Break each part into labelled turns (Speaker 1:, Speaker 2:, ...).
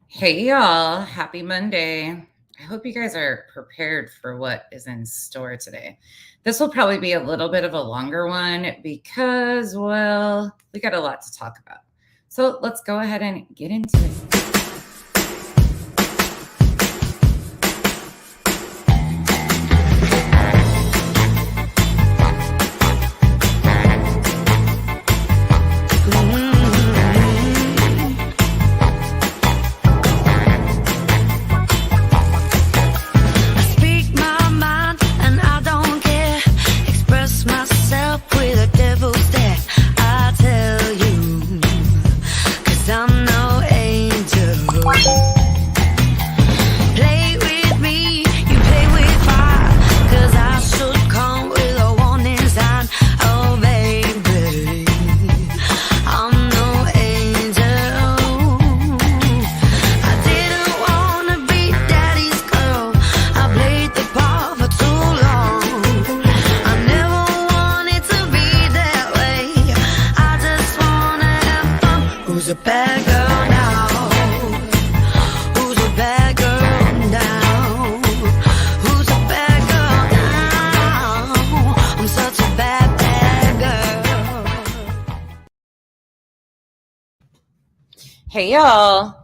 Speaker 1: Hey y'all, happy Monday. I hope you guys are prepared for what is in store today. This will probably be a little bit of a longer one because, well, we got a lot to talk about. So let's go ahead and get into it. Hey y'all,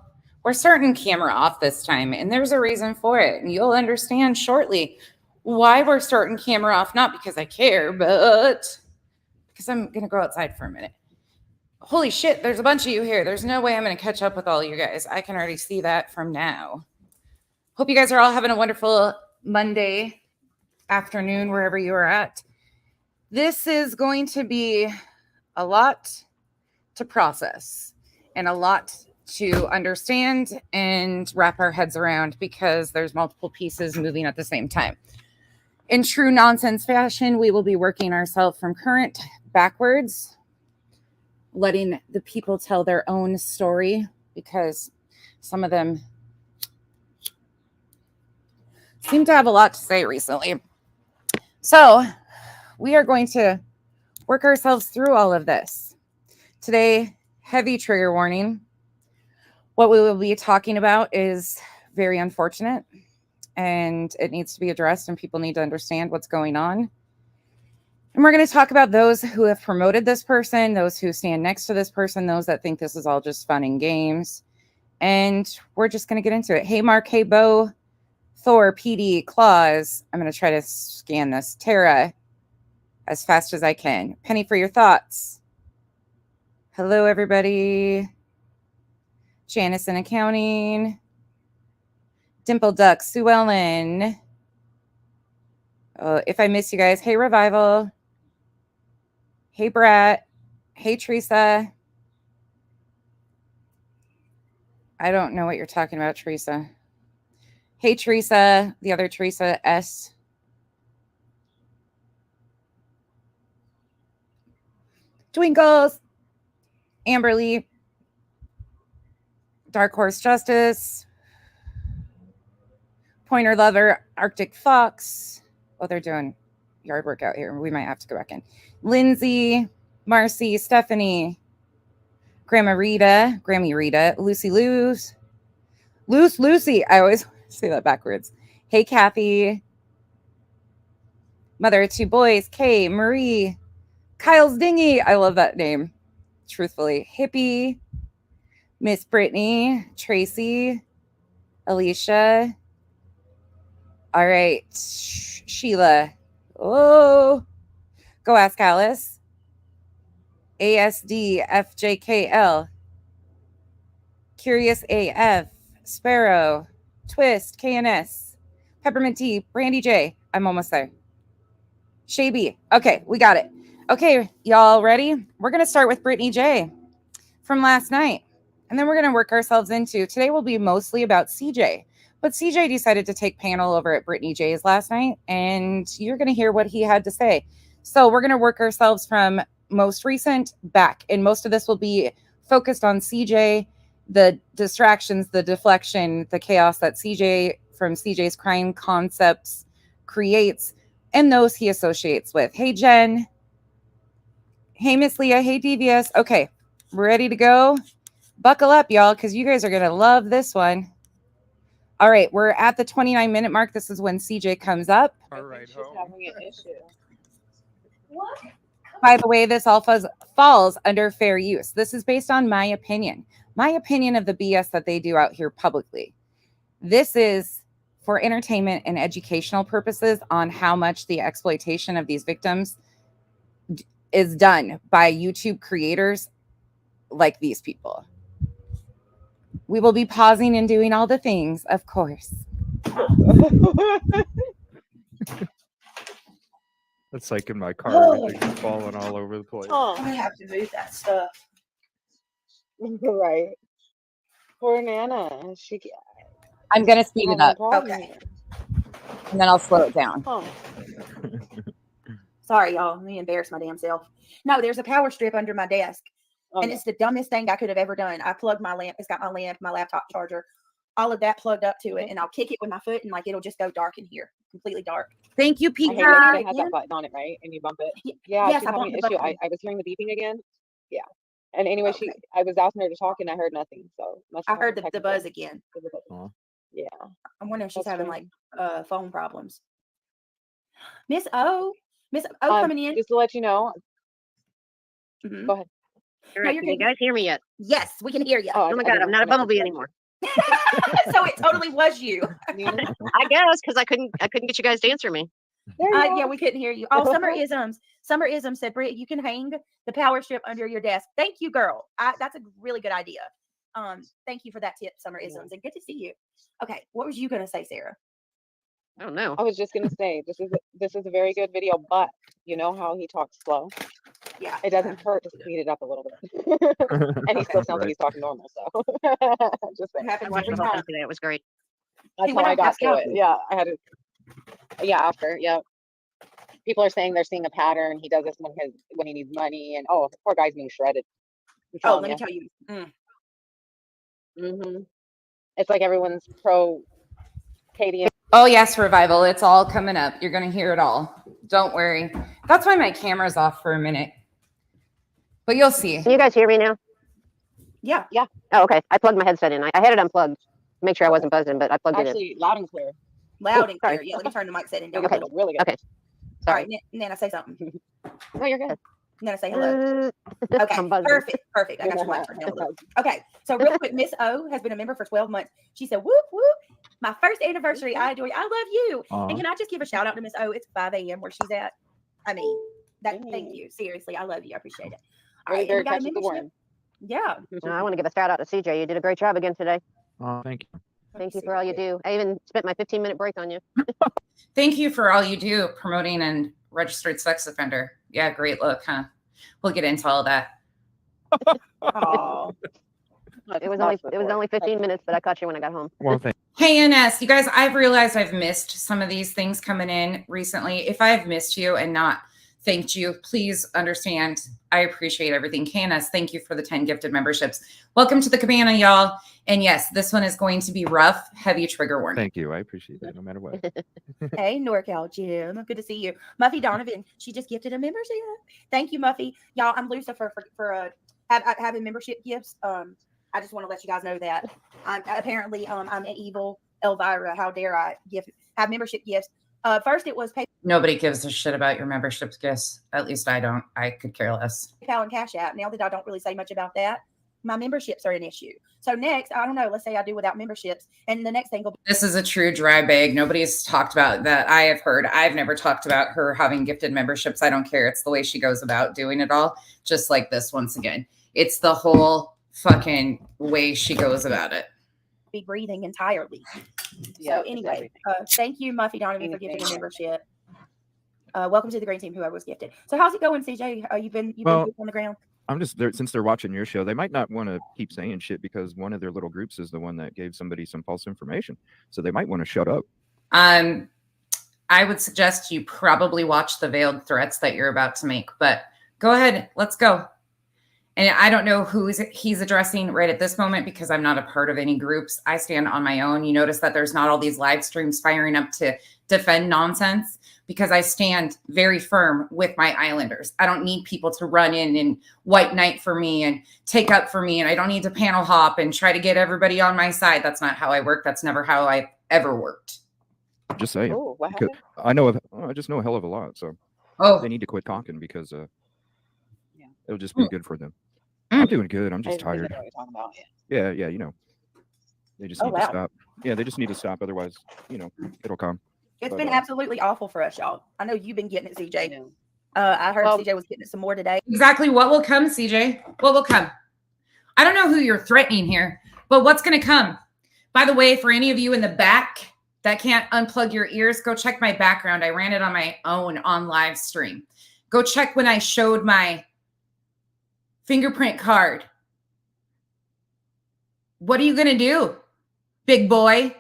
Speaker 1: we're starting camera off this time, and there's a reason for it, and you'll understand shortly why we're starting camera off. Not because I care, but because I'm gonna go outside for a minute. Holy shit, there's a bunch of you here. There's no way I'm gonna catch up with all you guys. I can already see that from now. Hope you guys are all having a wonderful Monday afternoon, wherever you are at. This is going to be a lot to process and a lot to understand and wrap our heads around because there's multiple pieces moving at the same time. In true nonsense fashion, we will be working ourselves from current backwards, letting the people tell their own story because some of them seem to have a lot to say recently. So we are going to work ourselves through all of this. Today, heavy trigger warning. What we will be talking about is very unfortunate and it needs to be addressed and people need to understand what's going on. And we're going to talk about those who have promoted this person, those who stand next to this person, those that think this is all just fun and games. And we're just going to get into it. Hey, Mark. Hey, Bo. Thor, PD, Claus. I'm going to try to scan this. Tara, as fast as I can. Penny for your thoughts. Hello, everybody. Janice in accounting. Dimple Duck, Sue Ellen. If I miss you guys, hey, Revival. Hey, Brat. Hey, Teresa. I don't know what you're talking about, Teresa. Hey, Teresa. The other Teresa, S. Twinkles. Amberly. Dark Horse Justice. Pointer Lover. Arctic Fox. Oh, they're doing yard work out here. We might have to go back in. Lindsay. Marcy. Stephanie. Grammy Rita. Lucy Lucy. I always say that backwards. Hey, Kathy. Mother of two boys. Kay. Marie. Kyle's Dingy. I love that name. Truthfully. Hippie. Miss Brittany. Tracy. Alicia. All right. Sheila. Oh. Go ask Alice. ASD. FJKL. Curious AF. Sparrow. Twist. KNS. Peppermint Tea. Brandy J. I'm almost there. Shaby. Okay, we got it. Okay, y'all ready? We're going to start with Brittany J from last night. And then we're going to work ourselves into, today will be mostly about CJ. But CJ decided to take panel over at Brittany J's last night. And you're going to hear what he had to say. So we're going to work ourselves from most recent back. And most of this will be focused on CJ, the distractions, the deflection, the chaos that CJ from CJ's crime concepts creates and those he associates with. Hey, Jen. Hey, Miss Leah. Hey, Devious. Okay, we're ready to go. Buckle up, y'all, because you guys are going to love this one. All right, we're at the 29-minute mark. This is when CJ comes up.
Speaker 2: All right, she's having an issue.
Speaker 1: What? By the way, this all falls under fair use. This is based on my opinion of the BS that they do out here publicly. This is for entertainment and educational purposes on how much the exploitation of these victims is done by YouTube creators like these people. We will be pausing and doing all the things, of course.
Speaker 3: That's like in my car, everything's falling all over the place.
Speaker 2: Oh, I have to move that stuff. Right. Poor Nana.
Speaker 1: I'm going to speed it up.
Speaker 2: Okay.
Speaker 1: And then I'll slow it down.
Speaker 2: Oh. Sorry, y'all. Let me embarrass my damn self. No, there's a power strip under my desk. And it's the dumbest thing I could have ever done. I plugged my lamp. It's got my lamp, my laptop charger, all of that plugged up to it. And I'll kick it with my foot and like it'll just go dark in here, completely dark.
Speaker 1: Thank you, Pete.
Speaker 4: I hate that it has that button on it, right? And you bump it. Yeah,
Speaker 2: yes,
Speaker 4: she's having an issue. I was hearing the beeping again. Yeah. And anyway,
Speaker 2: Okay.
Speaker 4: I was asking her to talk and I heard nothing. So
Speaker 2: I heard the buzz again.
Speaker 4: Yeah.
Speaker 2: I'm wondering if she's
Speaker 4: That's
Speaker 2: having
Speaker 4: strange.
Speaker 2: like phone problems. Miss O coming in.
Speaker 4: Just to let you know.
Speaker 2: Mhm.
Speaker 4: Go ahead.
Speaker 5: All right,
Speaker 2: you're
Speaker 5: can you
Speaker 2: good.
Speaker 5: guys hear me yet?
Speaker 2: Yes, we can hear you.
Speaker 5: Oh my God, I'm not a bumblebee anymore.
Speaker 2: So it totally was you.
Speaker 5: I guess because I couldn't get you guys to answer me.
Speaker 2: Yeah, we couldn't hear you. Oh, Summer Isms. Summer Isms said, Britt, you can hang the power strip under your desk. Thank you, girl. That's a really good idea. Thank you for that tip, Summer Isms, and good to see you. Okay, what was you gonna say, Sarah?
Speaker 5: I don't know.
Speaker 4: I was just gonna say this is a very good video, but you know how he talks slow?
Speaker 2: Yeah.
Speaker 4: It doesn't hurt to speed it up a little bit. And he still sounds like he's talking normal, so just saying.
Speaker 2: Happens
Speaker 5: I watched the
Speaker 2: every
Speaker 5: whole
Speaker 2: time.
Speaker 5: thing today. It was great.
Speaker 4: That's
Speaker 2: He
Speaker 4: how
Speaker 2: went
Speaker 4: I
Speaker 2: on
Speaker 4: got
Speaker 2: Pascal
Speaker 4: to it.
Speaker 2: too.
Speaker 4: Yeah, I had to. Yeah, after. Yeah. People are saying they're seeing a pattern. He does this when he needs money, and oh, poor guy's being shredded.
Speaker 2: Oh, let me tell you.
Speaker 4: It's like everyone's pro Katie.
Speaker 1: Oh, yes, Revival. It's all coming up. You're going to hear it all. Don't worry. That's why my camera's off for a minute. But you'll see.
Speaker 5: Can you guys hear me now?
Speaker 2: Yeah.
Speaker 5: Oh, okay. I plugged my headset in. I had it unplugged to make sure I wasn't buzzing, but I plugged it in.
Speaker 4: Actually, loud and clear.
Speaker 2: Loud and
Speaker 5: sorry.
Speaker 2: clear. Yeah, let me turn the mic setting down
Speaker 4: Okay,
Speaker 2: a little.
Speaker 4: really good.
Speaker 5: Okay.
Speaker 2: All
Speaker 5: Sorry.
Speaker 2: right, Nana, say something.
Speaker 4: No, you're good.
Speaker 2: Nana, say hello. Okay,
Speaker 5: I'm buzzing.
Speaker 2: perfect. I got your mic turned down a little. Okay, so real quick, Miss O has been a member for 12 months. She said, whoop, whoop. My first anniversary. I adore you. I love you. And can I just give a shout out to Miss O? It's 5 a.m. where she's at. I mean, thank you. Seriously, I love you. I appreciate it. All right, and we got a membership. Yeah.
Speaker 5: I want to give a shout out to CJ. You did a great job again today.
Speaker 3: Oh, thank you.
Speaker 5: Thank you for all you do. I even spent my 15-minute break on you.
Speaker 1: Thank you for all you do promoting and registered sex offender. Yeah, great look, huh? We'll get into all that.
Speaker 2: Oh.
Speaker 5: It was only 15 minutes, but I caught you when I got home.
Speaker 3: Well, thank
Speaker 1: Hey, NS, you guys, I've realized I've missed some of these things coming in recently. If I've missed you and not thanked you, please understand. I appreciate everything. KNS, thank you for the 10 gifted memberships. Welcome to the cabana, y'all. And yes, this one is going to be rough, heavy trigger warning.
Speaker 3: Thank you. I appreciate that no matter what.
Speaker 2: Hey, NorCal Jim. Good to see you. Muffy Donovan, she just gifted a membership. Thank you, Muffy. Y'all, I'm Lucifer for having membership gifts. I just want to let you guys know that I'm an evil Elvira. How dare I have membership gifts? First, it was
Speaker 1: Nobody gives a shit about your membership gifts. At least I don't. I could care less.
Speaker 2: PayPal and Cash App. Now that I don't really say much about that, my memberships are an issue. So next, I don't know. Let's say I do without memberships, and the next thing will be.
Speaker 1: This is a true dry bag. Nobody's talked about that. I have heard. I've never talked about her having gifted memberships. I don't care. It's the way she goes about doing it all. Just like this, once again, it's the whole fucking way she goes about it.
Speaker 2: Be breathing entirely.
Speaker 4: Yeah,
Speaker 2: So anyway, thank you, Muffy Donovan, for gifting a membership. Welcome to the green team, whoever was gifted. So how's it going, CJ? You've been good on the ground?
Speaker 3: I'm just there since they're watching your show. They might not want to keep saying shit because one of their little groups is the one that gave somebody some false information. So they might want to shut up.
Speaker 1: I would suggest you probably watch the veiled threats that you're about to make, but go ahead. Let's go. And I don't know who he's addressing right at this moment because I'm not a part of any groups. I stand on my own. You notice that there's not all these live streams firing up to defend nonsense because I stand very firm with my Islanders. I don't need people to run in and white knight for me and take up for me. And I don't need to panel hop and try to get everybody on my side. That's not how I work. That's never how I've ever worked.
Speaker 3: Just saying.
Speaker 4: Ooh, what
Speaker 3: Because
Speaker 4: happened?
Speaker 3: I just know a hell of a lot. So
Speaker 1: Oh,
Speaker 3: they need to quit talking because
Speaker 4: Yeah.
Speaker 3: it'll just be good for them. I'm doing good. I'm just tired.
Speaker 4: What you're talking about.
Speaker 3: Yeah, you know. They just
Speaker 2: Oh,
Speaker 3: need
Speaker 2: wow.
Speaker 3: to stop. Yeah, they just need to stop. Otherwise, you know, it'll come.
Speaker 2: It's
Speaker 3: But,
Speaker 2: been absolutely awful for us, y'all. I know you've been getting it,
Speaker 4: I
Speaker 2: CJ.
Speaker 4: know.
Speaker 2: I heard
Speaker 4: Well-
Speaker 2: CJ was getting it some more today.
Speaker 1: exactly what will come, CJ? What will come? I don't know who you're threatening here, but what's going to come? By the way, for any of you in the back that can't unplug your ears, go check my background. I ran it on my own on live stream. Go check when I showed my fingerprint card. What are you going to do, big boy?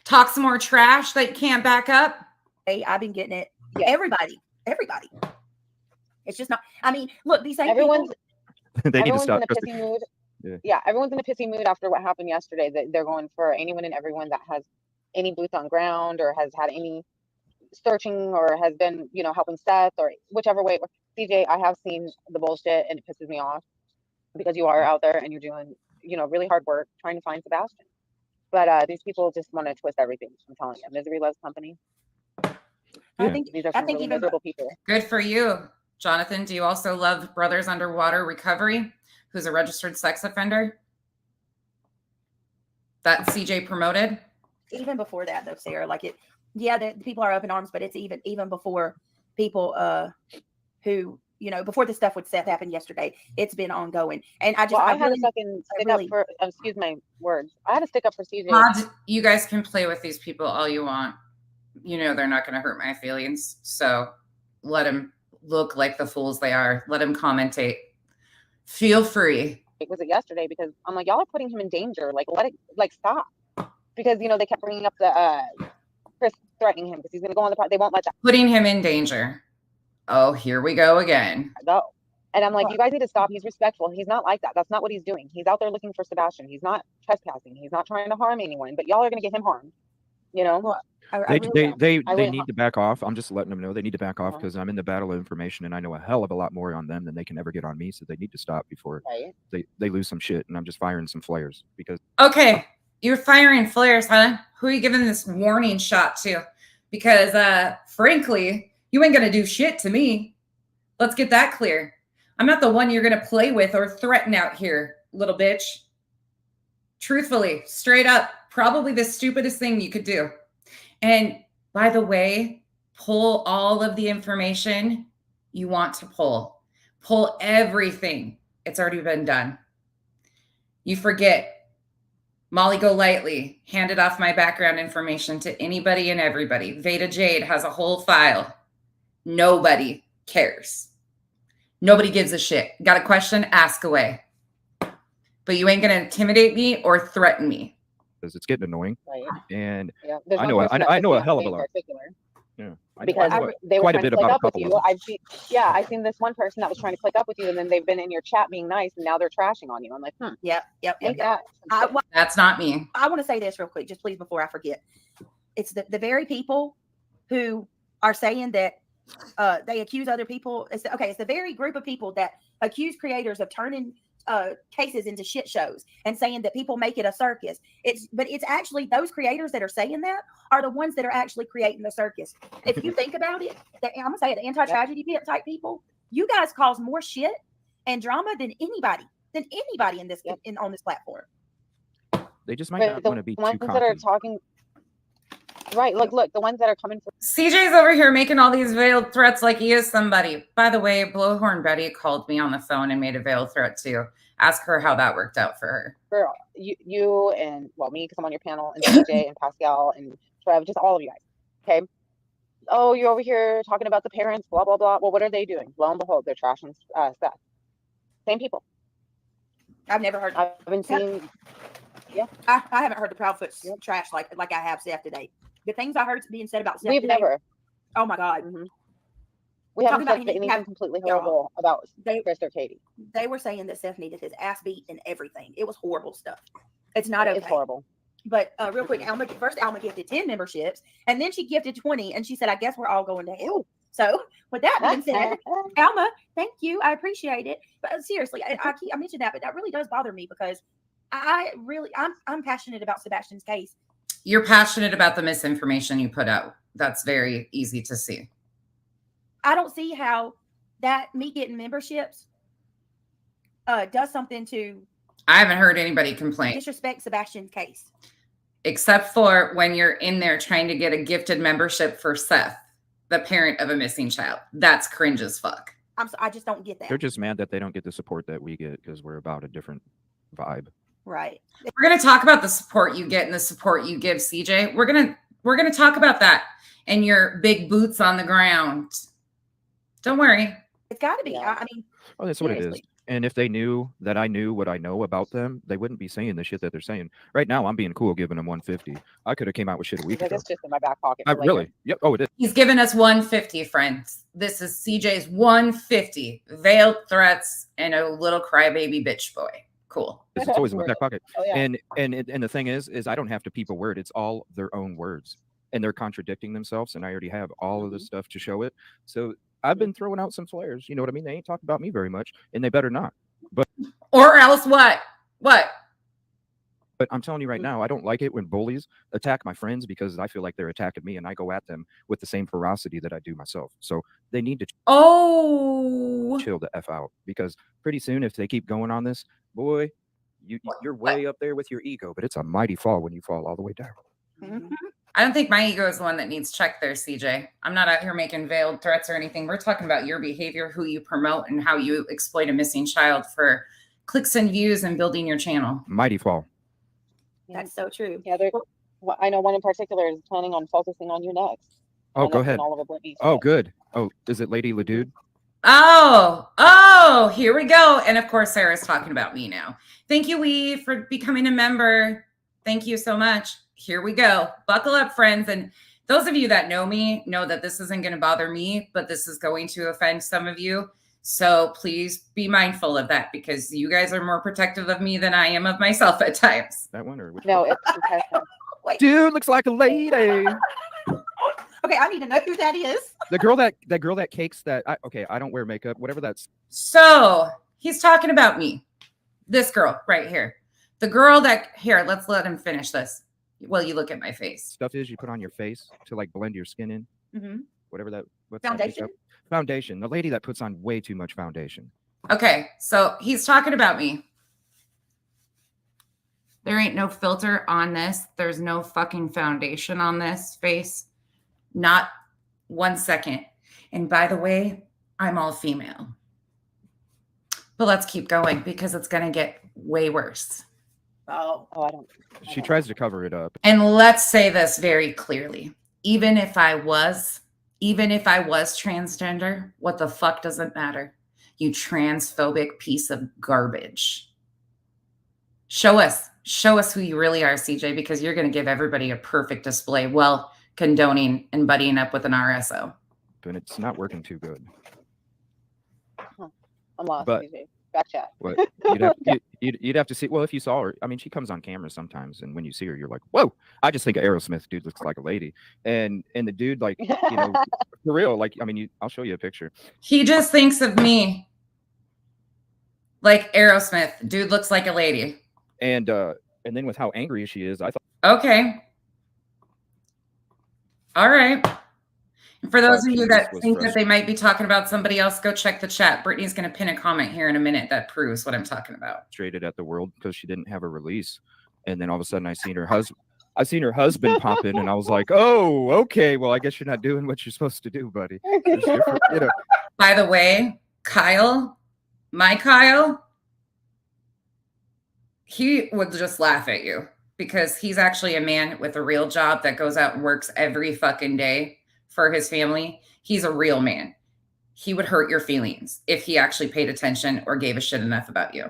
Speaker 1: Talk some more trash that you can't back up?
Speaker 2: Hey, I've been getting it.
Speaker 4: Yeah.
Speaker 2: Everybody. It's just not. I mean, look, these same
Speaker 4: Everyone's
Speaker 2: people.
Speaker 3: they need to
Speaker 4: everyone's
Speaker 3: stop.
Speaker 4: in a
Speaker 3: Trust
Speaker 4: pissy
Speaker 3: me.
Speaker 4: mood.
Speaker 3: Yeah.
Speaker 4: Everyone's in a pissy mood after what happened yesterday. That they're going for anyone and everyone that has any boots on ground or has had any searching or has been, helping Seth or whichever way. CJ, I have seen the bullshit and it pisses me off because you are out there and you're doing, really hard work trying to find Sebastian. But these people just want to twist everything. I'm telling you, misery loves company.
Speaker 2: I
Speaker 3: Yeah.
Speaker 2: think
Speaker 4: These are some really
Speaker 2: even
Speaker 4: miserable people.
Speaker 1: Good for you. Jonathan, do you also love Brothers Underwater Recovery, who's a registered sex offender that CJ promoted?
Speaker 2: even before that though, Sarah, like it, yeah, the people are up in arms, but it's even before people who, before the stuff with Seth happened yesterday, it's been ongoing. And I
Speaker 4: Well, I had
Speaker 2: really,
Speaker 4: to fucking stick
Speaker 2: really-
Speaker 4: up for, excuse my words. I had to stick up for CJ.
Speaker 1: You guys can play with these people all you want. They're not going to hurt my feelings. So let them look like the fools they are. Let them commentate. Feel free.
Speaker 4: Was it yesterday? Because I'm like, y'all are putting him in danger. Like, let it, stop. Because, they kept bringing up the, Chris threatening him because he's going to go on the part. They won't let that
Speaker 1: Putting him in danger. Oh, here we go again.
Speaker 4: go. And I'm like, you guys need to stop. He's respectful. He's not like that. That's not what he's doing. He's out there looking for Sebastian. He's not trespassing. He's not trying to harm anyone, but y'all are going to get him harmed.
Speaker 2: Well, I
Speaker 3: They
Speaker 4: really
Speaker 3: need to back off. I'm just letting them know they need to back off
Speaker 4: Uh-huh.
Speaker 3: because I'm in the battle of information and I know a hell of a lot more on them than they can ever get on me. So they need to stop before
Speaker 4: Right.
Speaker 3: they lose some shit. And I'm just firing some flares because
Speaker 1: Okay, you're firing flares, huh? Who are you giving this warning shot to? Because frankly, you ain't gonna do shit to me. Let's get that clear. I'm not the one you're gonna play with or threaten out here, little bitch. Truthfully, straight up, probably the stupidest thing you could do. And by the way, pull all of the information you want to pull. Pull everything. It's already been done. You forget. Molly Go Lightly handed off my background information to anybody and everybody. Veda Jade has a whole file. Nobody cares. Nobody gives a shit. Got a question? Ask away. But you ain't going to intimidate me or threaten me.
Speaker 3: it's getting annoying.
Speaker 4: Right.
Speaker 3: And
Speaker 4: Yeah. There's
Speaker 3: I
Speaker 4: one
Speaker 3: know-
Speaker 4: person
Speaker 3: I
Speaker 4: that
Speaker 3: know
Speaker 4: pissed
Speaker 3: a
Speaker 4: me
Speaker 3: hell
Speaker 4: off
Speaker 3: of a
Speaker 4: in
Speaker 3: lot.
Speaker 4: particular.
Speaker 3: I
Speaker 4: Because
Speaker 3: know
Speaker 4: they were
Speaker 3: quite a
Speaker 4: trying to
Speaker 3: bit
Speaker 4: click
Speaker 3: about a
Speaker 4: up with
Speaker 3: couple
Speaker 4: you.
Speaker 3: of them.
Speaker 4: I've seen this one person that was trying to click up with you, and then they've been in your chat being nice, and now they're trashing on you. I'm like,
Speaker 2: Yep.
Speaker 4: ain't that some shit?
Speaker 1: That's not me.
Speaker 2: I want to say this real quick, just please, before I forget. It's the very people who are saying that they accuse other people. It's the very group of people that accuse creators of turning cases into shit shows and saying that people make it a circus. But it's actually those creators that are saying that are the ones that are actually creating the circus. If you think about it, I'm gonna say it, the anti-tragedy type people, you guys cause more shit and drama than anybody in this on this platform.
Speaker 3: They just might
Speaker 4: But
Speaker 3: not
Speaker 4: the
Speaker 3: want to be too
Speaker 4: ones that are
Speaker 3: cocky.
Speaker 4: talking, right? Look, the ones that are coming for
Speaker 1: CJ's over here making all these veiled threats like he is somebody. By the way, Blowhorn Betty called me on the phone and made a veiled threat too. Ask her how that worked out for her.
Speaker 4: girl, you and me, because I'm on your panel, and CJ and Pascal and Trev, just all of you guys. Okay. Oh, you're over here talking about the parents, blah blah blah. Well, what are they doing? Lo and behold, they're trashing Seth. Same people.
Speaker 2: I've never heard.
Speaker 4: I've been seeing.
Speaker 2: I haven't heard the Proudfoots trash like I have Seth today. The things I heard being said about Seth
Speaker 4: We've
Speaker 2: today,
Speaker 4: never.
Speaker 2: oh my God.
Speaker 4: We haven't
Speaker 2: Talking about
Speaker 4: said
Speaker 2: he
Speaker 4: anything
Speaker 2: have-
Speaker 4: completely
Speaker 2: y'all,
Speaker 4: horrible about
Speaker 2: they-
Speaker 4: Chris or Katie.
Speaker 2: They were saying that Seth needed his ass beat and everything. It was horrible stuff. It's not okay.
Speaker 4: It's horrible.
Speaker 2: But real quick, Alma gifted 10 memberships, and then she gifted 20, and she said, I guess we're all going to hell. So with that being said, Alma, thank you. I appreciate it. But seriously, I mentioned that, but that really does bother me because I'm passionate about Sebastian's case.
Speaker 1: You're passionate about the misinformation you put out. That's very easy to see.
Speaker 2: I don't see how that me getting memberships does something to
Speaker 1: I haven't heard anybody complain.
Speaker 2: disrespect Sebastian's case.
Speaker 1: Except for when you're in there trying to get a gifted membership for Seth, the parent of a missing child. That's cringe as fuck.
Speaker 2: I just don't get that.
Speaker 3: They're just mad that they don't get the support that we get because we're about a different vibe.
Speaker 2: Right.
Speaker 1: We're going to talk about the support you get and the support you give, CJ. We're going to talk about that and your big boots on the ground. Don't worry.
Speaker 2: It's got to be.
Speaker 4: Yeah.
Speaker 2: I mean,
Speaker 3: Oh, that's what it is.
Speaker 2: seriously.
Speaker 3: And if they knew that I knew what I know about them, they wouldn't be saying the shit that they're saying. Right now, I'm being cool giving them 150. I could have came out with shit a week
Speaker 4: Like,
Speaker 3: ago.
Speaker 4: it's just in my back pocket.
Speaker 3: I
Speaker 4: for later.
Speaker 3: really? Yep. Oh, it is.
Speaker 1: He's given us 150, friends. This is CJ's 150. Veiled threats and a little crybaby bitch boy. Cool.
Speaker 3: It's always in my back pocket.
Speaker 4: Oh, yeah.
Speaker 3: And the thing is I don't have to peep a word. It's all their own words, and they're contradicting themselves. And I already have all of the stuff to show it. So I've been throwing out some flares. You know what I mean? They ain't talking about me very much, and they better not.
Speaker 1: Or else what? What?
Speaker 3: But I'm telling you right now, I don't like it when bullies attack my friends because I feel like they're attacking me, and I go at them with the same ferocity that I do myself. So they need to
Speaker 1: Oh.
Speaker 3: chill the F out, because pretty soon, if they keep going on this, boy, you're way up there with your ego, but it's a mighty fall when you fall all the way down.
Speaker 2: Mhm.
Speaker 1: I don't think my ego is the one that needs checked there, CJ. I'm not out here making veiled threats or anything. We're talking about your behavior, who you promote, and how you exploit a missing child for clicks and views and building your channel.
Speaker 3: Mighty fall.
Speaker 2: That's so true.
Speaker 4: Yeah, I know one in particular is planning on focusing on you next.
Speaker 3: Oh,
Speaker 4: And
Speaker 3: go
Speaker 4: that's when
Speaker 3: ahead.
Speaker 4: all of Brittany's
Speaker 3: Oh,
Speaker 4: stuff.
Speaker 3: good. Oh, is it Lady Ladude?
Speaker 1: Oh, here we go. And of course, Sarah's talking about me now. Thank you, Wee, for becoming a member. Thank you so much. Here we go. Buckle up, friends. And those of you that know me know that this isn't going to bother me, but this is going to offend some of you. So please be mindful of that, because you guys are more protective of me than I am of myself at times.
Speaker 3: That one or which
Speaker 4: No,
Speaker 3: one?
Speaker 4: it's Pascal.
Speaker 3: Dude looks like a lady.
Speaker 2: Okay, I need to know who that is.
Speaker 3: The girl that cakes that. I don't wear makeup. Whatever that's.
Speaker 1: So he's talking about me. This girl right here. The girl that, here, let's let him finish this. Well, you look at my face.
Speaker 3: Stuff is you put on your face to like blend your skin in.
Speaker 2: Mm-hmm.
Speaker 3: Whatever that. What's
Speaker 2: Foundation?
Speaker 3: That makeup? Foundation. The lady that puts on way too much foundation.
Speaker 1: Okay, so he's talking about me. There ain't no filter on this. There's no fucking foundation on this face. Not 1 second. And by the way, I'm all female. But let's keep going because it's going to get way worse.
Speaker 2: Oh,
Speaker 4: I don't.
Speaker 3: She tries to cover it up.
Speaker 1: And let's say this very clearly. Even if I was transgender, what the fuck does it matter? You transphobic piece of garbage. Show us who you really are, CJ, because you're going to give everybody a perfect display while condoning and buddying up with an RSO.
Speaker 3: But it's not working too good.
Speaker 4: I'm lost.
Speaker 3: But-
Speaker 4: CJ. Back chat.
Speaker 3: What you'd have to see. Well, if you saw her, I mean, she comes on camera sometimes, and when you see her, you're like, whoa! I just think of Aerosmith. Dude looks like a lady, and the dude, like, you know, for real. Like, I mean, I'll show you a picture.
Speaker 1: He just thinks of me like Aerosmith. Dude looks like a lady.
Speaker 3: And then with how angry she is, I thought.
Speaker 1: Okay. All right. And for those of you that
Speaker 3: was
Speaker 1: think that they might be talking about somebody else, go check the chat. Brittany's going to pin a comment here in a minute that proves what I'm talking about.
Speaker 3: Frustrated at the world because she didn't have a release, and then all of a sudden I seen her husband pop in, and I was like, oh, okay, well, I guess you're not doing what you're supposed to do, buddy. It's different, you know.
Speaker 1: By the way, my Kyle, he would just laugh at you because he's actually a man with a real job that goes out and works every fucking day for his family. He's a real man. He would hurt your feelings if he actually paid attention or gave a shit enough about you.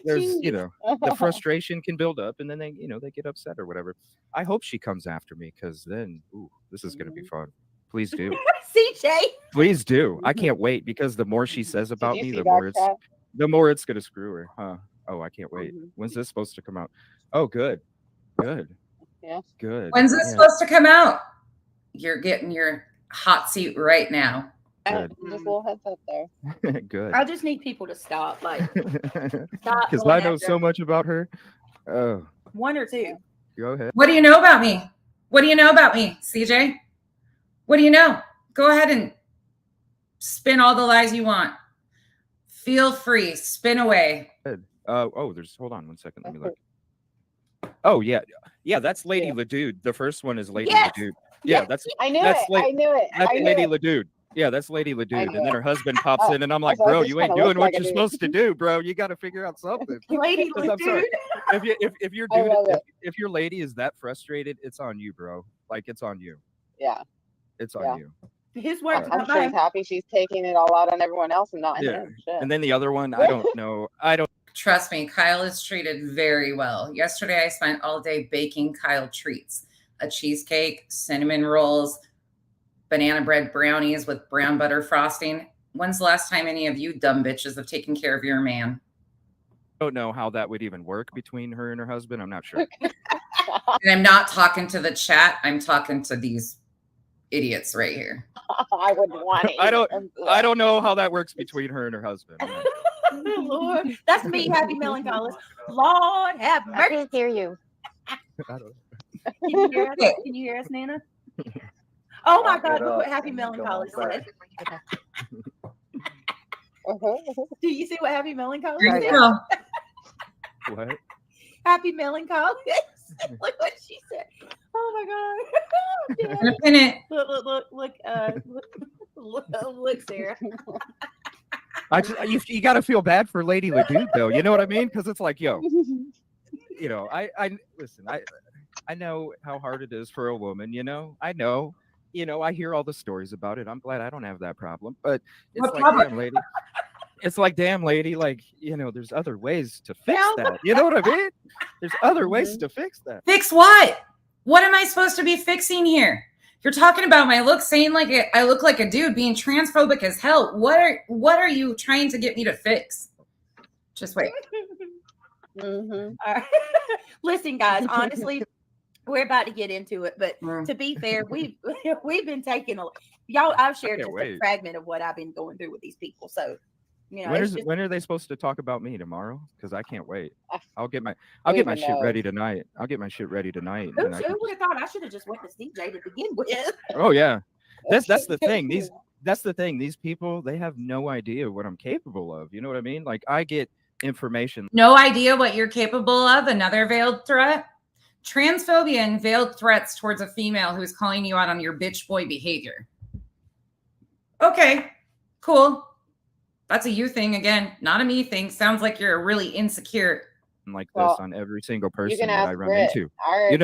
Speaker 3: There's, you know, the frustration can build up, and then they get upset or whatever. I hope she comes after me, because then, ooh, this is going to be fun. Please do.
Speaker 2: CJ.
Speaker 3: Please do. I can't wait because the more she says about
Speaker 4: you
Speaker 3: me,
Speaker 4: see
Speaker 3: the
Speaker 4: that,
Speaker 3: more it's gonna screw her. Huh? Oh, I can't wait.
Speaker 4: Mhm.
Speaker 3: When's this supposed to come out? Oh, good.
Speaker 4: Yeah.
Speaker 3: Good.
Speaker 1: When's this supposed to come out? You're getting your hot seat right now.
Speaker 3: Good.
Speaker 4: Just a little heads up there.
Speaker 3: Good.
Speaker 2: I just need people to stop. Like, stop.
Speaker 3: Because
Speaker 2: going
Speaker 3: I know
Speaker 2: after
Speaker 3: so much about her. Oh,
Speaker 2: one or two.
Speaker 3: go ahead.
Speaker 1: What do you know about me? What do you know about me, CJ? What do you know? Go ahead and spin all the lies you want. Feel free. Spin away.
Speaker 3: Good. Hold on one second. Let me look. Oh, yeah. Yeah, that's Lady
Speaker 4: Yeah.
Speaker 3: Ledude. The first one is Lady
Speaker 2: Yes.
Speaker 3: Ledude. Yeah, that's
Speaker 4: I knew
Speaker 3: That's
Speaker 4: it.
Speaker 3: like-
Speaker 4: I knew it.
Speaker 3: that's
Speaker 4: I knew
Speaker 3: Lady
Speaker 4: it.
Speaker 3: Ledude. Yeah, that's Lady Ledude.
Speaker 4: knew
Speaker 3: And then
Speaker 4: it.
Speaker 3: her husband pops in, and I'm like,
Speaker 4: I was like,
Speaker 3: bro,
Speaker 4: this
Speaker 3: you ain't
Speaker 4: kinda
Speaker 3: doing
Speaker 4: looks
Speaker 3: what
Speaker 4: like a
Speaker 3: you're
Speaker 4: dude.
Speaker 3: supposed to do, bro. You got to figure out something.
Speaker 2: Lady
Speaker 3: 'Cause I'm sorry.
Speaker 2: dude.
Speaker 3: If your
Speaker 4: I
Speaker 3: dude,
Speaker 4: love it.
Speaker 3: if your lady is that frustrated, it's on you, bro. Like, it's on you.
Speaker 4: Yeah.
Speaker 3: It's on
Speaker 4: Yeah.
Speaker 3: you.
Speaker 2: His words.
Speaker 4: I'm sure he's happy she's taking it all out on everyone else and not
Speaker 3: Yeah.
Speaker 4: him. Shit.
Speaker 3: And then the other one, I don't know.
Speaker 1: Trust me, Kyle is treated very well. Yesterday, I spent all day baking Kyle treats: a cheesecake, cinnamon rolls, banana bread brownies with brown butter frosting. When's the last time any of you dumb bitches have taken care of your man?
Speaker 3: don't know how that would even work between her and her husband. I'm not sure.
Speaker 1: And I'm not talking to the chat. I'm talking to these idiots right here.
Speaker 4: I wouldn't want it.
Speaker 3: I don't know how that works between her and her husband.
Speaker 2: Lord, that's me, happy melancholy. Lord have
Speaker 5: I
Speaker 2: mercy.
Speaker 5: can't hear you.
Speaker 3: I don't
Speaker 2: Can you hear us? Can you hear us, Nana? Oh my God! Look what happy melancholy said. Do you see what happy melancholy
Speaker 1: Here you
Speaker 2: said?
Speaker 1: go.
Speaker 3: What?
Speaker 2: Happy melancholy. Look what she said. Oh my God!
Speaker 1: I'm gonna pin it.
Speaker 2: Look, Sarah.
Speaker 3: You got to feel bad for Lady Leduc, though. You know what I mean? Because it's like, yo, you know, I listen. I know how hard it is for a woman. You know, I know. You know, I hear all the stories about it. I'm glad I don't have that problem. But it's
Speaker 1: What
Speaker 3: like,
Speaker 1: problem?
Speaker 3: damn, lady. It's like, damn, lady. Like, you know, there's other ways to fix that. You know what I mean? There's other ways to fix that.
Speaker 1: Fix what? What am I supposed to be fixing here? You're talking about my look, saying like I look like a dude, being transphobic as hell. What are you trying to get me to fix? Just wait.
Speaker 2: All right. Listen, guys. Honestly, we're about to get into it, but to be fair, we've been taking y'all. I've shared just a fragment of what I've been going through with these people. So, you know,
Speaker 3: when are they supposed to talk about me tomorrow? Because I can't wait. I'll get my shit ready tonight. Who would have
Speaker 2: thought I should have just went to CJ to begin with?
Speaker 3: Oh yeah, that's the thing. These people, they have no idea what I'm capable of. You know what I mean? Like, I get information.
Speaker 1: No idea what you're capable of. Another veiled threat. Transphobia and veiled threats towards a female who's calling you out on your bitch boy behavior. Okay, cool. That's a you thing again, not a me thing. Sounds like you're a really insecure.
Speaker 3: Like this on every single person that I run
Speaker 4: Brit.
Speaker 3: into.
Speaker 4: I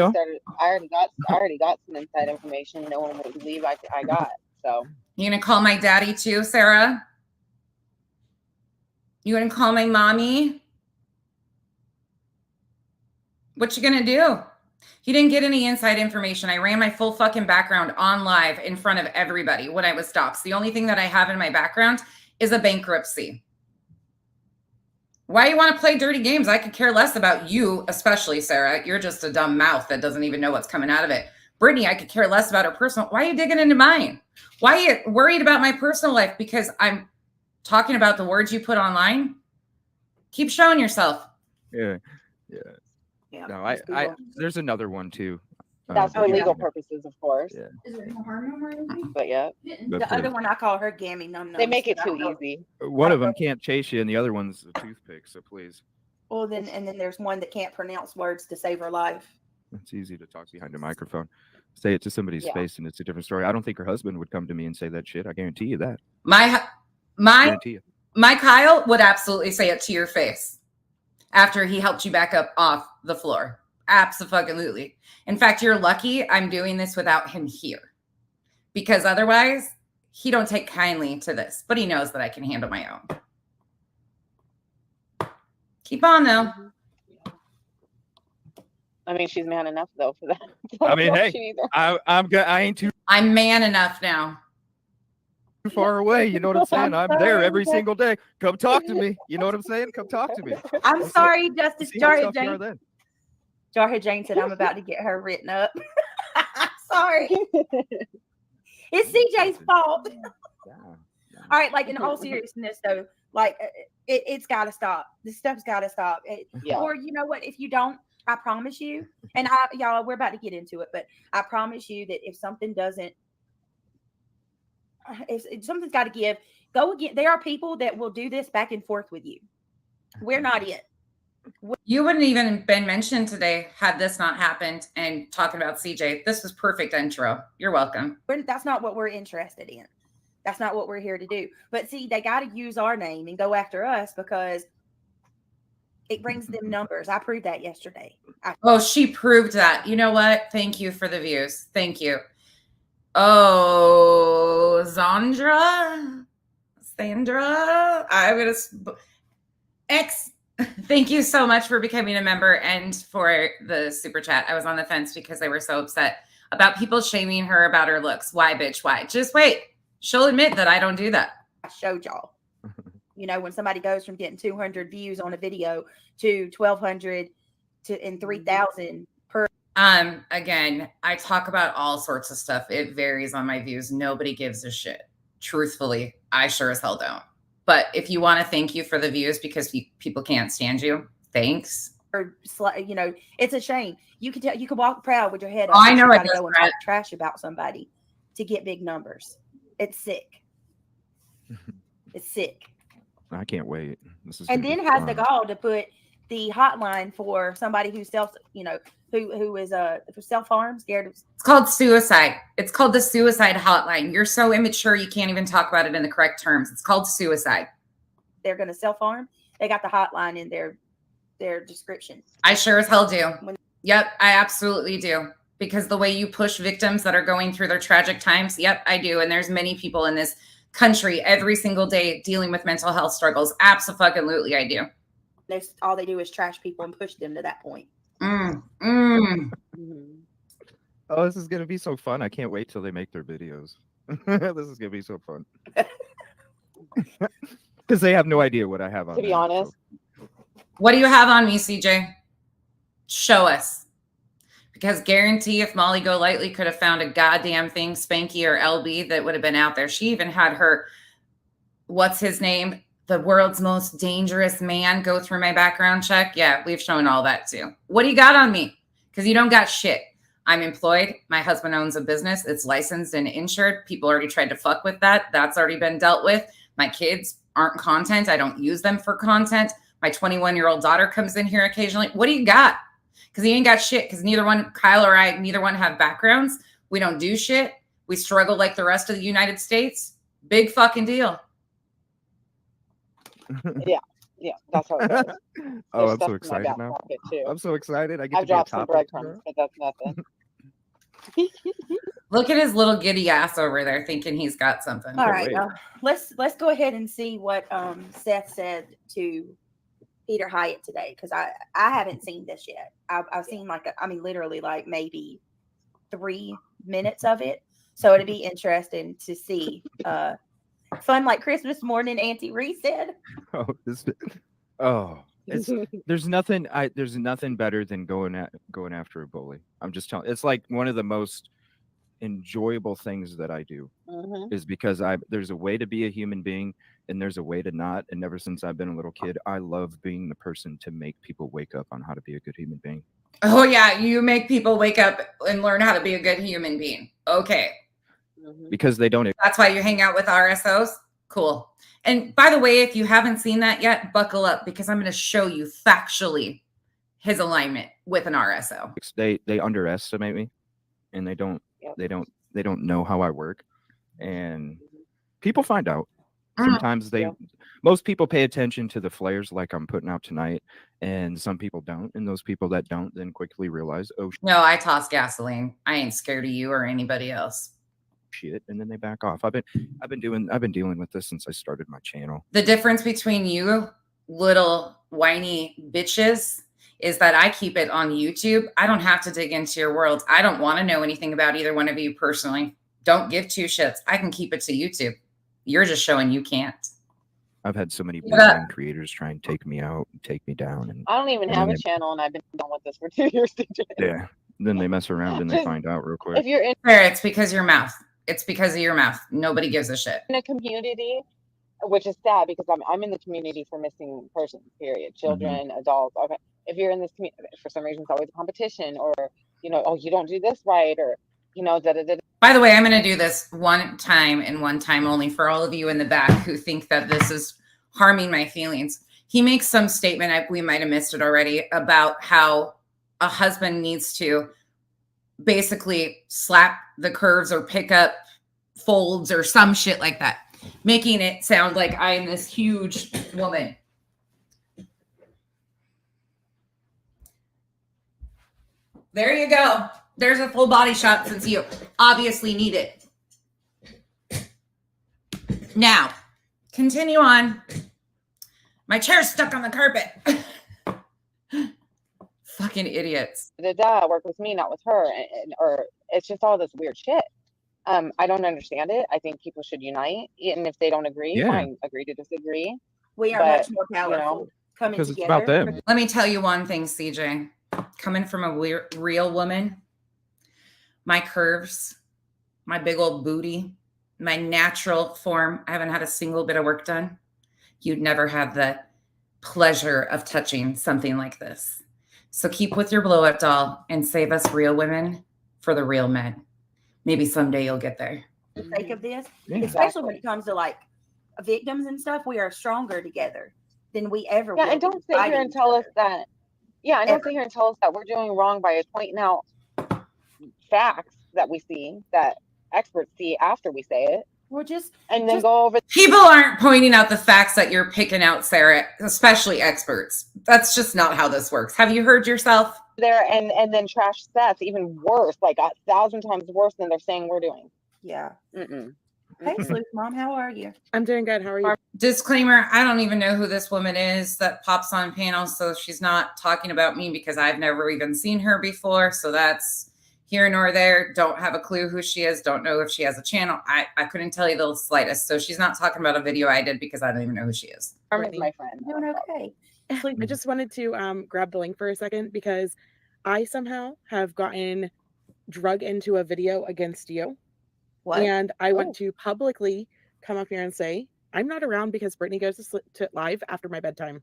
Speaker 4: already got some inside information no one would believe I got. So
Speaker 1: You gonna call my daddy too, Sarah? You gonna call my mommy? What you gonna do? He didn't get any inside information. I ran my full fucking background on live in front of everybody when I was doxxed. The only thing that I have in my background is a bankruptcy. Why you want to play dirty games? I could care less about you, especially Sarah. You're just a dumb mouth that doesn't even know what's coming out of it. Brittany, I could care less about her personal. Why are you digging into mine? Why are you worried about my personal life? Because I'm talking about the words you put online? Keep showing yourself.
Speaker 3: Yeah. No, there's another one too.
Speaker 4: That's for legal purposes, of course.
Speaker 3: Yeah.
Speaker 2: Is there no harm no more?
Speaker 4: But yeah.
Speaker 2: The other one I call her Gammy Num Num.
Speaker 4: They make it too easy.
Speaker 3: One of them can't chase you, and the other one's a toothpick. So please.
Speaker 2: Well, then there's one that can't pronounce words to save her life.
Speaker 3: It's easy to talk behind a microphone. Say it to somebody's face, and it's a different story. I don't think her husband would come to me and say that shit. I guarantee you that.
Speaker 1: My Kyle would absolutely say it to your face after he helped you back up off the floor. Absolutely. In fact, you're lucky I'm doing this without him here, because otherwise he don't take kindly to this, but he knows that I can handle my own. Keep on though.
Speaker 4: I mean, she's man enough though for that.
Speaker 3: I mean, hey, I'm good. I ain't too
Speaker 1: I'm man enough now.
Speaker 3: Too far away. You know what I'm saying? I'm there every single day. Come talk to me. You know what I'm saying? Come talk to me.
Speaker 2: I'm
Speaker 3: We'll
Speaker 2: sorry, Justice.
Speaker 3: see how
Speaker 2: Jarhead
Speaker 3: tough you are
Speaker 2: Jane.
Speaker 3: then.
Speaker 2: Jarhead Jane said I'm about to get her written up. I'm sorry. It's CJ's fault.
Speaker 3: Yeah.
Speaker 2: All right, like in all seriousness though, like it's got to stop. This stuff's got to stop.
Speaker 4: Yeah.
Speaker 2: Or you know what? If you don't, I promise you, and y'all, we're about to get into it, but I promise you that if something doesn't, if something's got to give, go again. There are people that will do this back and forth with you. We're not it.
Speaker 1: You wouldn't even been mentioned today had this not happened. And talking about CJ, this was perfect intro. You're welcome.
Speaker 2: That's not what we're interested in. That's not what we're here to do. But see, they got to use our name and go after us because it brings them numbers. I proved that yesterday.
Speaker 1: Oh, she proved that. You know what? Thank you for the views. Thank you. Oh, Sandra, I'm going to thank you so much for becoming a member and for the super chat. I was on the fence because they were so upset about people shaming her about her looks. Why, bitch? Why? Just wait. She'll admit that I don't do that.
Speaker 2: I showed y'all. You know, when somebody goes from getting 200 views on a video to 1,200 and 3,000 per.
Speaker 1: Again, I talk about all sorts of stuff. It varies on my views. Nobody gives a shit. Truthfully, I sure as hell don't. But if you want to thank you for the views because people can't stand you, thanks.
Speaker 2: Or, you know, it's a shame. You can tell, you can walk proud with your head up.
Speaker 1: I know
Speaker 2: you
Speaker 1: it
Speaker 2: gotta go and talk trash about somebody to get big numbers. It's sick. It's sick.
Speaker 3: I can't wait. This is
Speaker 2: and then has the gall to put the hotline for somebody who self, you know, who is self-harm, scared of.
Speaker 1: It's called suicide. It's called the suicide hotline. You're so immature you can't even talk about it in the correct terms. It's called suicide.
Speaker 2: They're going to self-harm. They got the hotline in their description.
Speaker 1: I sure as hell do. Yep, I absolutely do. Because the way you push victims that are going through their tragic times, yep, I do. And there's many people in this country every single day dealing with mental health struggles. Absolutely, I do.
Speaker 2: All they do is trash people and push them to that point.
Speaker 3: Oh, this is going to be so fun. I can't wait till they make their videos. This is going to be so fun. Because they have no idea what I have on.
Speaker 4: To be honest.
Speaker 3: So.
Speaker 1: What do you have on me, CJ? Show us. Because guarantee if Molly Golightly could have found a goddamn thing, Spanky or LB, that would have been out there. She even had her, what's his name? The world's most dangerous man go through my background check. Yeah, we've shown all that too. What do you got on me? Because you don't got shit. I'm employed. My husband owns a business. It's licensed and insured. People already tried to fuck with that. That's already been dealt with. My kids aren't content. I don't use them for content. My 21-year-old daughter comes in here occasionally. What do you got? Because he ain't got shit. Because neither one, Kyle or I, neither one have backgrounds. We don't do shit. We struggle like the rest of the United States. Big fucking deal.
Speaker 4: Yeah, that's how it goes.
Speaker 3: Oh, I'm so excited now. I'm so excited. I get
Speaker 4: I've
Speaker 3: to be a
Speaker 4: dropped some
Speaker 3: topic.
Speaker 4: breadcrumbs, but that's nothing.
Speaker 1: Look at his little giddy ass over there thinking he's got something.
Speaker 2: All right, let's go ahead and see what Seth said to Peter Hyatt today, because I haven't seen this yet. I've seen literally like maybe 3 minutes of it. So it'd be interesting to see. Fun like Christmas morning, Auntie Reese said.
Speaker 3: There's nothing better than going after a bully. I'm just telling. It's like one of the most enjoyable things that I do is because there's a way to be a human being and there's a way to not. And ever since I've been a little kid, I love being the person to make people wake up on how to be a good human being.
Speaker 1: Oh yeah, you make people wake up and learn how to be a good human being. Okay.
Speaker 3: Because they don't.
Speaker 1: That's why you hang out with RSOs. Cool. And by the way, if you haven't seen that yet, buckle up because I'm going to show you factually his alignment with an RSO.
Speaker 3: They underestimate me, and they don't know how I work, and people find out. Sometimes most people pay attention to the flares like I'm putting out tonight, and some people don't. And those people that don't then quickly realize, oh
Speaker 1: no, I toss gasoline. I ain't scared of you or anybody else.
Speaker 3: Shit, and then they back off. I've been dealing with this since I started my channel.
Speaker 1: The difference between you little whiny bitches is that I keep it on YouTube. I don't have to dig into your world. I don't want to know anything about either one of you personally. don't give two shits. I can keep it to YouTube. You're just showing you can't.
Speaker 3: I've had so many
Speaker 1: Yeah.
Speaker 3: big creators try and take me out and take me down. And
Speaker 4: I don't even
Speaker 3: and
Speaker 4: have
Speaker 3: then
Speaker 4: a channel, and I've been done with this for 2 years.
Speaker 3: yeah, then they mess around and they
Speaker 4: Just-
Speaker 3: find out real quick.
Speaker 4: If you're in
Speaker 1: It's because your mouth. It's because of your mouth. Nobody gives a shit.
Speaker 4: a community, which is sad because I'm in the community for missing persons, period. Children, adults. Okay. If you're in this community, for some reason, it's always a competition, or, you know, oh, you don't do this right, or, you know,
Speaker 1: By the way, I'm going to do this one time and one time only for all of you in the back who think that this is harming my feelings. He makes some statement, we might have missed it already, about how a husband needs to basically slap the curves or pick up folds or some shit like that, making it sound like I'm this huge woman. There you go. There's a full body shot since you obviously need it. Now, continue on. My chair's stuck on the carpet. Fucking idiots.
Speaker 4: work with me, not with her, or it's just all this weird shit. I don't understand it. I think people should unite, and if they don't agree, fine, agree to disagree.
Speaker 2: We are much more powerful coming
Speaker 3: Because it's
Speaker 2: together.
Speaker 3: about them.
Speaker 1: Let me tell you one thing, CJ. Coming from a real woman, my curves, my big old booty, my natural form, I haven't had a single bit of work done. You'd never have the pleasure of touching something like this. So keep with your blow up doll and save us real women for the real men. Maybe someday you'll get there.
Speaker 2: For the sake of this,
Speaker 3: Yeah.
Speaker 2: especially when it comes to like victims and stuff, we are stronger together than we ever will.
Speaker 4: Yeah, and don't sit here and tell us that. Yeah, and don't sit here and tell us that we're doing wrong by pointing out facts that we see, that experts see after we say it.
Speaker 2: We're just
Speaker 4: And then go over
Speaker 1: People aren't pointing out the facts that you're picking out, Sarah, especially experts. That's just not how this works. Have you heard yourself?
Speaker 4: there and then trash Seth even worse, like 1,000 times worse than they're saying we're doing.
Speaker 2: yeah.
Speaker 4: Mm-mm.
Speaker 2: Hey, Sleuth Mom, how are you?
Speaker 6: I'm doing good. How are you?
Speaker 1: Disclaimer, I don't even know who this woman is that pops on panels, so she's not talking about me because I've never even seen her before. So that's here nor there. Don't have a clue who she is. Don't know if she has a channel. I couldn't tell you the slightest. So she's not talking about a video I did because I don't even know who she is.
Speaker 4: With my friend.
Speaker 2: Doing okay.
Speaker 6: I just wanted to grab the link for a second because I somehow have gotten drug into a video against you.
Speaker 2: What?
Speaker 6: And I want to publicly come up here and say, I'm not around because Brittany goes to live after my bedtime.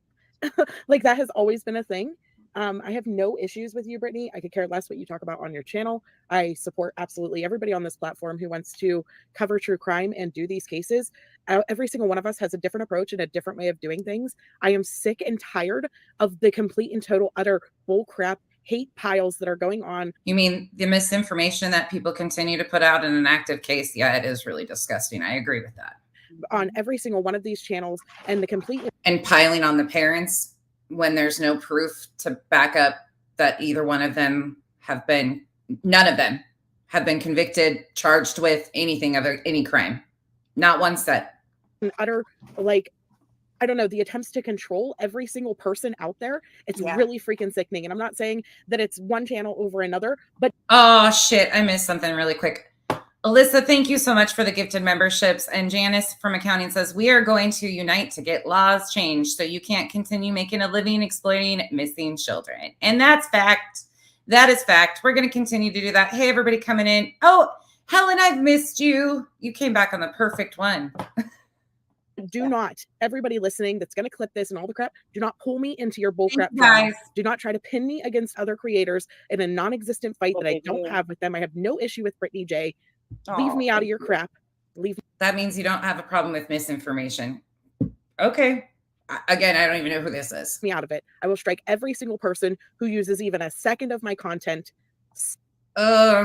Speaker 6: Like that has always been a thing. I have no issues with you, Brittany. I could care less what you talk about on your channel. I support absolutely everybody on this platform who wants to cover true crime and do these cases. Every single one of us has a different approach and a different way of doing things. I am sick and tired of the complete and total utter bullcrap hate piles that are going on.
Speaker 1: You mean the misinformation that people continue to put out in an active case? Yeah, it is really disgusting. I agree with that.
Speaker 6: On every single one of these channels and the complete
Speaker 1: And piling on the parents when there's no proof to back up that either one of them have been, none of them have been convicted, charged with anything of any crime. Not one set.
Speaker 6: utter, like, I don't know, the attempts to control every single person out there. It's really freaking sickening. And I'm not saying that it's one channel over another, but
Speaker 1: Oh shit, I missed something really quick. Alyssa, thank you so much for the gifted memberships. And Janice from accounting says, we are going to unite to get laws changed so you can't continue making a living exploiting missing children. And that's fact. That is fact. We're going to continue to do that. Hey, everybody coming in. Oh, Helen, I've missed you. You came back on the perfect one.
Speaker 6: do not, everybody listening that's going to clip this and all the crap, do not pull me into your bullcrap.
Speaker 1: Guys.
Speaker 6: Do not try to pin me against other creators in a non-existent fight that I don't have with them. I have no issue with Brittany J. Leave me out of your crap. Leave.
Speaker 1: That means you don't have a problem with misinformation. Okay. Again, I don't even know who this is.
Speaker 6: Me out of it. I will strike every single person who uses even a second of my content.
Speaker 1: I'll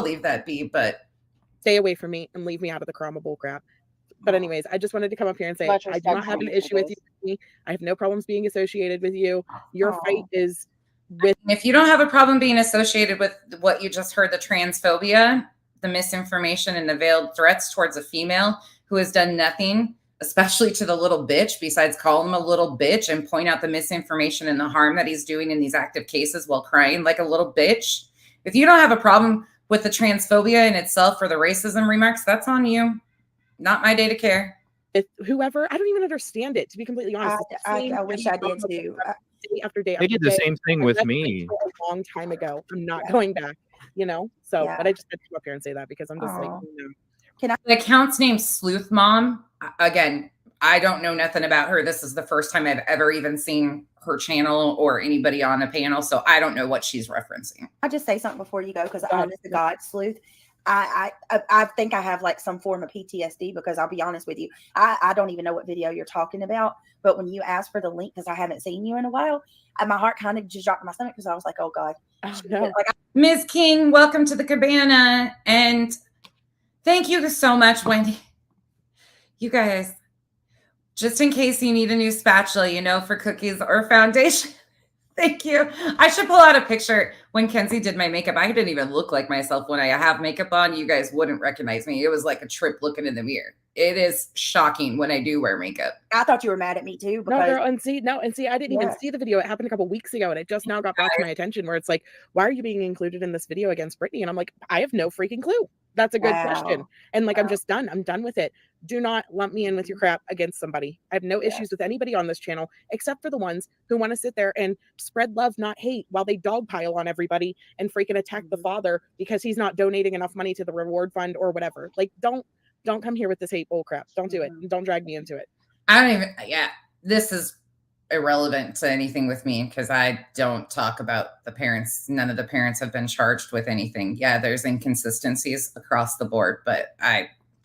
Speaker 1: leave that be, but
Speaker 6: Stay away from me and leave me out of the Karama bullcrap. But anyways, I just wanted to come up here and say, I do not have an issue with you. I have no problems being associated with you. Your fight is with.
Speaker 1: If you don't have a problem being associated with what you just heard, the transphobia, the misinformation, and the veiled threats towards a female who has done nothing, especially to the little bitch, besides call him a little bitch and point out the misinformation and the harm that he's doing in these active cases while crying like a little bitch. If you don't have a problem with the transphobia in itself for the racism remarks, that's on you. Not my day to care.
Speaker 6: If whoever, I don't even understand it, to be completely honest.
Speaker 2: I wish I did too.
Speaker 6: Day after day.
Speaker 3: They did the same thing with me.
Speaker 6: A long time ago. I'm not going back, you know? So,
Speaker 2: Yeah.
Speaker 6: but I just had to come up here and say that because I'm just like,
Speaker 2: Aw.
Speaker 6: you
Speaker 1: The account's named Sleuth Mom. Again, I don't know nothing about her. This is the first time I've ever even seen her channel or anybody on a panel, so I don't know what she's referencing.
Speaker 2: I'll just say something before you go, because
Speaker 6: Go ahead.
Speaker 2: honest to God, Sleuth, I think I have like some form of PTSD, because I'll be honest with you, I don't even know what video you're talking about, but when you asked for the link, because I haven't seen you in a while, my heart kind of just dropped in my stomach, because I was like, oh God.
Speaker 6: Oh, no.
Speaker 2: Like,
Speaker 1: Ms. King, welcome to the cabana, and thank you so much, Wendy. You guys, just in case you need a new spatula, you know, for cookies or foundation. Thank you. I should pull out a picture. When Kenzie did my makeup, I didn't even look like myself when I have makeup on. You guys wouldn't recognize me. It was like a trip looking in the mirror. It is shocking when I do wear makeup.
Speaker 2: I thought you were mad at me too.
Speaker 6: No,
Speaker 2: Because
Speaker 6: girl, and see, I didn't even see the video. It happened a couple weeks ago, and it just now got brought to my attention where it's like, why are you being included in this video against Brittany? And I'm like, I have no freaking clue. That's a good question. And like, I'm just done. I'm done with it. Do not lump me in with your crap against somebody. I have no issues with anybody on this channel, except for the ones who want to sit there and spread love, not hate, while they dogpile on everybody and freaking attack the father because he's not donating enough money to the reward fund or whatever. Like, don't come here with this hate bull crap. Don't do it. Don't drag me into it.
Speaker 1: I don't even, this is irrelevant to anything with me because I don't talk about the parents. None of the parents have been charged with anything. Yeah, there's inconsistencies across the board, but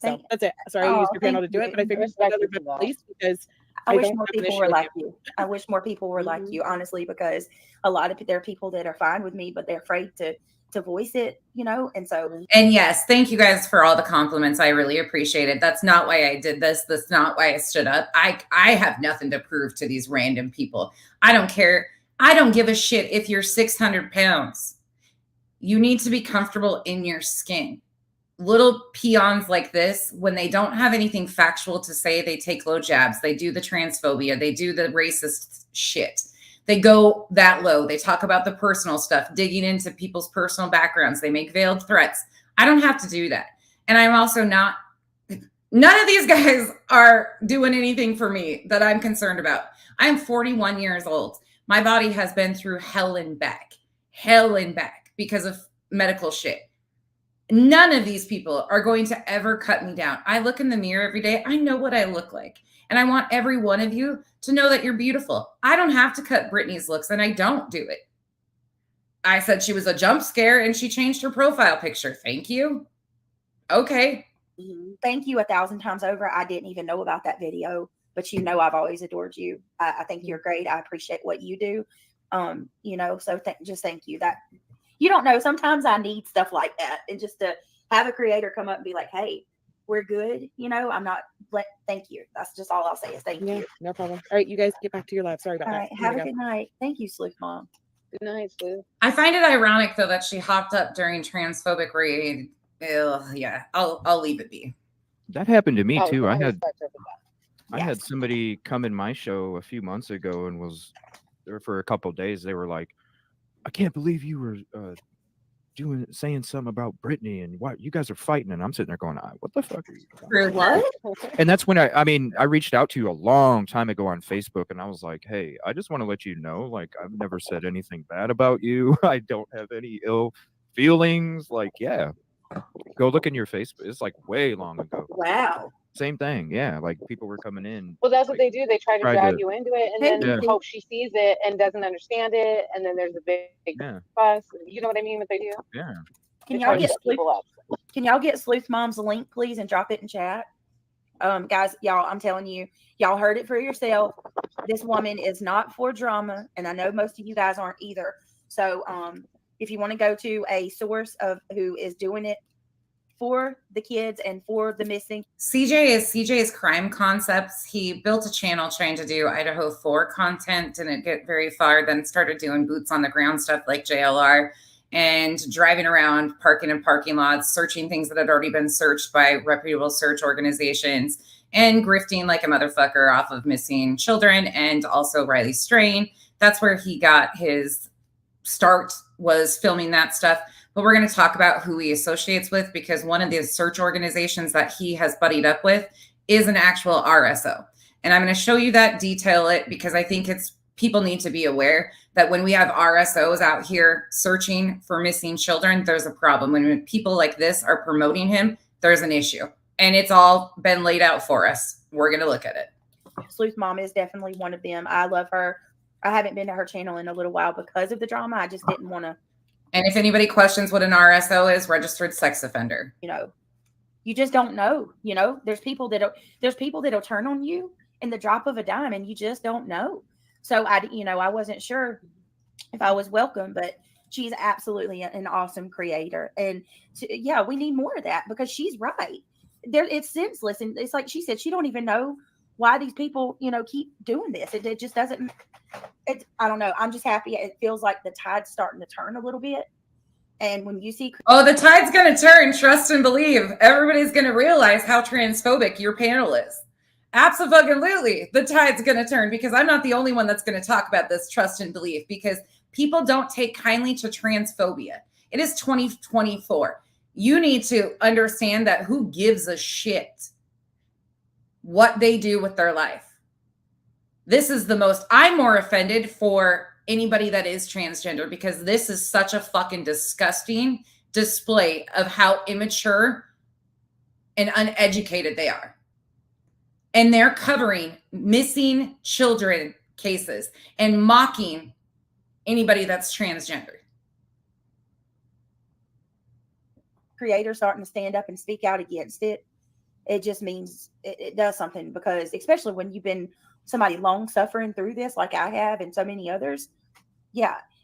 Speaker 6: So that's it. Sorry, I used your panel to do it, but I figured at least because
Speaker 2: I wish more people were like you. I wish more people were like you, honestly, because a lot of there are people that are fine with me, but they're afraid to voice it, you know? And so.
Speaker 1: And yes, thank you guys for all the compliments. I really appreciate it. That's not why I did this. That's not why I stood up. I have nothing to prove to these random people. I don't care. I don't give a shit if you're 600 pounds. You need to be comfortable in your skin. Little peons like this, when they don't have anything factual to say, they take low jabs. They do the transphobia. They do the racist shit. They go that low. They talk about the personal stuff, digging into people's personal backgrounds. They make veiled threats. I don't have to do that. And I'm also not, none of these guys are doing anything for me that I'm concerned about. I'm 41 years old. My body has been through hell and back because of medical shit. None of these people are going to ever cut me down. I look in the mirror every day. I know what I look like. And I want every one of you to know that you're beautiful. I don't have to cut Brittany's looks, and I don't do it. I said she was a jump scare, and she changed her profile picture. Thank you. Okay.
Speaker 2: Thank you 1,000 times over. I didn't even know about that video, but you know I've always adored you. I think you're great. I appreciate what you do. You know, so just thank you. That you don't know. Sometimes I need stuff like that, and just to have a creator come up and be like, "Hey, we're good." You know, I'm not. Thank you. That's just all I'll say is thank you.
Speaker 6: No problem. All right, you guys get back to your live. Sorry about
Speaker 2: all
Speaker 6: that.
Speaker 2: Right, have a good night. Thank you, Sleuth Mom.
Speaker 4: Good night, Sleuth.
Speaker 1: I find it ironic though that she hopped up during transphobic raid. Yeah, I'll leave it be.
Speaker 3: That happened to me too. I
Speaker 2: Yes.
Speaker 3: had somebody come in my show a few months ago and was there for a couple of days. They were like, "I can't believe you were saying something about Brittany and what you guys are fighting." And I'm sitting there going, "What the fuck are you talking about?"
Speaker 2: What?
Speaker 3: And that's when I reached out to you a long time ago on Facebook, and I was like, "Hey, I just want to let you know, like, I've never said anything bad about you. I don't have any ill feelings. Like, yeah, go look in your Facebook." It's like way long ago.
Speaker 2: Wow.
Speaker 3: Same thing. Yeah. Like people were coming in.
Speaker 4: Well, that's what
Speaker 3: like,
Speaker 4: they do. They try to drag you into it, and then hope she sees it and doesn't understand it, and then there's a big fuss. You know what I mean? What they do?
Speaker 3: Yeah.
Speaker 2: Can y'all get Sleuth Mom's link, please, and drop it in chat? Guys, y'all, I'm telling you, y'all heard it for yourself. This woman is not for drama, and I know most of you guys aren't either. So, if you want to go to a source of who is doing it for the kids and for the missing.
Speaker 1: CJ's Crime Concepts. He built a channel trying to do Idaho 4 content, didn't get very far, then started doing boots on the ground stuff like JLR and driving around, parking in parking lots, searching things that had already been searched by reputable search organizations, and grifting like a motherfucker off of missing children and also Riley Strain. That's where he got his start was filming that stuff, but we're going to talk about who he associates with, because one of the search organizations that he has buddied up with is an actual RSO. And I'm going to show you that, detail it, because I think people need to be aware that when we have RSOs out here searching for missing children, there's a problem. When people like this are promoting him, there's an issue. And it's all been laid out for us. We're going to look at it.
Speaker 2: Sleuth Mom is definitely one of them. I love her. I haven't been to her channel in a little while because of the drama. I just didn't want to.
Speaker 1: And if anybody questions what an RSO is, registered sex offender.
Speaker 2: You just don't know. There's people that'll turn on you in the drop of a dime, and you just don't know. So I wasn't sure if I was welcome, but she's absolutely an awesome creator. And we need more of that, because she's right. It's senseless. And it's like she said, she don't even know why these people, keep doing this. It just doesn't, I don't know. I'm just happy. It feels like the tide's starting to turn a little bit. And when you see,
Speaker 1: the tide's going to turn, trust and believe. Everybody's going to realize how transphobic your panel is. Absolutely. The tide's going to turn, because I'm not the only one that's going to talk about this, trust and belief, because people don't take kindly to transphobia. It is 2024. You need to understand that who gives a shit what they do with their life. I'm more offended for anybody that is transgender, because this is such a fucking disgusting display of how immature and uneducated they are. And they're covering missing children cases and mocking anybody that's transgender.
Speaker 2: Creators starting to stand up and speak out against it, it just means it does something, because especially when you've been somebody long suffering through this like I have and so many others,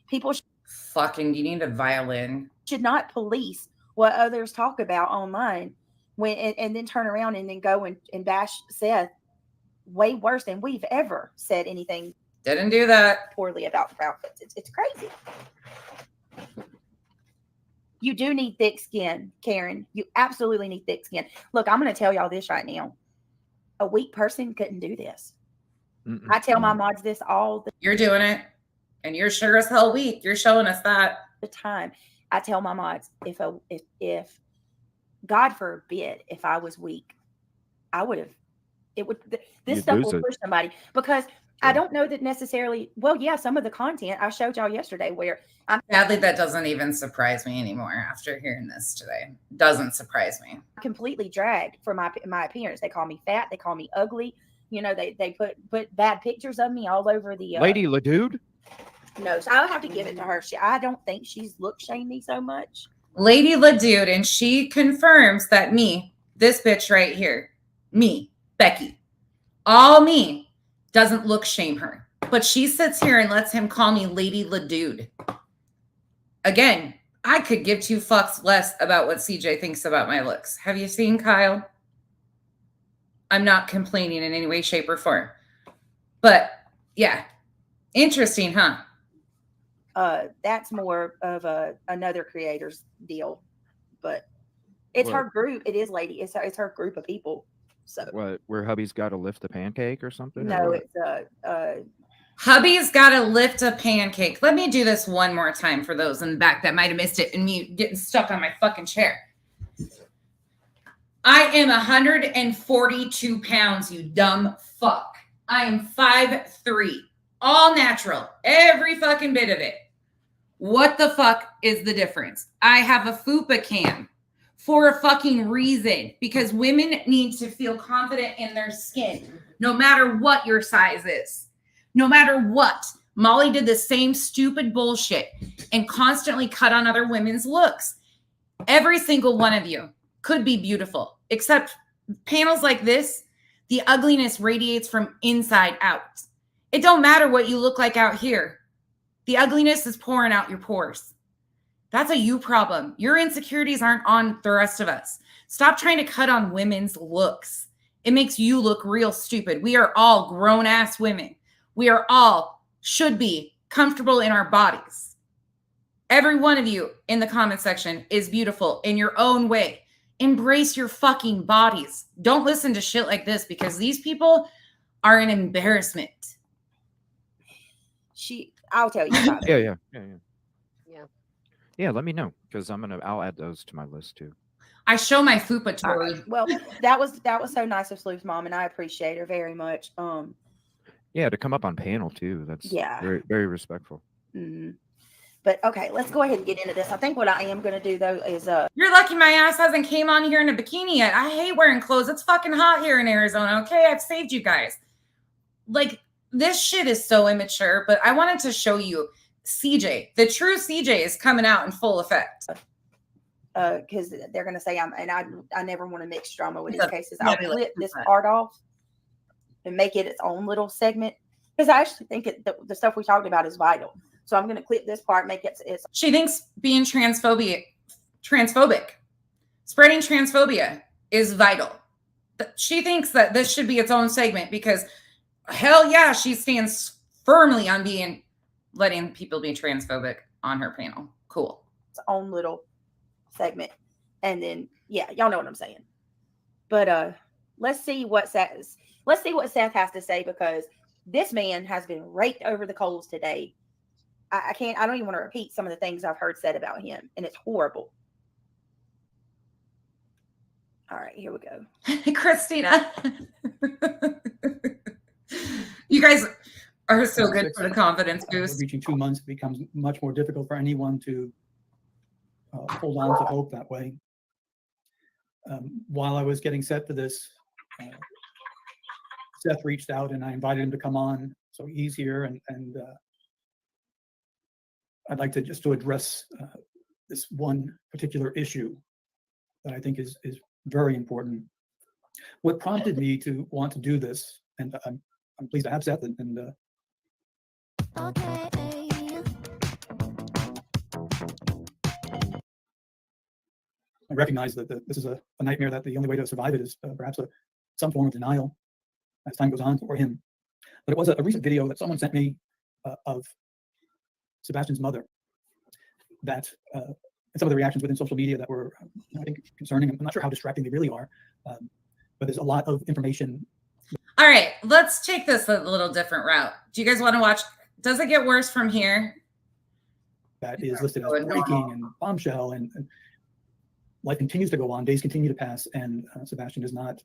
Speaker 2: people
Speaker 1: fucking, you need a violin.
Speaker 2: Should not police what others talk about online and then turn around and then go and bash Seth way worse than we've ever said anything.
Speaker 1: Didn't do that.
Speaker 2: Poorly about outfits. It's crazy. You do need thick skin, Karen. You absolutely need thick skin. Look, I'm going to tell y'all this right now. A weak person couldn't do this. I tell my mods this all the
Speaker 1: You're doing it, and you're sure as hell weak. You're showing us that.
Speaker 2: the time. I tell my mods, if God forbid, if I was weak, I would have. This stuff will push somebody, because I don't know that necessarily. Well, some of the content I showed y'all yesterday, where I'm
Speaker 1: sadly, that doesn't even surprise me anymore after hearing this today. Doesn't surprise me.
Speaker 2: completely dragged for my appearance. They call me fat. They call me ugly. They put bad pictures of me all over the
Speaker 3: Lady LaDude.
Speaker 2: No, so I'll have to give it to her. I don't think she's look shamed me so much.
Speaker 1: Lady LaDude, and she confirms that me, this bitch right here, me, Becky, all me, doesn't look shame her. But she sits here and lets him call me Lady LaDude. Again, I could give two fucks less about what CJ thinks about my looks. Have you seen Kyle? I'm not complaining in any way, shape, or form. But interesting, huh?
Speaker 2: That's more of another creator's deal, but it's her group. It is Lady. It's her group of people. So
Speaker 3: What? Where hubby's got to lift a pancake or something?
Speaker 2: no,
Speaker 3: or
Speaker 2: it's
Speaker 1: Hubby's got to lift a pancake. Let me do this one more time for those in the back that might have missed it and me getting stuck on my fucking chair. I am 142 pounds, you dumb fuck. I am 5'3", all natural, every fucking bit of it. What the fuck is the difference? I have a fupa cam for a fucking reason, because women need to feel confident in their skin, no matter what your size is. No matter what. Molly did the same stupid bullshit and constantly cut on other women's looks. Every single one of you could be beautiful, except panels like this, the ugliness radiates from inside out. It don't matter what you look like out here. The ugliness is pouring out your pores. That's a you problem. Your insecurities aren't on the rest of us. Stop trying to cut on women's looks. It makes you look real stupid. We are all grown-ass women. We are all, should be, comfortable in our bodies. Every one of you in the comment section is beautiful in your own way. Embrace your fucking bodies. Don't listen to shit like this, because these people are an embarrassment.
Speaker 2: I'll tell you about it.
Speaker 3: Yeah. Yeah, let me know because I'll add those to my list too.
Speaker 1: I show my
Speaker 2: All
Speaker 1: fupatory.
Speaker 2: right. Well, that was so nice of Sleuth Mom, and I appreciate her very much.
Speaker 3: Yeah, to come up on panel too. That's
Speaker 2: Yeah.
Speaker 3: very, very respectful.
Speaker 2: Mm. But okay, let's go ahead and get into this. I think what I am going to do though is
Speaker 1: You're lucky my ass hasn't came on here in a bikini yet. I hate wearing clothes. It's fucking hot here in Arizona. Okay, I've saved you guys. Like, this shit is so immature, but I wanted to show you CJ. The true CJ is coming out in full effect.
Speaker 2: because they're going to say I never want to mix drama with these cases. I'll
Speaker 1: Fabulous.
Speaker 2: clip this part off and make it its own little segment because I actually think the stuff we talked about is vital. So I'm going to clip this part, make it its.
Speaker 1: She thinks being transphobic, spreading transphobia is vital. She thinks that this should be its own segment because hell yeah, she stands firmly on letting people be transphobic on her panel. Cool.
Speaker 2: Its own little segment. And then, yeah, y'all know what I'm saying. But let's see what Seth has to say because this man has been raked over the coals today. I don't even want to repeat some of the things I've heard said about him, and it's horrible. All right, here we go.
Speaker 1: Christina. You guys are so good for the confidence boost.
Speaker 7: Reaching 2 months, it becomes much more difficult for anyone to hold on to hope that way. While I was getting set for this, Seth reached out and I invited him to come on. So he's here, and I'd like to just to address this one particular issue that I think is very important. What prompted me to want to do this, and I'm pleased to have Seth, and I recognize that this is a nightmare, that the only way to survive it is perhaps some form of denial as time goes on for him. But it was a recent video that someone sent me of Sebastian's mother that and some of the reactions within social media that were, I think, concerning. I'm not sure how distracting they really are, but there's a lot of information.
Speaker 1: All right, let's take this a little different route. Do you guys want to watch? Does it get worse from here?
Speaker 7: That is listed as breaking and bombshell, and life continues to go on. Days continue to pass, and Sebastian is not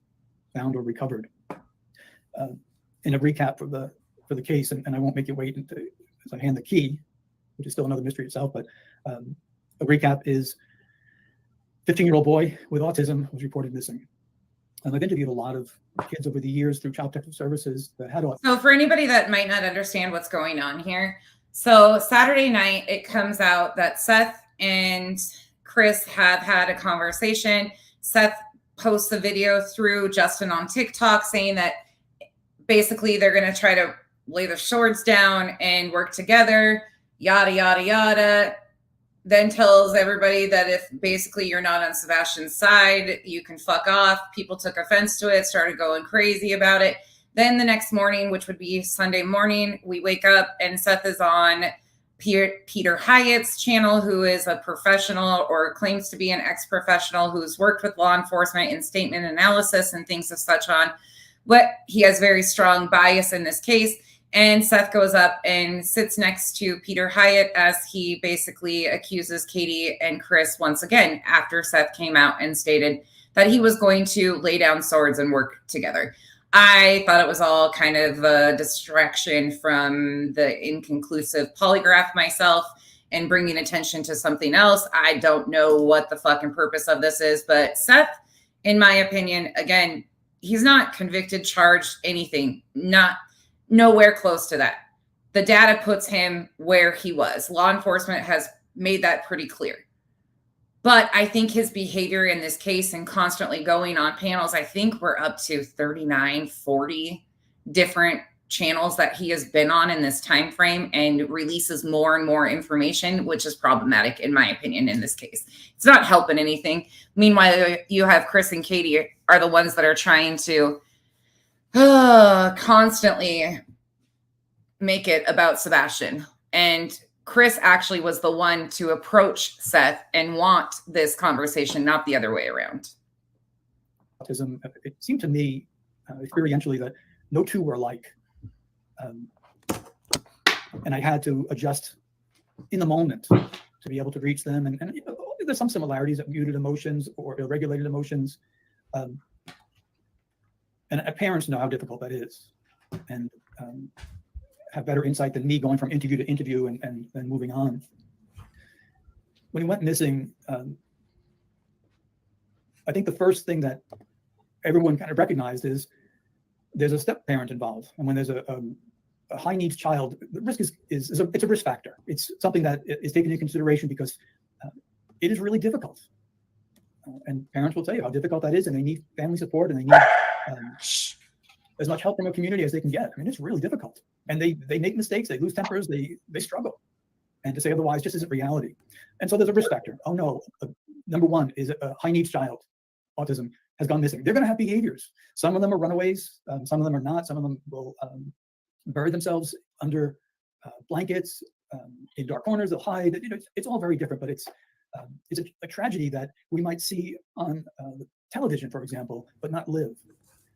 Speaker 7: found or recovered. In a recap for the case, and I won't make you wait as I hand the key, which is still another mystery itself. But a recap is 15-year-old boy with autism was reported missing. And I've interviewed a lot of kids over the years through Child Protective Services that had autism.
Speaker 1: So for anybody that might not understand what's going on here, so Saturday night, it comes out that Seth and Chris have had a conversation. Seth posts a video through Justin on TikTok saying that basically they're going to try to lay their swords down and work together, yada, yada, yada. Then tells everybody that if basically you're not on Sebastian's side, you can fuck off. People took offense to it, started going crazy about it. Then the next morning, which would be Sunday morning, we wake up and Seth is on Peter Hyatt's channel, who is a professional or claims to be an ex-professional who's worked with law enforcement in statement analysis and things of such on. But he has very strong bias in this case. And Seth goes up and sits next to Peter Hyatt as he basically accuses Katie and Chris once again after Seth came out and stated that he was going to lay down swords and work together. I thought it was all kind of a distraction from the inconclusive polygraph myself and bringing attention to something else. I don't know what the fucking purpose of this is, but Seth, in my opinion, again, he's not convicted, charged, anything, nowhere close to that. The data puts him where he was. Law enforcement has made that pretty clear. But I think his behavior in this case and constantly going on panels, I think we're up to 39, 40 different channels that he has been on in this time frame and releases more and more information, which is problematic in my opinion in this case. It's not helping anything. Meanwhile, you have Chris and Katie are the ones that are trying to constantly make it about Sebastian. And Chris actually was the one to approach Seth and want this conversation, not the other way around.
Speaker 7: Autism, it seemed to me experientially that no two were alike. And I had to adjust in the moment to be able to reach them. And you know, there's some similarities of muted emotions or irregulated emotions. And parents know how difficult that is, and have better insight than me going from interview to interview and moving on. When he went missing, I think the first thing that everyone kind of recognized is there's a step parent involved. And when there's a high needs child, the risk it's a risk factor. It's something that is taken into consideration because it is really difficult. And parents will tell you how difficult that is, and they need family support, and they need as much help from a community as they can get. I mean, it's really difficult. And they make mistakes, they lose tempers, they struggle. And to say otherwise just isn't reality. And so there's a risk factor. Oh no, number one is a high needs child, autism, has gone missing. They're going to have behaviors. Some of them are runaways, some of them are not. Some of them will bury themselves under blankets, in dark corners, they'll hide. You know, it's all very different, but it's a tragedy that we might see on television, for example, but not live.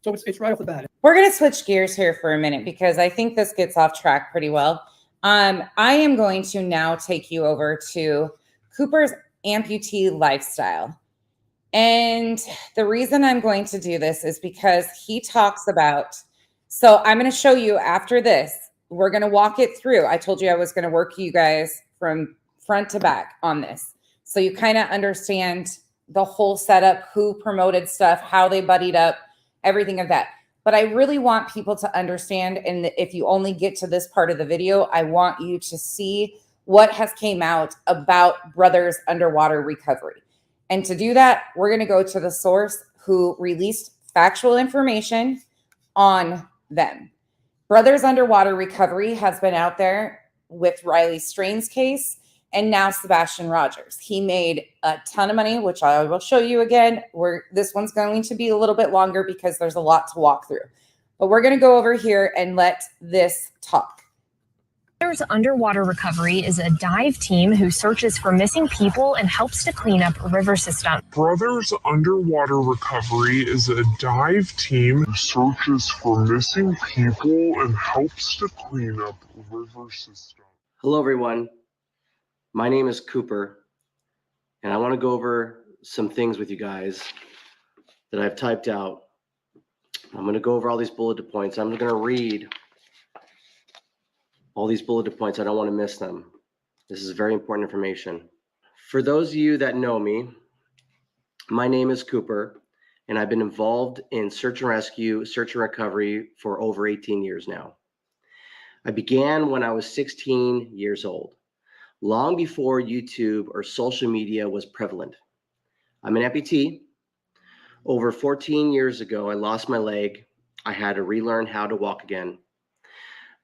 Speaker 7: So it's right off the bat.
Speaker 1: We're going to switch gears here for a minute because I think this gets off track pretty well. I am going to now take you over to Cooper's amputee lifestyle. And the reason I'm going to do this is because he talks about, so I'm going to show you after this, we're going to walk it through. I told you I was going to work you guys from front to back on this. So you kind of understand the whole setup, who promoted stuff, how they buddied up, everything of that. But I really want people to understand, and if you only get to this part of the video, I want you to see what has came out about Brothers Underwater Recovery. And to do that, we're going to go to the source who released factual information on them. Brothers Underwater Recovery has been out there with Riley Strain's case and now Sebastian Rogers. He made a ton of money, which I will show you again. This one's going to be a little bit longer because there's a lot to walk through. But we're going to go over here and let this talk.
Speaker 8: Brothers Underwater Recovery is a dive team who searches for missing people and helps to clean up river systems.
Speaker 9: Brothers Underwater Recovery is a dive team who searches for missing people and helps to clean up river systems.
Speaker 10: Hello, everyone. My name is Cooper, and I want to go over some things with you guys that I've typed out. I'm going to go over all these bulleted points. I'm going to read all these bulleted points. I don't want to miss them. This is very important information. For those of you that know me, my name is Cooper, and I've been involved in search and rescue, search and recovery for over 18 years now. I began when I was 16 years old, long before YouTube or social media was prevalent. I'm an amputee. Over 14 years ago, I lost my leg. I had to relearn how to walk again.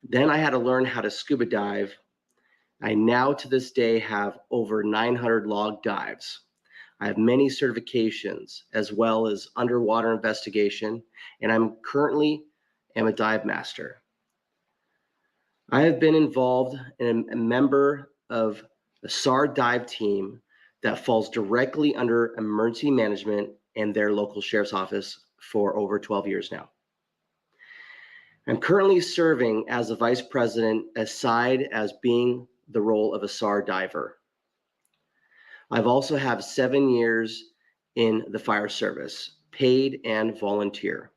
Speaker 10: Then I had to learn how to scuba dive. I now to this day have over 900 log dives. I have many certifications as well as underwater investigation, and I'm currently a dive master. I have been involved in a member of a SAR dive team that falls directly under emergency management and their local sheriff's office for over 12 years now. I'm currently serving as a vice president aside as being the role of a SAR diver. I've also have 7 years in the fire service, paid and volunteer.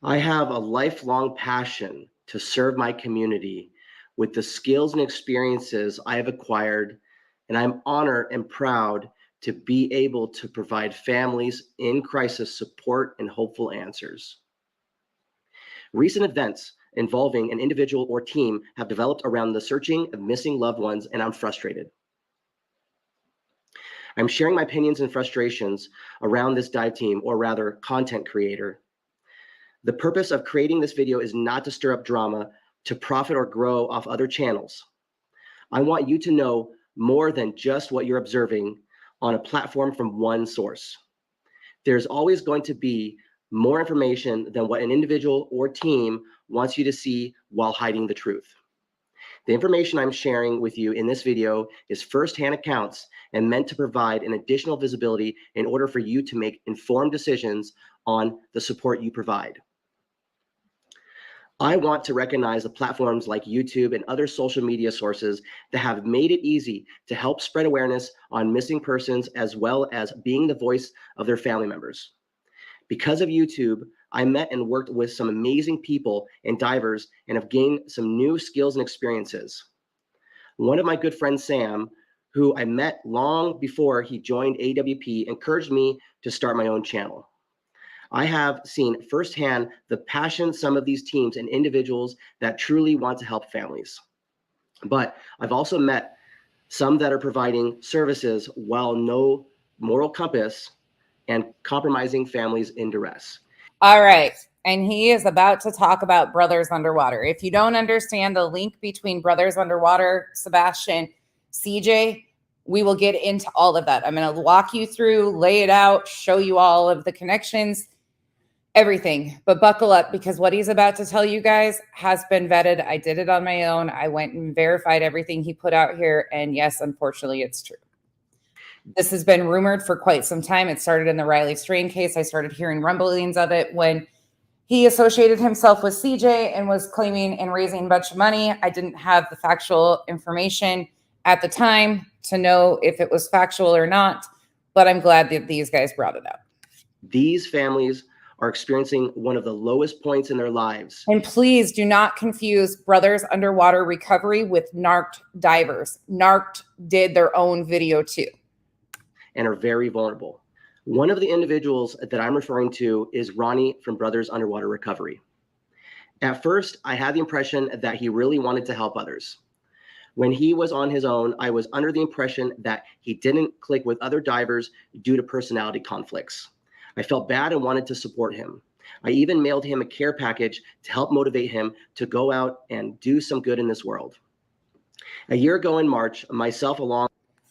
Speaker 10: I have a lifelong passion to serve my community with the skills and experiences I have acquired, and I'm honored and proud to be able to provide families in crisis support and hopeful answers. Recent events involving an individual or team have developed around the searching of missing loved ones, and I'm frustrated. I'm sharing my opinions and frustrations around this dive team, or rather content creator. The purpose of creating this video is not to stir up drama, to profit or grow off other channels. I want you to know more than just what you're observing on a platform from one source. There's always going to be more information than what an individual or team wants you to see while hiding the truth. The information I'm sharing with you in this video is firsthand accounts and meant to provide an additional visibility in order for you to make informed decisions on the support you provide. I want to recognize the platforms like YouTube and other social media sources that have made it easy to help spread awareness on missing persons, as well as being the voice of their family members. Because of YouTube, I met and worked with some amazing people and divers and have gained some new skills and experiences. One of my good friends, Sam, who I met long before he joined AWP, encouraged me to start my own channel. I have seen firsthand the passion some of these teams and individuals that truly want to help families. But I've also met some that are providing services while no moral compass and compromising families in duress.
Speaker 1: All right. And he is about to talk about Brothers Underwater. If you don't understand the link between Brothers Underwater, Sebastian, CJ, we will get into all of that. I'm going to walk you through, lay it out, show you all of the connections, everything. But buckle up, because what he's about to tell you guys has been vetted. I did it on my own. I went and verified everything he put out here. And yes, unfortunately, it's true. This has been rumored for quite some time. It started in the Riley Strain case. I started hearing rumblings of it when he associated himself with CJ and was claiming and raising a bunch of money. I didn't have the factual information at the time to know if it was factual or not, but I'm glad that these guys brought it up.
Speaker 10: These families are experiencing one of the lowest points in their lives.
Speaker 1: And please do not confuse Brothers Underwater Recovery with Narked Divers. Narked did their own video too.
Speaker 10: And are very vulnerable. One of the individuals that I'm referring to is Ronnie from Brothers Underwater Recovery. At first, I had the impression that he really wanted to help others. When he was on his own, I was under the impression that he didn't click with other divers due to personality conflicts. I felt bad and wanted to support him. I even mailed him a care package to help motivate him to go out and do some good in this world. A year ago in March, myself along...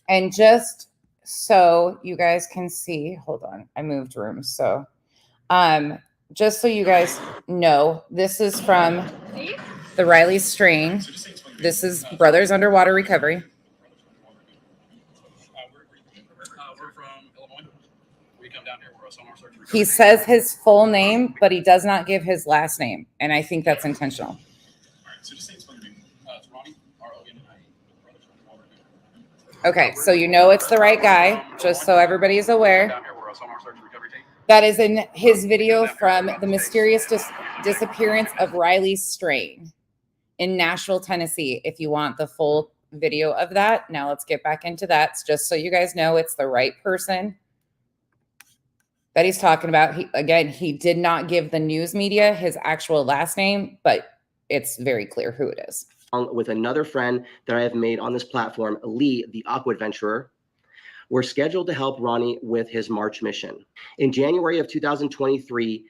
Speaker 1: And just so you guys can see, hold on, I moved rooms. So just so you guys know, this is from the Riley Strain. This is Brothers Underwater Recovery. He says his full name, but he does not give his last name. And I think that's intentional. Okay, so you know it's the right guy, just so everybody is aware. That is in his video from the mysterious disappearance of Riley Strain in Nashville, Tennessee. If you want the full video of that. Now let's get back into that. Just so you guys know, it's the right person that he's talking about. He did not give the news media his actual last name, but it's very clear who it is.
Speaker 10: With another friend that I have made on this platform, Lee, the Aqua Adventurer, we're scheduled to help Ronnie with his March mission. In January of 2023,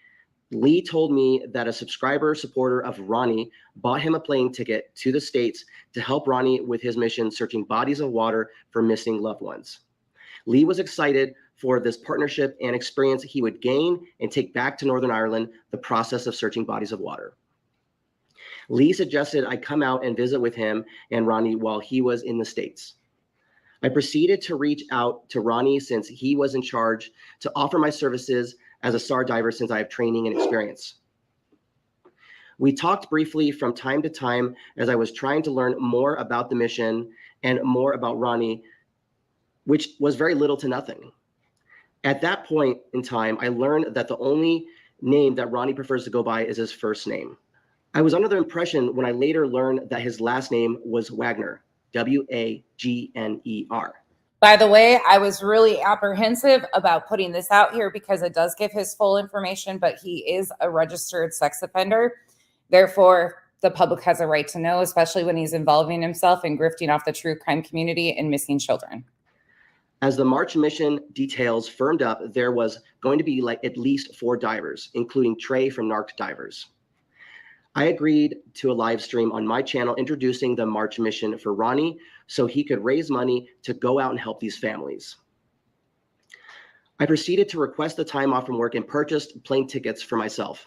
Speaker 10: Lee told me that a subscriber supporter of Ronnie bought him a plane ticket to the States to help Ronnie with his mission searching bodies of water for missing loved ones. Lee was excited for this partnership and experience he would gain and take back to Northern Ireland the process of searching bodies of water. Lee suggested I come out and visit with him and Ronnie while he was in the States. I proceeded to reach out to Ronnie since he was in charge to offer my services as a SAR diver since I have training and experience. We talked briefly from time to time as I was trying to learn more about the mission and more about Ronnie, which was very little to nothing. At that point in time, I learned that the only name that Ronnie prefers to go by is his first name. I was under the impression when I later learned that his last name was Wagner, W-A-G-N-E-R.
Speaker 1: By the way, I was really apprehensive about putting this out here because it does give his full information, but he is a registered sex offender. Therefore, the public has a right to know, especially when he's involving himself in grifting off the true crime community and missing children.
Speaker 10: As the March mission details firmed up, there was going to be like at least 4 divers, including Trey from Narked Divers. I agreed to a live stream on my channel introducing the March mission for Ronnie so he could raise money to go out and help these families. I proceeded to request the time off from work and purchased plane tickets for myself.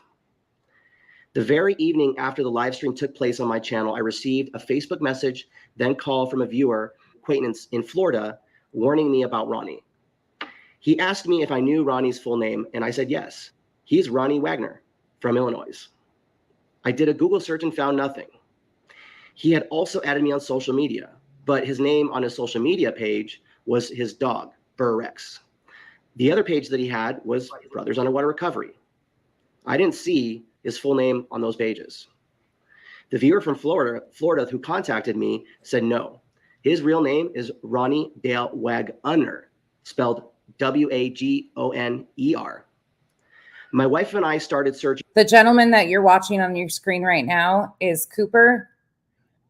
Speaker 10: The very evening after the live stream took place on my channel, I received a Facebook message, then call from a viewer, acquaintance in Florida, warning me about Ronnie. He asked me if I knew Ronnie's full name, and I said yes. He's Ronnie Wagner from Illinois. I did a Google search and found nothing. He had also added me on social media, but his name on his social media page was his dog, Burr Rex. The other page that he had was Brothers Underwater Recovery. I didn't see his full name on those pages. The viewer from Florida who contacted me said no. His real name is Ronnie Dale Wagner, spelled Wagoner. My wife and I started searching.
Speaker 1: The gentleman that you're watching on your screen right now is Cooper.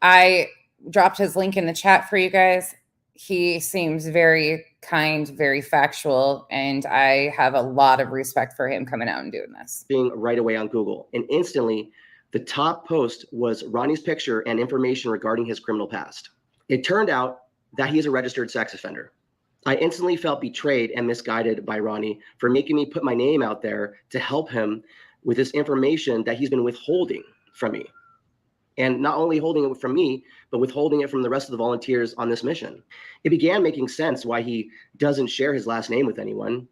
Speaker 1: I dropped his link in the chat for you guys. He seems very kind, very factual, and I have a lot of respect for him coming out and doing this.
Speaker 10: Right away on Google, and instantly the top post was Ronnie's picture and information regarding his criminal past. It turned out that he is a registered sex offender. I instantly felt betrayed and misguided by Ronnie for making me put my name out there to help him with this information that he's been withholding from me. And not only holding it from me, but withholding it from the rest of the volunteers on this mission. It began making sense why he doesn't share his last name with anyone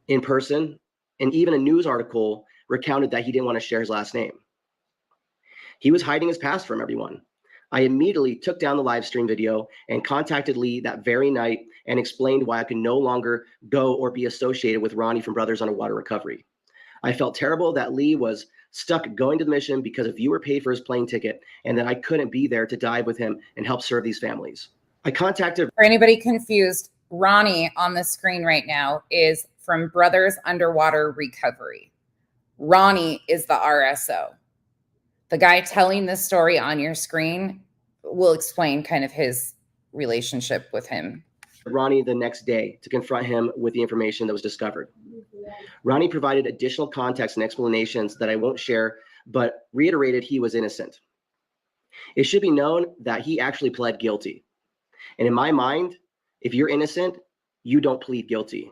Speaker 10: in person. And even a news article recounted that he didn't want to share his last name. He was hiding his past from everyone. I immediately took down the live stream video and contacted Lee that very night and explained why I could no longer go or be associated with Ronnie from Brothers Underwater Recovery. I felt terrible that Lee was stuck going to the mission because a viewer paid for his plane ticket and that I couldn't be there to dive with him and help serve these families. I contacted.
Speaker 1: For anybody confused, Ronnie on the screen right now is from Brothers Underwater Recovery. Ronnie is the RSO. The guy telling this story on your screen will explain kind of his relationship with him.
Speaker 10: Ronnie the next day to confront him with the information that was discovered. Ronnie provided additional context and explanations that I won't share, but reiterated he was innocent. It should be known that he actually pled guilty. And in my mind, if you're innocent, you don't plead guilty,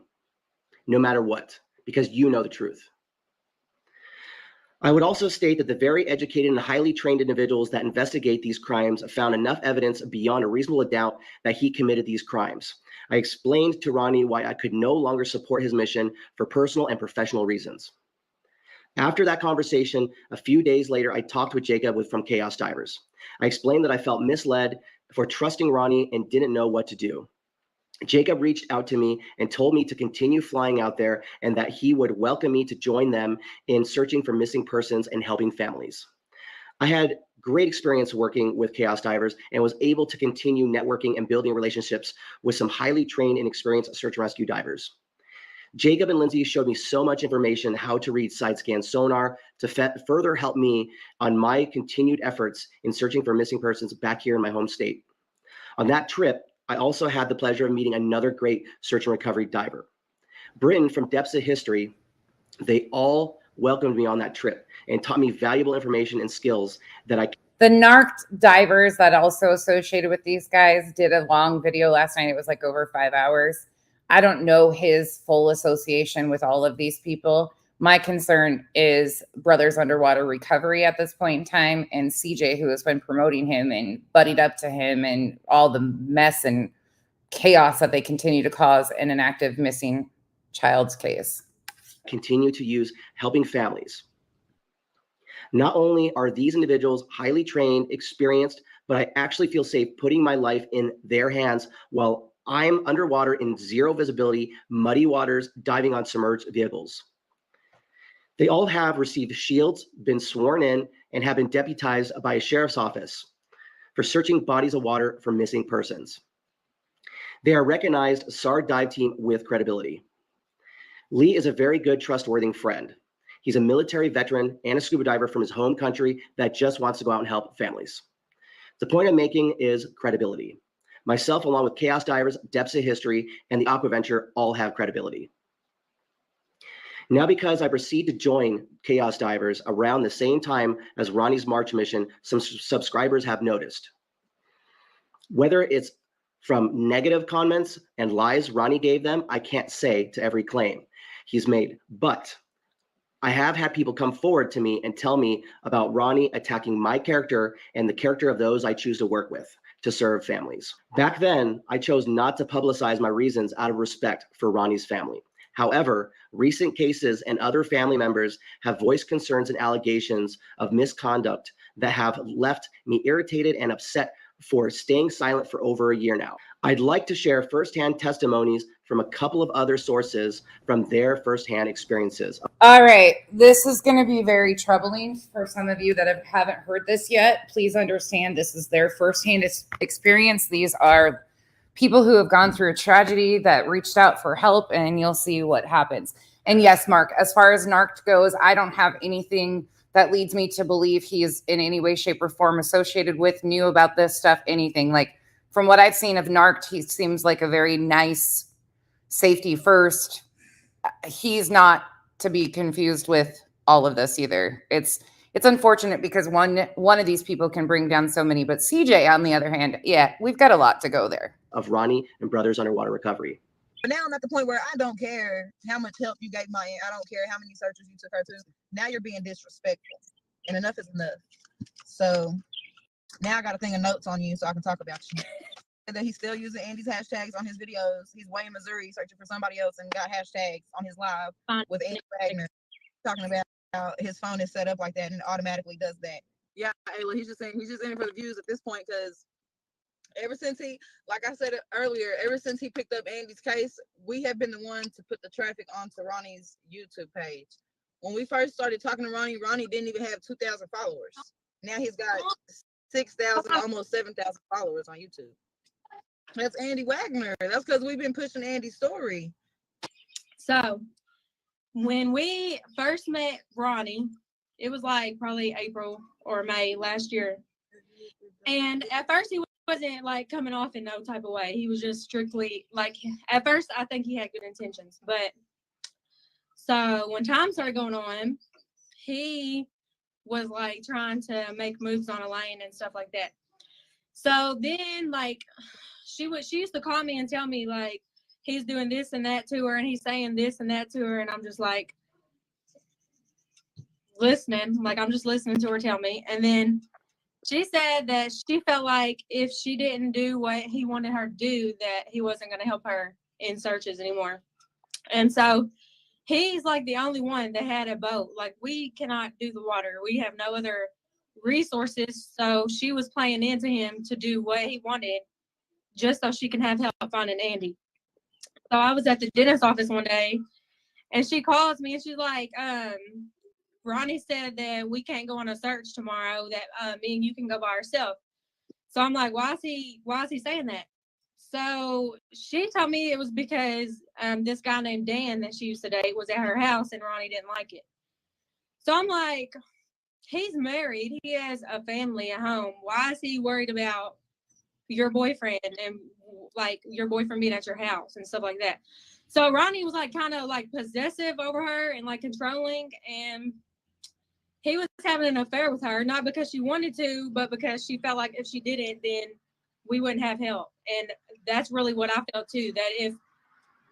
Speaker 10: no matter what, because you know the truth. I would also state that the very educated and highly trained individuals that investigate these crimes found enough evidence beyond a reasonable doubt that he committed these crimes. I explained to Ronnie why I could no longer support his mission for personal and professional reasons. After that conversation, a few days later, I talked with Jacob from Chaos Divers. I explained that I felt misled for trusting Ronnie and didn't know what to do. Jacob reached out to me and told me to continue flying out there and that he would welcome me to join them in searching for missing persons and helping families. I had great experience working with Chaos Divers and was able to continue networking and building relationships with some highly trained and experienced search and rescue divers. Jacob and Lindsay showed me so much information how to read side scan sonar to further help me on my continued efforts in searching for missing persons back here in my home state. On that trip, I also had the pleasure of meeting another great search and recovery diver. Britain from Depths of History, they all welcomed me on that trip and taught me valuable information and skills that I.
Speaker 1: The narked divers that also associated with these guys did a long video last night. It was like over 5 hours. I don't know his full association with all of these people. My concern is Brothers Underwater Recovery at this point in time and CJ, who has been promoting him and buddied up to him and all the mess and chaos that they continue to cause in an active missing child's case.
Speaker 10: Continue to use helping families. Not only are these individuals highly trained, experienced, but I actually feel safe putting my life in their hands while I'm underwater in zero visibility, muddy waters, diving on submerged vehicles. They all have received shields, been sworn in, and have been deputized by a sheriff's office for searching bodies of water for missing persons. They are recognized SAR dive team with credibility. Lee is a very good, trustworthy friend. He's a military veteran and a scuba diver from his home country that just wants to go out and help families. The point I'm making is credibility. Myself, along with Chaos Divers, Depths of History, and the Aquaventure all have credibility. Now, because I proceed to join Chaos Divers around the same time as Ronnie's March mission, some subscribers have noticed. Whether it's from negative comments and lies Ronnie gave them, I can't say to every claim he's made, but I have had people come forward to me and tell me about Ronnie attacking my character and the character of those I choose to work with to serve families. Back then, I chose not to publicize my reasons out of respect for Ronnie's family. However, recent cases and other family members have voiced concerns and allegations of misconduct that have left me irritated and upset for staying silent for over a year now. I'd like to share firsthand testimonies from a couple of other sources from their firsthand experiences.
Speaker 1: All right, this is going to be very troubling for some of you that haven't heard this yet. Please understand this is their firsthand experience. These are people who have gone through a tragedy that reached out for help, and you'll see what happens. And yes, Mark, as far as Narc goes, I don't have anything that leads me to believe he is in any way, shape, or form associated with, knew about this stuff, anything. Like, from what I've seen of Narc, he seems like a very nice, safety first. He's not to be confused with all of this either. It's unfortunate because one of these people can bring down so many, but CJ, on the other hand, yeah, we've got a lot to go there.
Speaker 10: Of Ronnie and Brothers Underwater Recovery.
Speaker 11: But now I'm at the point where I don't care how much help you gave my aunt. I don't care how many searches you took her to. Now you're being disrespectful, and enough is enough. So now I got a thing of notes on you so I can talk about you. That he's still using Andy's hashtags on his videos. He's way in Missouri searching for somebody else and got hashtags on his live with Andy Wagner talking about how his phone is set up like that and automatically does that. Yeah, Ayla, he's just in it for the views at this point because ever since he, like I said earlier, ever since he picked up Andy's case, we have been the one to put the traffic onto Ronnie's YouTube page. When we first started talking to Ronnie, Ronnie didn't even have 2,000 followers. Now he's got 6,000, almost 7,000 followers on YouTube. That's Andy Wagner. That's because we've been pushing Andy's story.
Speaker 12: So when we first met Ronnie, it was like probably April or May last year. And at first he wasn't like coming off in no type of way. He was just strictly like, at first I think he had good intentions. But so when time started going on, he was like trying to make moves on Elaine and stuff like that. So then like she used to call me and tell me like he's doing this and that to her and he's saying this and that to her, and I'm just like listening, like I'm just listening to her tell me. And then she said that she felt like if she didn't do what he wanted her to do, that he wasn't going to help her in searches anymore. And so he's like the only one that had a boat. Like we cannot do the water. We have no other resources. So she was playing into him to do what he wanted just so she can have help finding Andy. So I was at the dentist's office one day and she calls me and she's like, Ronnie said that we can't go on a search tomorrow, that me and you can go by ourselves. So I'm like, why is he saying that? So she told me it was because this guy named Dan that she used to date was at her house and Ronnie didn't like it. So I'm like, he's married. He has a family at home. Why is he worried about your boyfriend and like your boyfriend being at your house and stuff like that? So Ronnie was like kind of like possessive over her and like controlling, and he was having an affair with her, not because she wanted to, but because she felt like if she didn't, then we wouldn't have help. And that's really what I felt too, that if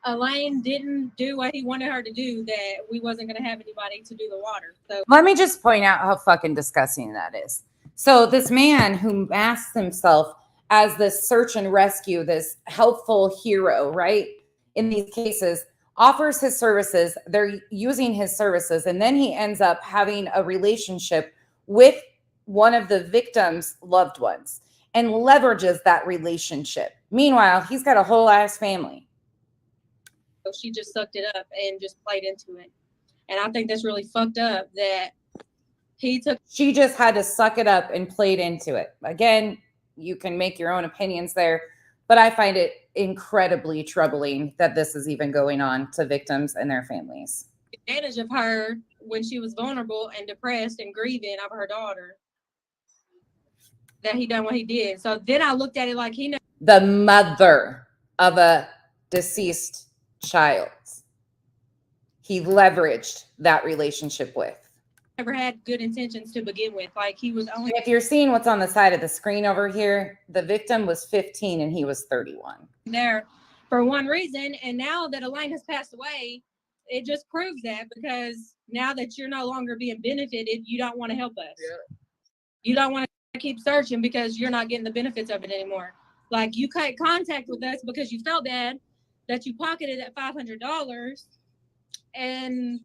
Speaker 12: Elaine didn't do what he wanted her to do, that we wasn't going to have anybody to do the water. So
Speaker 1: let me just point out how fucking disgusting that is. So this man who masks himself as this search and rescue, this helpful hero, right? In these cases, offers his services, they're using his services, and then he ends up having a relationship with one of the victim's loved ones and leverages that relationship. Meanwhile, he's got a whole ass family.
Speaker 12: So she just sucked it up and just played into it. And I think that's really fucked up that she
Speaker 1: just had to suck it up and played into it. Again, you can make your own opinions there, but I find it incredibly troubling that this is even going on to victims and their families.
Speaker 12: Advantage of her when she was vulnerable and depressed and grieving over her daughter, that he done what he did. So then I looked at it like he knows
Speaker 1: the mother of a deceased child. He leveraged that relationship with.
Speaker 12: Never had good intentions to begin with. Like he was only.
Speaker 1: If you're seeing what's on the side of the screen over here, the victim was 15 and he was 31.
Speaker 12: There for one reason, and now that Elaine has passed away, it just proves that, because now that you're no longer being benefited, you don't want to help us. Yeah. You don't want to keep searching because you're not getting the benefits of it anymore. Like you cut contact with us because you felt bad that you pocketed that $500, And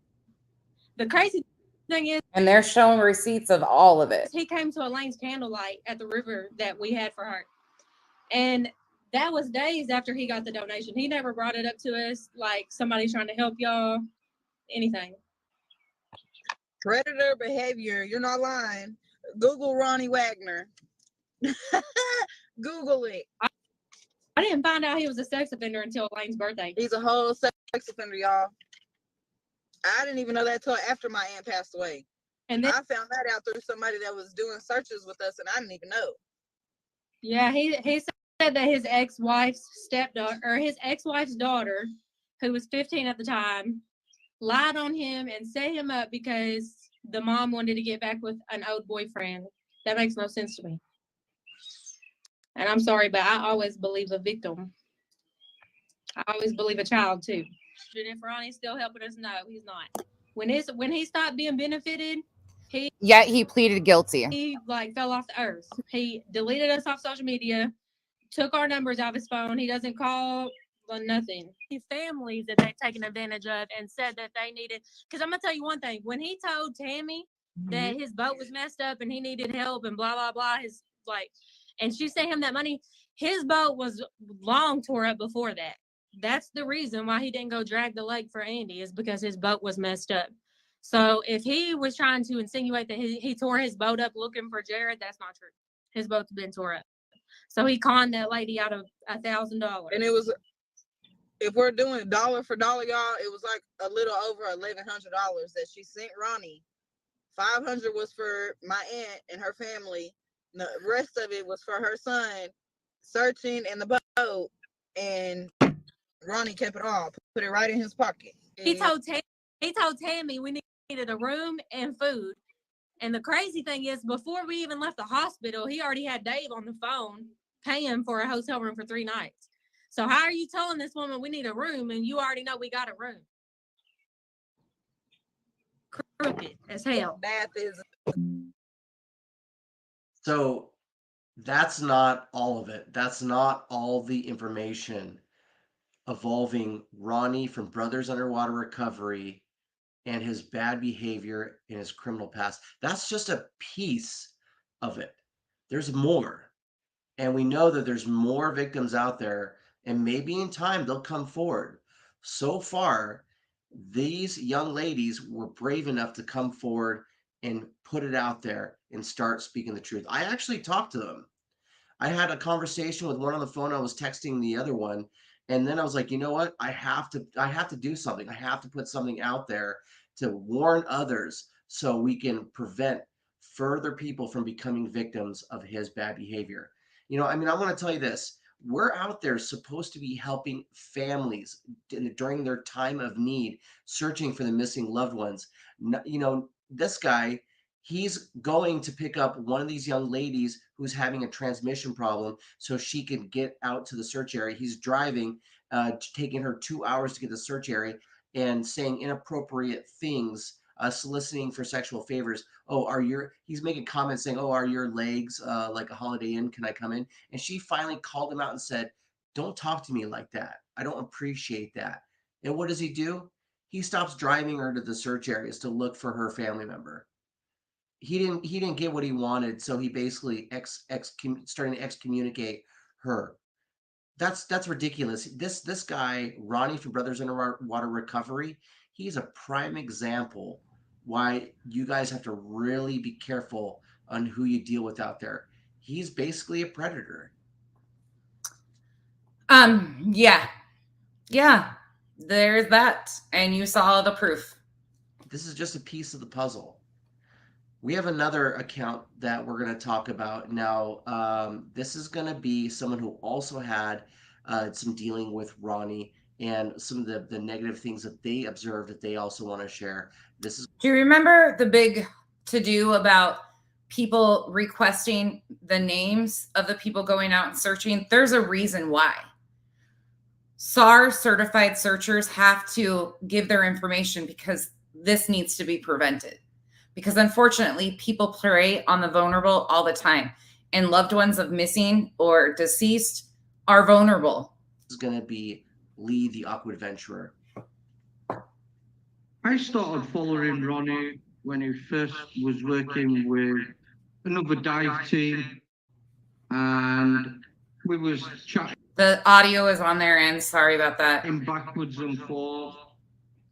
Speaker 12: the crazy thing is,
Speaker 1: And they're showing receipts of all of it.
Speaker 12: he came to Elaine's candlelight at the river that we had for her. And that was days after he got the donation. He never brought it up to us like somebody trying to help y'all, anything.
Speaker 11: Predator behavior. You're not lying. Google Ronnie Wagner. Google it.
Speaker 12: I didn't find out he was a sex offender until Elaine's birthday.
Speaker 11: He's a whole sex offender, y'all. I didn't even know that till after my aunt passed away.
Speaker 12: And then,
Speaker 11: I found that out through somebody that was doing searches with us, and I didn't even know.
Speaker 12: yeah, he said that his ex-wife's stepdaughter, or his ex-wife's daughter, who was 15 at the time, lied on him and set him up because the mom wanted to get back with an old boyfriend. That makes no sense to me. And I'm sorry, but I always believe a victim. I always believe a child too. And if Ronnie's still helping us, no, he's not. When he stopped being benefited,
Speaker 1: Yet he pleaded guilty.
Speaker 12: he like fell off the earth. He deleted us off social media, took our numbers off his phone. He doesn't call nothing. These families that they've taken advantage of and said that they needed, because I'm gonna tell you one thing, when he told Tammy that his boat was messed up and he needed help and blah blah blah, and she sent him that money, his boat was long tore up before that. That's the reason why he didn't go drag the lake for Andy, is because his boat was messed up. So if he was trying to insinuate that he tore his boat up looking for Jared, that's not true. His boat's been tore up. So he conned that lady out of $1,000.
Speaker 11: And it was, if we're doing dollar for dollar, y'all, it was like a little over $1,100 that she sent Ronnie. $500 was for my aunt and her family. The rest of it was for her son searching in the boat, and Ronnie kept it all, put it right in his pocket.
Speaker 12: He told Tammy we needed a room and food. And the crazy thing is, before we even left the hospital, he already had Dave on the phone paying for a hotel room for 3 nights. So how are you telling this woman we need a room and you already know we got a room? Crooked as hell.
Speaker 11: Math is.
Speaker 10: So that's not all of it. That's not all the information evolving Ronnie from Brothers Underwater Recovery and his bad behavior in his criminal past. That's just a piece of it. There's more. And we know that there's more victims out there, and maybe in time they'll come forward. So far, these young ladies were brave enough to come forward and put it out there and start speaking the truth. I actually talked to them. I had a conversation with one on the phone. I was texting the other one. And then I was like, you know what? I have to do something. I have to put something out there to warn others so we can prevent further people from becoming victims of his bad behavior. You know, I mean, I want to tell you this. We're out there supposed to be helping families during their time of need, searching for the missing loved ones. You know, this guy, he's going to pick up one of these young ladies who's having a transmission problem so she can get out to the search area. He's driving, taking her 2 hours to get to the search area and saying inappropriate things, soliciting for sexual favors. He's making comments saying, oh, are your legs like a Holiday Inn? Can I come in? And she finally called him out and said, don't talk to me like that. I don't appreciate that. And what does he do? He stops driving her to the search areas to look for her family member. He didn't get what he wanted, so he basically starting to excommunicate her. That's ridiculous. This guy, Ronnie from Brothers Underwater Recovery, he's a prime example why you guys have to really be careful on who you deal with out there. He's basically a predator.
Speaker 1: Yeah, there's that. And you saw the proof.
Speaker 10: This is just a piece of the puzzle. We have another account that we're going to talk about now. This is going to be someone who also had some dealing with Ronnie and some of the negative things that they observed that they also want to share. Do
Speaker 1: you remember the big to-do about people requesting the names of the people going out and searching? There's a reason why. SAR certified searchers have to give their information because this needs to be prevented. Because unfortunately, people prey on the vulnerable all the time, and loved ones of missing or deceased are vulnerable.
Speaker 10: This is going to be Lee, the Awkward Adventurer.
Speaker 13: I started following Ronnie when he first was working with another dive team, and we was chatting.
Speaker 1: The audio is on their end. Sorry about that.
Speaker 13: Backwards and forth,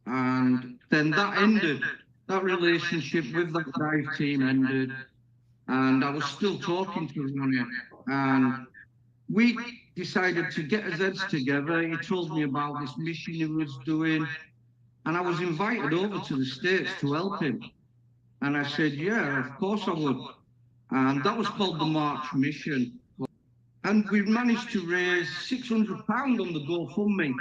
Speaker 13: and then that ended. That relationship with that dive team ended, and I was still talking to Ronnie, and we decided to get his heads together. He told me about this mission he was doing, and I was invited over to the States to help him. And I said, yeah, of course I would. And that was called the March Mission. And we managed to raise £600 on the GoFundMe.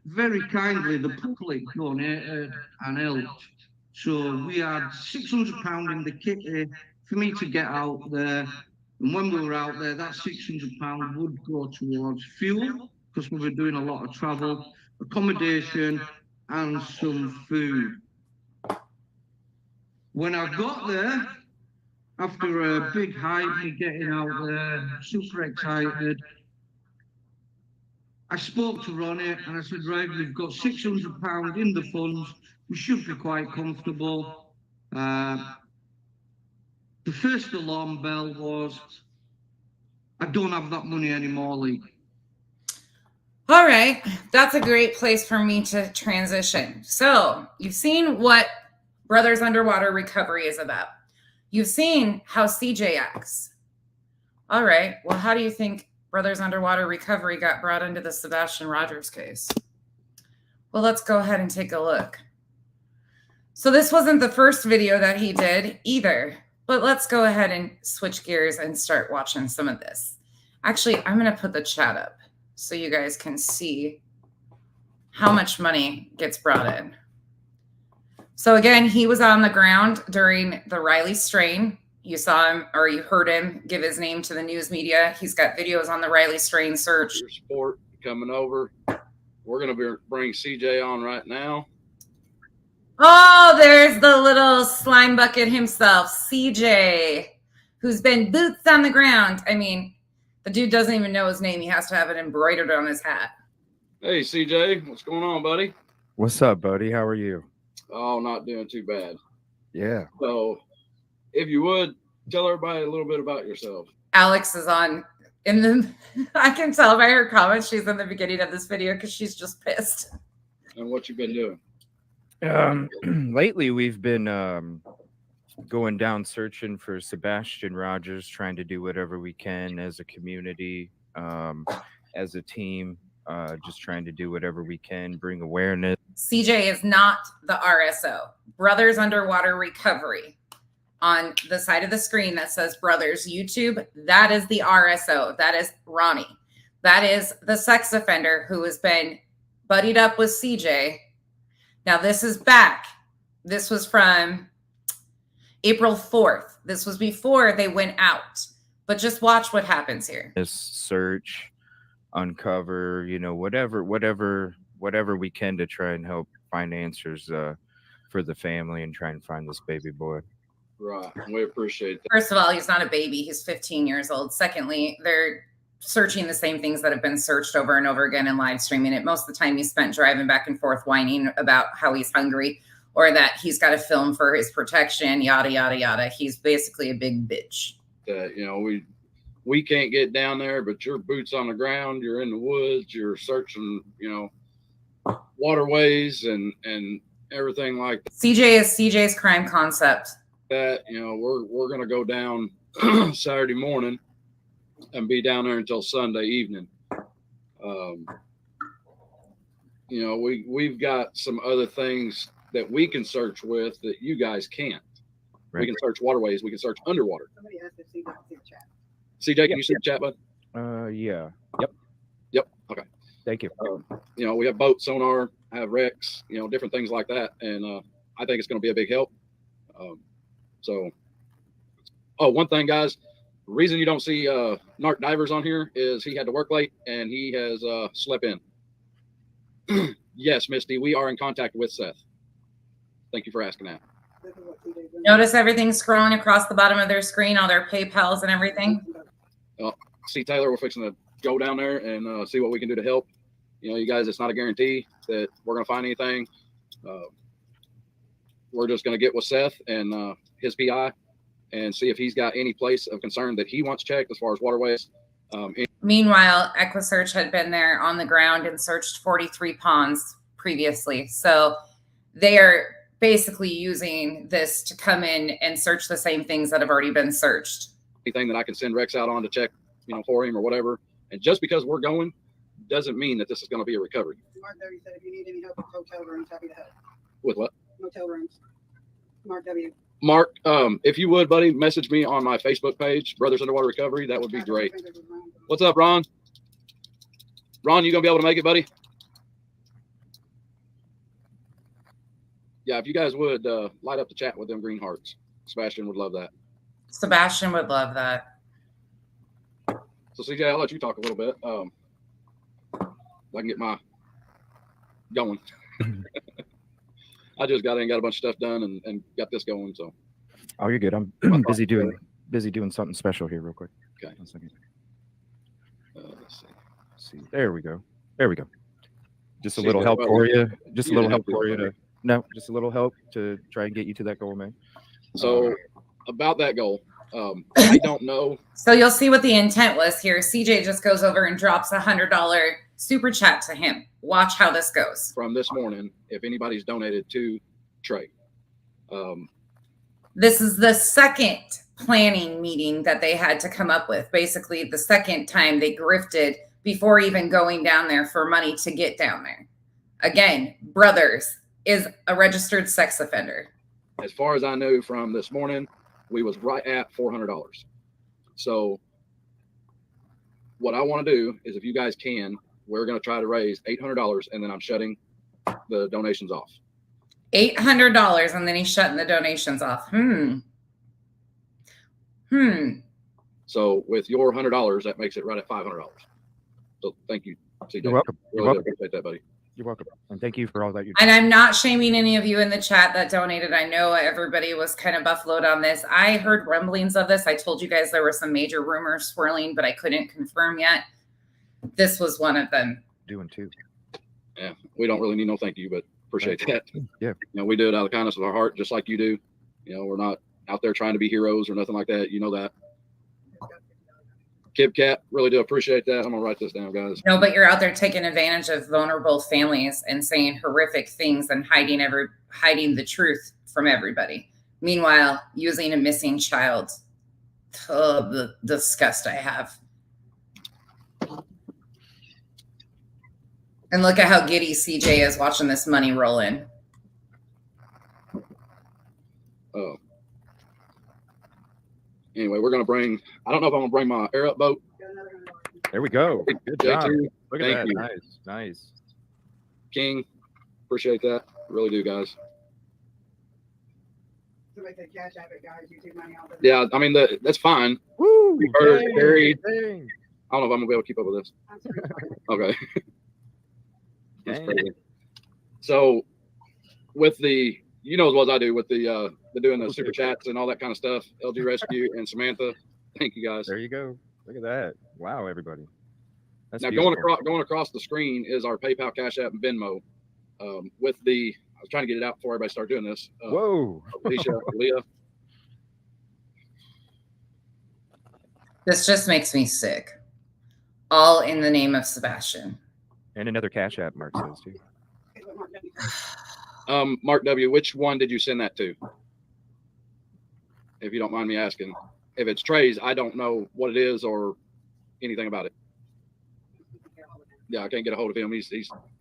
Speaker 13: Very kindly, the public donated and helped. So we had £600 in the kitty for me to get out there. And when we were out there, that £600 would go towards fuel, because we were doing a lot of travel, accommodation, and some food. When I got there, after a big hype of getting out there, super excited, I spoke to Ronnie and I said, right, we've got £600 in the funds. We should be quite comfortable. The first alarm bell was, I don't have that money anymore, Lee.
Speaker 1: All right. That's a great place for me to transition. So you've seen what Brothers Underwater Recovery is about. You've seen how CJ acts. All right. Well, how do you think Brothers Underwater Recovery got brought into the Sebastian Rogers case? Well, let's go ahead and take a look. So this wasn't the first video that he did either, but let's go ahead and switch gears and start watching some of this. Actually, I'm going to put the chat up so you guys can see how much money gets brought in. So again, he was on the ground during the Riley strain. You saw him, or you heard him give his name to the news media. He's got videos on the Riley strain search.
Speaker 14: Your support coming over. We're going to bring CJ on right now.
Speaker 1: Oh, there's the little slime bucket himself, CJ, who's been boots on the ground. I mean, the dude doesn't even know his name. He has to have it embroidered on his hat.
Speaker 14: Hey, CJ, what's going on, buddy?
Speaker 3: What's up, buddy? How are you?
Speaker 14: Oh, not doing too bad.
Speaker 3: Yeah.
Speaker 14: So, if you would, tell everybody a little bit about yourself.
Speaker 1: Alex is on in the, I can tell by her comments, she's in the beginning of this video because she's just pissed.
Speaker 14: And what you've been doing?
Speaker 3: Lately, we've been going down searching for Sebastian Rogers, trying to do whatever we can as a community, as a team, just trying to do whatever we can, bring awareness.
Speaker 1: CJ is not the RSO, Brothers Underwater Recovery. On the side of the screen that says Brothers YouTube, that is the RSO. That is Ronnie. That is the sex offender who has been buddied up with CJ. Now, this is back. This was from April 4th. This was before they went out. But just watch what happens here.
Speaker 3: This search, uncover, you know, whatever we can to try and help find answers for the family and try and find this baby boy.
Speaker 14: Right. We appreciate that.
Speaker 1: First of all, he's not a baby. He's 15 years old. Secondly, they're searching the same things that have been searched over and over again and live streaming it. Most of the time he's spent driving back and forth whining about how he's hungry or that he's got to film for his protection, yada, yada, yada. He's basically a big bitch.
Speaker 14: You know, we can't get down there, but you're boots on the ground. You're in the woods. You're searching, you know, waterways and everything like that.
Speaker 1: CJ is CJ's crime concept.
Speaker 14: That, you know, we're going to go down Saturday morning and be down there until Sunday evening. You know, we've got some other things that we can search with that you guys can't. Right. We can search waterways. We can search underwater.
Speaker 11: Somebody asked if CJ can see the chat.
Speaker 14: CJ, can you see the chat, bud?
Speaker 3: Yeah.
Speaker 14: Yep. Okay.
Speaker 3: Thank you.
Speaker 14: You know, we have boat sonar, have wrecks, you know, different things like that. And I think it's going to be a big help. So, one thing, guys, the reason you don't see Narc Divers on here is he had to work late and he has slept in. Yes, Misty, we are in contact with Seth. Thank you for asking that.
Speaker 1: Notice everything scrolling across the bottom of their screen, all their PayPals and everything.
Speaker 14: See, Taylor, we're fixing to go down there and see what we can do to help. You know, you guys, it's not a guarantee that we're going to find anything. we're just going to get with Seth and his PI and see if he's got any place of concern that he wants checked as far as waterways.
Speaker 1: Meanwhile, EquiSearch had been there on the ground and searched 43 ponds previously. So they are basically using this to come in and search the same things that have already been searched.
Speaker 14: Anything that I can send Rex out on to check, for him or whatever. And just because we're going doesn't mean that this is going to be a recovery.
Speaker 15: Mark W said if you need any help with hotel rooms, happy to help.
Speaker 14: With what?
Speaker 15: Motel rooms. Mark W.
Speaker 14: Mark, if you would, buddy, message me on my Facebook page, Brothers Underwater Recovery. That would be great. What's up, Ron? Ron, you gonna be able to make it, buddy? Yeah, if you guys would light up the chat with them green hearts. Sebastian would love that.
Speaker 1: Sebastian would love that.
Speaker 14: So CJ, I'll let you talk a little bit. I can get my going. I just got a bunch of stuff done and got this going. So.
Speaker 3: Oh, you're good. I'm busy doing something special here, real quick.
Speaker 14: Okay.
Speaker 3: 1 second. Let's see. There we go. Just a little help for you. Just a little help for you to. No, just a little help to try and get you to that goal, man.
Speaker 14: So about that goal, I don't know.
Speaker 1: So you'll see what the intent was here. CJ just goes over and drops $100 super chat to him. Watch how this goes.
Speaker 14: From this morning, if anybody's donated to Trey.
Speaker 1: This is the second planning meeting that they had to come up with. Basically, the second time they grifted before even going down there for money to get down there. Again, Brothers is a registered sex offender.
Speaker 14: As far as I knew from this morning, we was right at $400. So what I want to do is, if you guys can, we're going to try to raise $800, and then I'm shutting the donations off.
Speaker 1: $800, and then he's shutting the donations off.
Speaker 14: So with your $100, that makes it right at $500. So thank you, CJ.
Speaker 3: You're welcome.
Speaker 14: Really
Speaker 3: You're welcome.
Speaker 14: appreciate that, buddy.
Speaker 3: You're welcome. And thank you for all that you do.
Speaker 1: And I'm not shaming any of you in the chat that donated. I know everybody was kind of buffaloed on this. I heard rumblings of this. I told you guys there were some major rumors swirling, but I couldn't confirm yet. This was one of them.
Speaker 3: Doing too.
Speaker 14: Yeah, we don't really need no thank you, but appreciate that.
Speaker 3: Yeah.
Speaker 14: We do it out of the kindness of our heart, just like you do. We're not out there trying to be heroes or nothing like that. You know that. Kib Cat, really do appreciate that. I'm gonna write this down, guys.
Speaker 1: No, but you're out there taking advantage of vulnerable families and saying horrific things and hiding the truth from everybody. Meanwhile, using a missing child. Oh, the disgust I have. And look at how giddy CJ is watching this money roll in.
Speaker 14: Oh. Anyway, we're going to bring, I don't know if I'm going to bring my air up boat.
Speaker 3: There we go. Good job. Look at
Speaker 14: Thank
Speaker 3: that.
Speaker 14: you.
Speaker 3: Nice.
Speaker 14: King, appreciate that. Really do, guys.
Speaker 15: Somebody said cash app it, guys. YouTube money all the time.
Speaker 14: Yeah, I mean, that's fine.
Speaker 3: Woo!
Speaker 14: Buried.
Speaker 3: Dang.
Speaker 14: I don't know if I'm going to be able to keep up with this. Okay. That's crazy. So with the, as well as I do with the doing the super chats and all that kind of stuff, LG Rescue and Samantha, thank you guys.
Speaker 3: There you go. Look at that. Wow, everybody. That's
Speaker 14: now
Speaker 3: beautiful.
Speaker 14: going across the screen is our PayPal, Cash App, and Venmo. With the, I was trying to get it out before everybody started doing this.
Speaker 3: Whoa.
Speaker 14: Alicia, Leah.
Speaker 1: This just makes me sick. All in the name of Sebastian.
Speaker 3: And another Cash App, Mark says too.
Speaker 14: Mark W., which one did you send that to? If you don't mind me asking. If it's Trey's, I don't know what it is or anything about it. Yeah, I can't get a hold of him. He's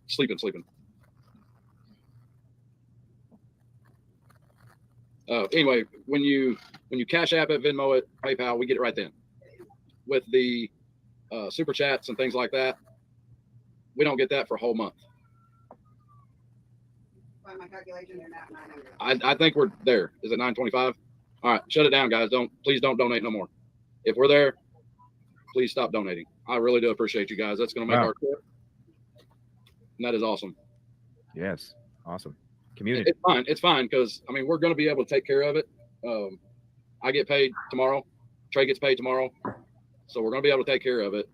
Speaker 14: sleeping. Anyway, when you Cash App it, Venmo it, PayPal, we get it right then. With the super chats and things like that, we don't get that for a whole month.
Speaker 15: By my calculations, they're not 900.
Speaker 14: I think we're there. Is it 925? All right, shut it down, guys. Please don't donate no more. If we're there, please stop donating. I really do appreciate you guys. That's going to make our trip. And that is awesome.
Speaker 3: Yes, awesome. Community.
Speaker 14: It's fine because I mean we're going to be able to take care of it. I get paid tomorrow. Trey gets paid tomorrow, so we're going to be able to take care of it.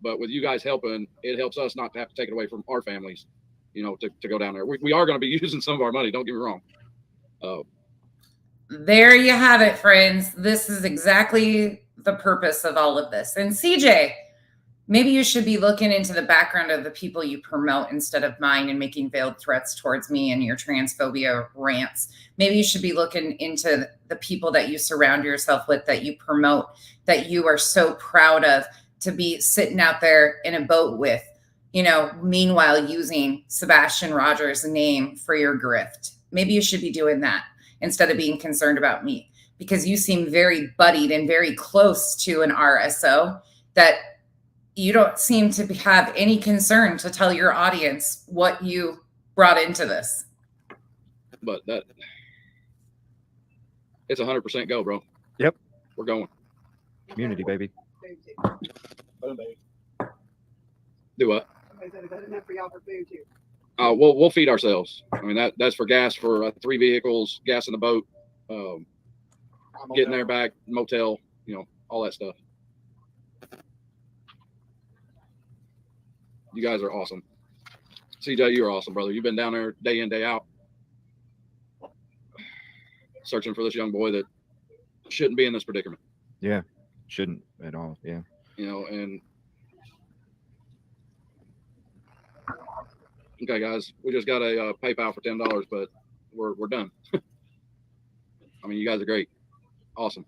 Speaker 14: But with you guys helping, it helps us not to have to take it away from our families, to go down there. We are going to be using some of our money. Don't get me wrong,
Speaker 1: There you have it, friends. This is exactly the purpose of all of this. And CJ, maybe you should be looking into the background of the people you promote instead of mine and making veiled threats towards me and your transphobia rants. Maybe you should be looking into the people that you surround yourself with, that you promote, that you are so proud of to be sitting out there in a boat with, you know, meanwhile using Sebastian Rogers' name for your grift. Maybe you should be doing that instead of being concerned about me, because you seem very buddied and very close to an RSO that you don't seem to have any concern to tell your audience what you brought into this.
Speaker 14: But that, it's 100% go, bro.
Speaker 3: Yep.
Speaker 14: We're going.
Speaker 3: Community, baby.
Speaker 14: Do what?
Speaker 15: Is that enough for y'all for food too?
Speaker 14: We'll feed ourselves. I mean, that's for gas for 3 vehicles, gas in the boat, getting there back, motel, you know, all that stuff. You guys are awesome. CJ, you're awesome, brother. You've been down there day in, day out, searching for this young boy that shouldn't be in this predicament.
Speaker 3: Yeah, shouldn't at all. Yeah.
Speaker 14: You know, and okay, guys, we just got a PayPal for $10, but we're done. I mean, you guys are great, awesome.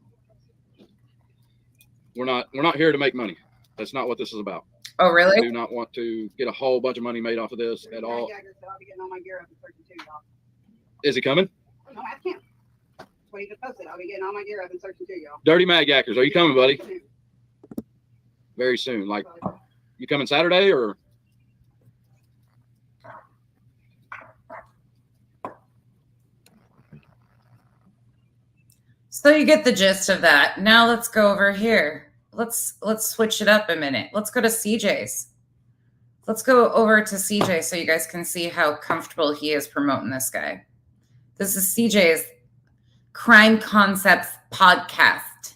Speaker 14: We're not here to make money. That's not what this is about.
Speaker 1: Oh, really?
Speaker 14: I do not want to get a whole bunch of money made off of this at all.
Speaker 15: I'll be getting all my gear up in 32, y'all.
Speaker 14: Is he coming?
Speaker 15: No, I can't. That's what he just posted. I'll be getting all my gear up in 32, y'all.
Speaker 14: Dirty Mad Yackers, are you coming, buddy? Very soon. Like, you coming Saturday or?
Speaker 1: So you get the gist of that. Now let's go over here. Let's switch it up a minute. Let's go to CJ's. Let's go over to CJ so you guys can see how comfortable he is promoting this guy. This is CJ's Crime Concepts podcast.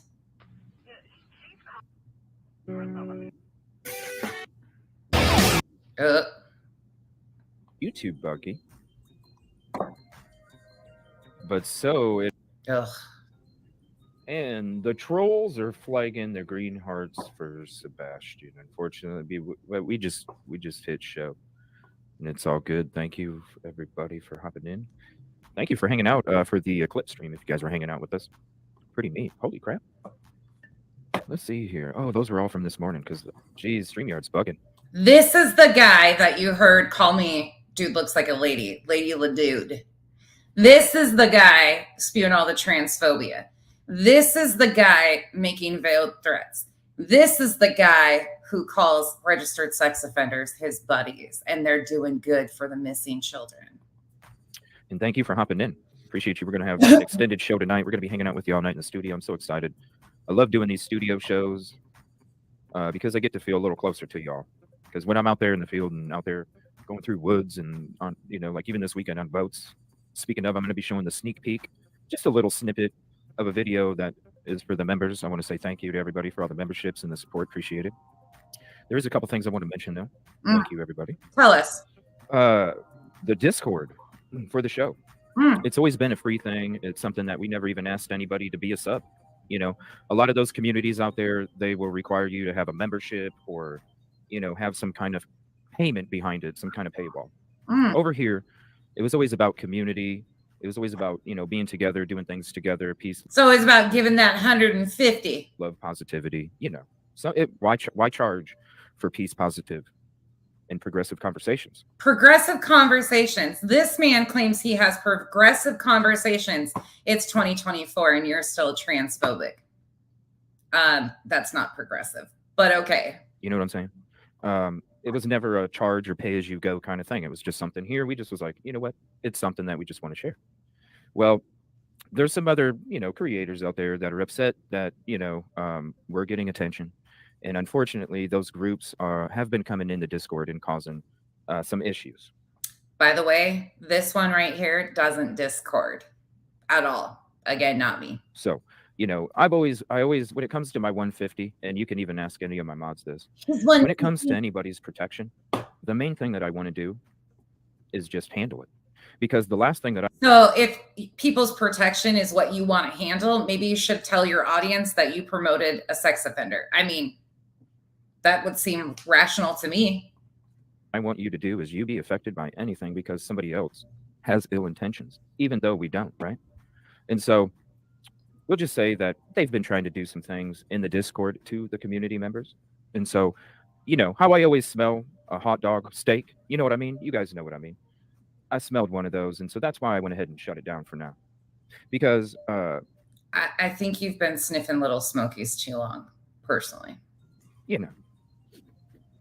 Speaker 3: YouTube buggy. But so it.
Speaker 1: Ugh.
Speaker 3: And the trolls are flagging their green hearts for Sebastian. Unfortunately, we just hit show, and it's all good. Thank you everybody for hopping in. Thank you for hanging out for the Eclipse stream. If you guys were hanging out with us, pretty neat. Holy crap! Let's see here. Oh, those were all from this morning because, geez, StreamYard's bugging.
Speaker 1: This is the guy that you heard call me, dude looks like a lady, Lady LaDude. This is the guy spewing all the transphobia. This is the guy making veiled threats. This is the guy who calls registered sex offenders his buddies, and they're doing good for the missing children.
Speaker 3: And thank you for hopping in. Appreciate you. We're going to have an extended show tonight. We're going to be hanging out with you all night in the studio. I'm so excited. I love doing these studio shows because I get to feel a little closer to y'all. Because when I'm out there in the field and out there going through woods and on, you know, like even this weekend on boats. Speaking of, I'm going to be showing the sneak peek, just a little snippet of a video that is for the members. I want to say thank you to everybody for all the memberships and the support. Appreciate it. There is a couple things I want to mention though. Thank you, everybody.
Speaker 1: Tell us.
Speaker 3: The Discord for the show. It's always been a free thing. It's something that we never even asked anybody to be a sub. You know, a lot of those communities out there, they will require you to have a membership or, you know, have some kind of payment behind it, some kind of paywall. Over here, it was always about community. It was always about, you know, being together, doing things together, peace.
Speaker 1: So it's about giving that 150.
Speaker 3: Love, positivity, you know. So why charge for peace, positive, and progressive conversations?
Speaker 1: Progressive conversations. This man claims he has progressive conversations. It's 2024 and you're still transphobic. That's not progressive, but okay.
Speaker 3: You know what I'm saying? It was never a charge or pay as you go kind of thing. It was just something here. We just was like, you know what? It's something that we just want to share. Well, there's some other, you know, creators out there that are upset that, you know, we're getting attention. And unfortunately, those groups have been coming into Discord and causing some issues.
Speaker 1: By the way, this one right here doesn't Discord at all. Again, not me.
Speaker 3: So, you know, I always, when it comes to my 150, and you can even ask any of my mods this, when it comes to anybody's protection, the main thing that I want to do is just handle it. because the last thing that
Speaker 1: So if people's protection is what you want to handle, maybe you should tell your audience that you promoted a sex offender. I mean, that would seem rational to me.
Speaker 3: I want you to do is you be affected by anything because somebody else has ill intentions, even though we don't, right? And so we'll just say that they've been trying to do some things in the Discord to the community members. And so, you know, how I always smell a hot dog steak, you know what I mean? You guys know what I mean. I smelled one of those. And so that's why I went ahead and shut it down for now. Because
Speaker 1: I think you've been sniffing Little Smokies too long, personally.
Speaker 3: You know,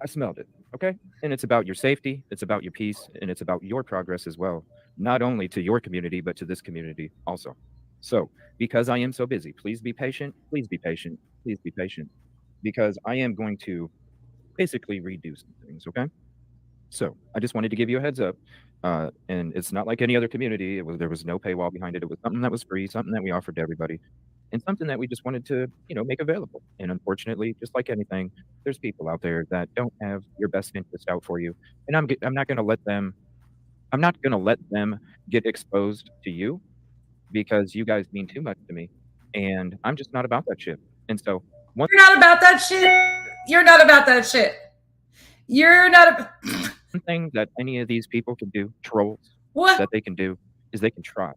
Speaker 3: I smelled it. Okay. And it's about your safety, it's about your peace, and it's about your progress as well. Not only to your community, but to this community also. So, because I am so busy, please be patient. Please be patient. Please be patient. Because I am going to basically redo some things. Okay. So, I just wanted to give you a heads up. And it's not like any other community. There was no paywall behind it. It was something that was free, something that we offered to everybody, and something that we just wanted to, you know, make available. And unfortunately, just like anything, there's people out there that don't have your best interest out for you. And I'm not going to let them. I'm not going to let them get exposed to you because you guys mean too much to me, and I'm just not about that shit. And so,
Speaker 1: you're not about that shit. You're not about that shit. You're not.
Speaker 3: One thing that any of these people can do, trolls,
Speaker 1: what
Speaker 3: that they can do is they can try,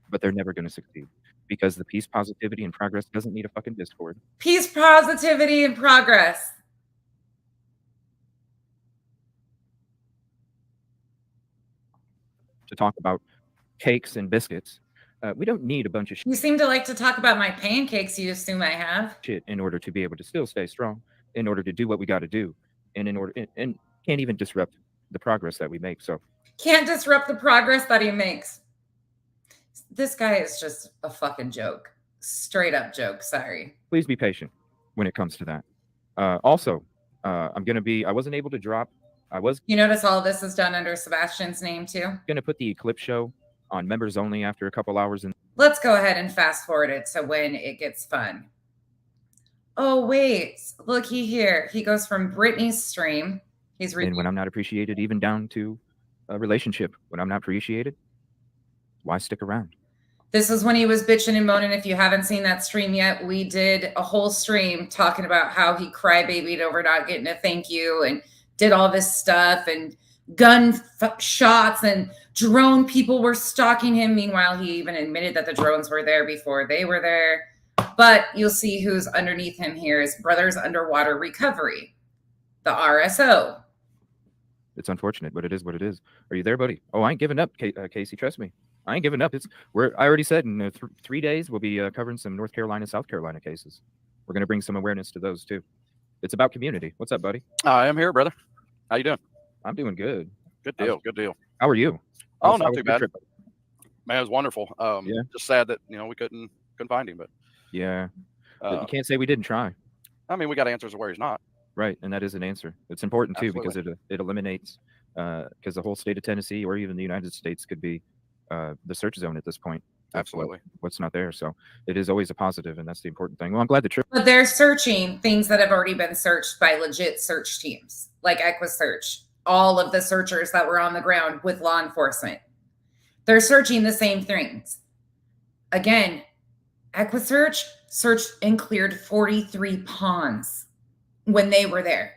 Speaker 3: but they're never going to succeed because the peace, positivity, and progress doesn't need a fucking Discord.
Speaker 1: Peace, positivity, and progress.
Speaker 3: To talk about cakes and biscuits, we don't need a bunch of
Speaker 1: You seem to like to talk about my pancakes. You assume I have
Speaker 3: shit in order to be able to still stay strong, in order to do what we got to do, and in order and can't even disrupt the progress that we make. So
Speaker 1: can't disrupt the progress that he makes. This guy is just a fucking joke. Straight up joke. Sorry.
Speaker 3: Please be patient when it comes to that. Also, I'm going to be, I wasn't able to drop,
Speaker 1: You notice all this is done under Sebastian's name too?
Speaker 3: Going to put the Eclipse show on members only after a couple hours. And
Speaker 1: let's go ahead and fast forward it to when it gets fun. Oh, wait, looky here. He goes from Brittany's stream.
Speaker 3: And when I'm not appreciated, even down to a relationship, when I'm not appreciated, why stick around?
Speaker 1: This is when he was bitching and moaning. If you haven't seen that stream yet, we did a whole stream talking about how he crybabied over not getting a thank you and did all this stuff and shots and drone people were stalking him. Meanwhile, he even admitted that the drones were there before they were there. But you'll see who's underneath him here is Brothers Underwater Recovery, the RSO.
Speaker 3: It's unfortunate, but it is what it is. Are you there, buddy? Oh, I ain't giving up, Casey. Trust me. I ain't giving up. I already said in 3 days, we'll be covering some North Carolina, South Carolina cases. We're going to bring some awareness to those too. It's about community. What's up, buddy?
Speaker 16: I am here, brother. How you doing?
Speaker 3: I'm doing good.
Speaker 16: Good deal. Good deal.
Speaker 3: How are you?
Speaker 16: Oh, not too bad. Man, it was wonderful. Yeah. Just sad that, we couldn't find him, but
Speaker 3: yeah. But you can't say we didn't try.
Speaker 16: I mean, we got answers of where he's not.
Speaker 3: Right, and that is an answer. It's important too because it eliminates because the whole state of Tennessee or even the United States could be the search zone at this point.
Speaker 16: Absolutely.
Speaker 3: What's not there. So it is always a positive, and that's the important thing. Well, I'm glad the trip.
Speaker 1: But they're searching things that have already been searched by legit search teams, like EquiSearch, all of the searchers that were on the ground with law enforcement. They're searching the same things. Again, EquiSearch searched and cleared 43 ponds when they were there.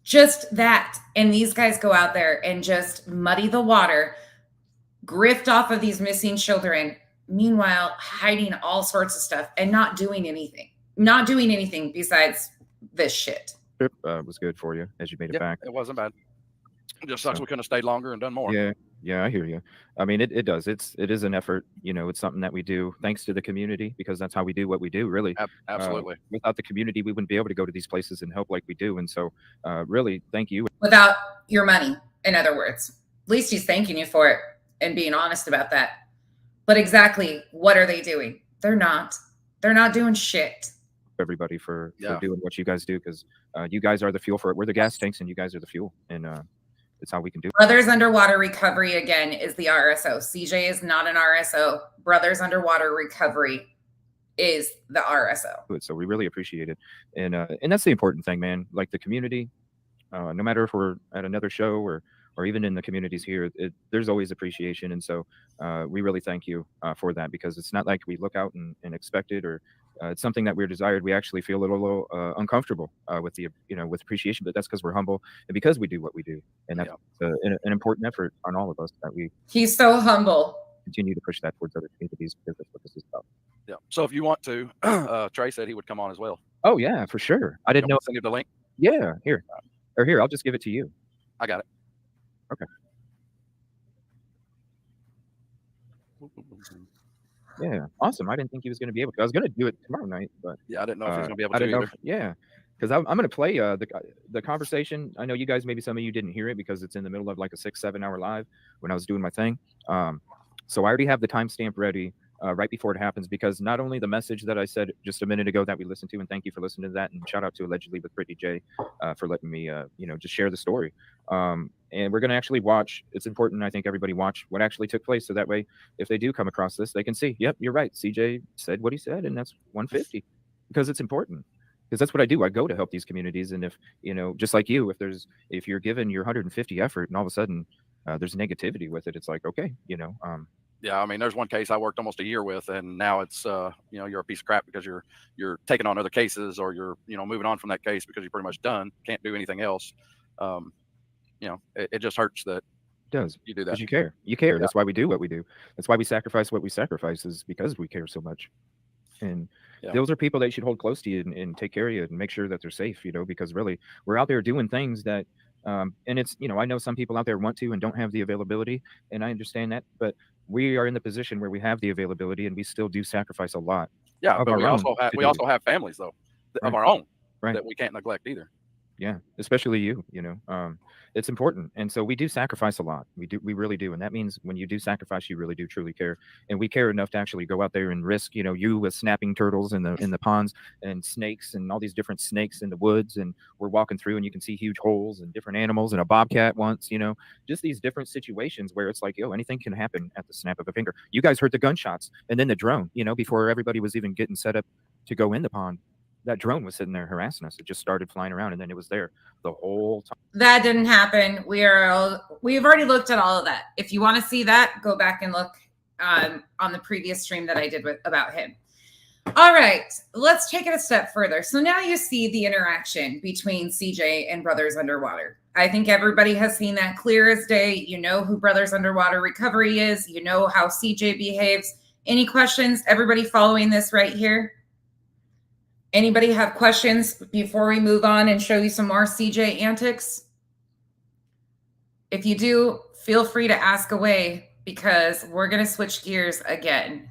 Speaker 1: Just that. And these guys go out there and just muddy the water, grift off of these missing children, meanwhile hiding all sorts of stuff and not doing anything besides this shit.
Speaker 3: Trip was good for you as you made it back.
Speaker 16: It wasn't bad. It just sucks we couldn't have stayed longer and done more.
Speaker 3: Yeah, I hear you. I mean, it does. It is an effort. It's something that we do thanks to the community because that's how we do what we do, really.
Speaker 16: Absolutely.
Speaker 3: Without the community, we wouldn't be able to go to these places and help like we do. And so, really, thank you.
Speaker 1: Without your money, in other words. At least he's thanking you for it and being honest about that. But exactly what are they doing? They're not doing shit.
Speaker 3: Everybody for doing what you guys do because you guys are the fuel for it. We're the gas tanks and you guys are the fuel. And it's how we can do it.
Speaker 1: Brothers Underwater Recovery, again, is the RSO. CJ is not an RSO. Brothers Underwater Recovery is the RSO.
Speaker 3: So we really appreciate it. And that's the important thing, man. Like the community, no matter if we're at another show or or even in the communities here, there's always appreciation. And so we really thank you for that, because it's not like we look out and expect it, or it's something that we're desired. We actually feel a little uncomfortable with the, with appreciation, but that's because we're humble and because we do what we do. And that's an important effort on all of us, that we
Speaker 1: He's so humble.
Speaker 3: Continue to push that towards other communities, because that's what this is about.
Speaker 16: Yeah. So if you want to, Trey said he would come on as well.
Speaker 3: Oh yeah, for sure. I didn't know.
Speaker 16: Send you the link.
Speaker 3: Yeah, here, I'll just give it to you.
Speaker 16: I got it.
Speaker 3: Okay. Yeah, awesome. I didn't think he was going to be able to. I was going to do it tomorrow night, but
Speaker 16: yeah, I didn't know if he was going to be able to either.
Speaker 3: Yeah, because I'm going to play the conversation. I know you guys, maybe some of you didn't hear it because it's in the middle of like a 6-7 hour live when I was doing my thing. So I already have the timestamp ready right before it happens, because not only the message that I said just a minute ago that we listened to, and thank you for listening to that, and shout out to Allegedly with Brittany J for letting me just share the story. And we're going to actually watch. It's important, I think, everybody watch what actually took place, so that way if they do come across this, they can see, yep, you're right, CJ said what he said, and that's 150, because it's important. Because that's what I do. I go to help these communities, and if just like you, if you're given your 150 effort and all of a sudden there's negativity with it, it's like, okay,
Speaker 16: Yeah, I mean, there's one case I worked almost a year with, and now it's you're a piece of crap because you're taking on other cases, or you're moving on from that case because you're pretty much done, can't do anything else. It just hurts that
Speaker 3: it does.
Speaker 16: You do that.
Speaker 3: Because you care. Yeah. That's why we do what we do. That's why we sacrifice what we sacrifice, is because we care so much. And those are people that you should hold close to you and take care of you and make sure that they're safe, because really we're out there doing things that and it's, I know some people out there want to and don't have the availability, and I understand that, but we are in the position where we have the availability, and we still do sacrifice a lot.
Speaker 16: Yeah, but we also have families though of our own that we can't neglect either.
Speaker 3: Yeah, especially you, it's important. And so we do sacrifice a lot. We really do. And that means when you do sacrifice, you really do truly care. And we care enough to actually go out there and risk, you with snapping turtles in the ponds, and snakes and all these different snakes in the woods. And we're walking through and you can see huge holes and different animals, and a bobcat once, just these different situations where it's like, anything can happen at the snap of a finger. You guys heard the gunshots, and then the drone, before everybody was even getting set up to go in the pond. That drone was sitting there harassing us. It just started flying around, and then it was there the whole time.
Speaker 1: That didn't happen. We've already looked at all of that. If you want to see that, go back and look on the previous stream that I did about him. All right, let's take it a step further. So now you see the interaction between CJ and Brothers Underwater. I think everybody has seen that clear as day. You know who Brothers Underwater Recovery is. You know how CJ behaves. Any questions? Everybody following this right here? Anybody have questions before we move on and show you some more CJ antics? If you do, feel free to ask away, because we're going to switch gears again.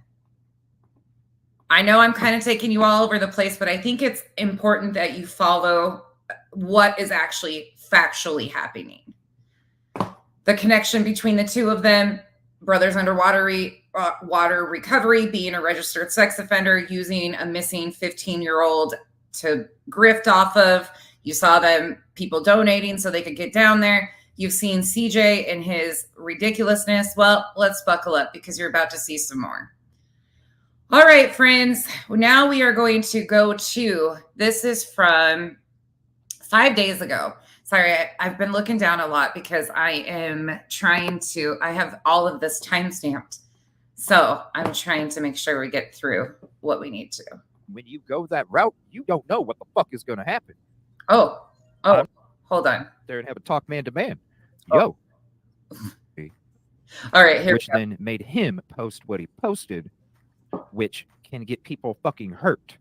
Speaker 1: I know I'm kind of taking you all over the place, but I think it's important that you follow what is actually factually happening. The connection between the two of them, Brothers Underwater Water Recovery being a registered sex offender, using a missing 15-year-old to grift off of. You saw them, people donating so they could get down there. You've seen CJ and his ridiculousness. Well, let's buckle up, because you're about to see some more. All right, friends. Now we are going to go to, this is from 5 days ago. Sorry, I've been looking down a lot because I have all of this time stamped. So I'm trying to make sure we get through what we need to.
Speaker 3: When you go that route, you don't know what the fuck is going to happen.
Speaker 1: Oh, hold on.
Speaker 3: There and have a talk man to man. Yo.
Speaker 1: All right, here
Speaker 3: which then made him post what he posted, which can get people fucking hurt.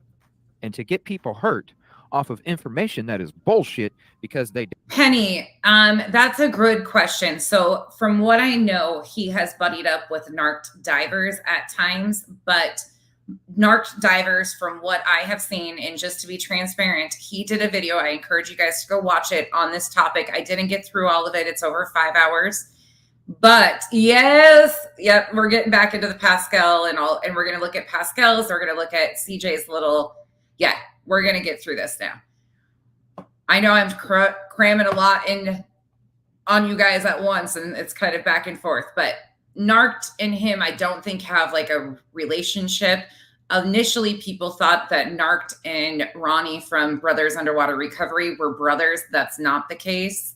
Speaker 3: And to get people hurt off of information that is bullshit, because they
Speaker 1: Penny, that's a good question. So from what I know, he has buddied up with narked divers at times, but narked divers, from what I have seen, and just to be transparent, he did a video. I encourage you guys to go watch it on this topic. I didn't get through all of it. It's over 5 hours. But yes, yep, we're getting back into the Pascal and we're going to look at Pascal's. We're going to look at CJ's little, we're going to get through this now. I know I'm cramming a lot on you guys at once, and it's kind of back and forth, but Narked and him, I don't think have like a relationship. Initially, people thought that Narked and Ronnie from Brothers Underwater Recovery were brothers. That's not the case.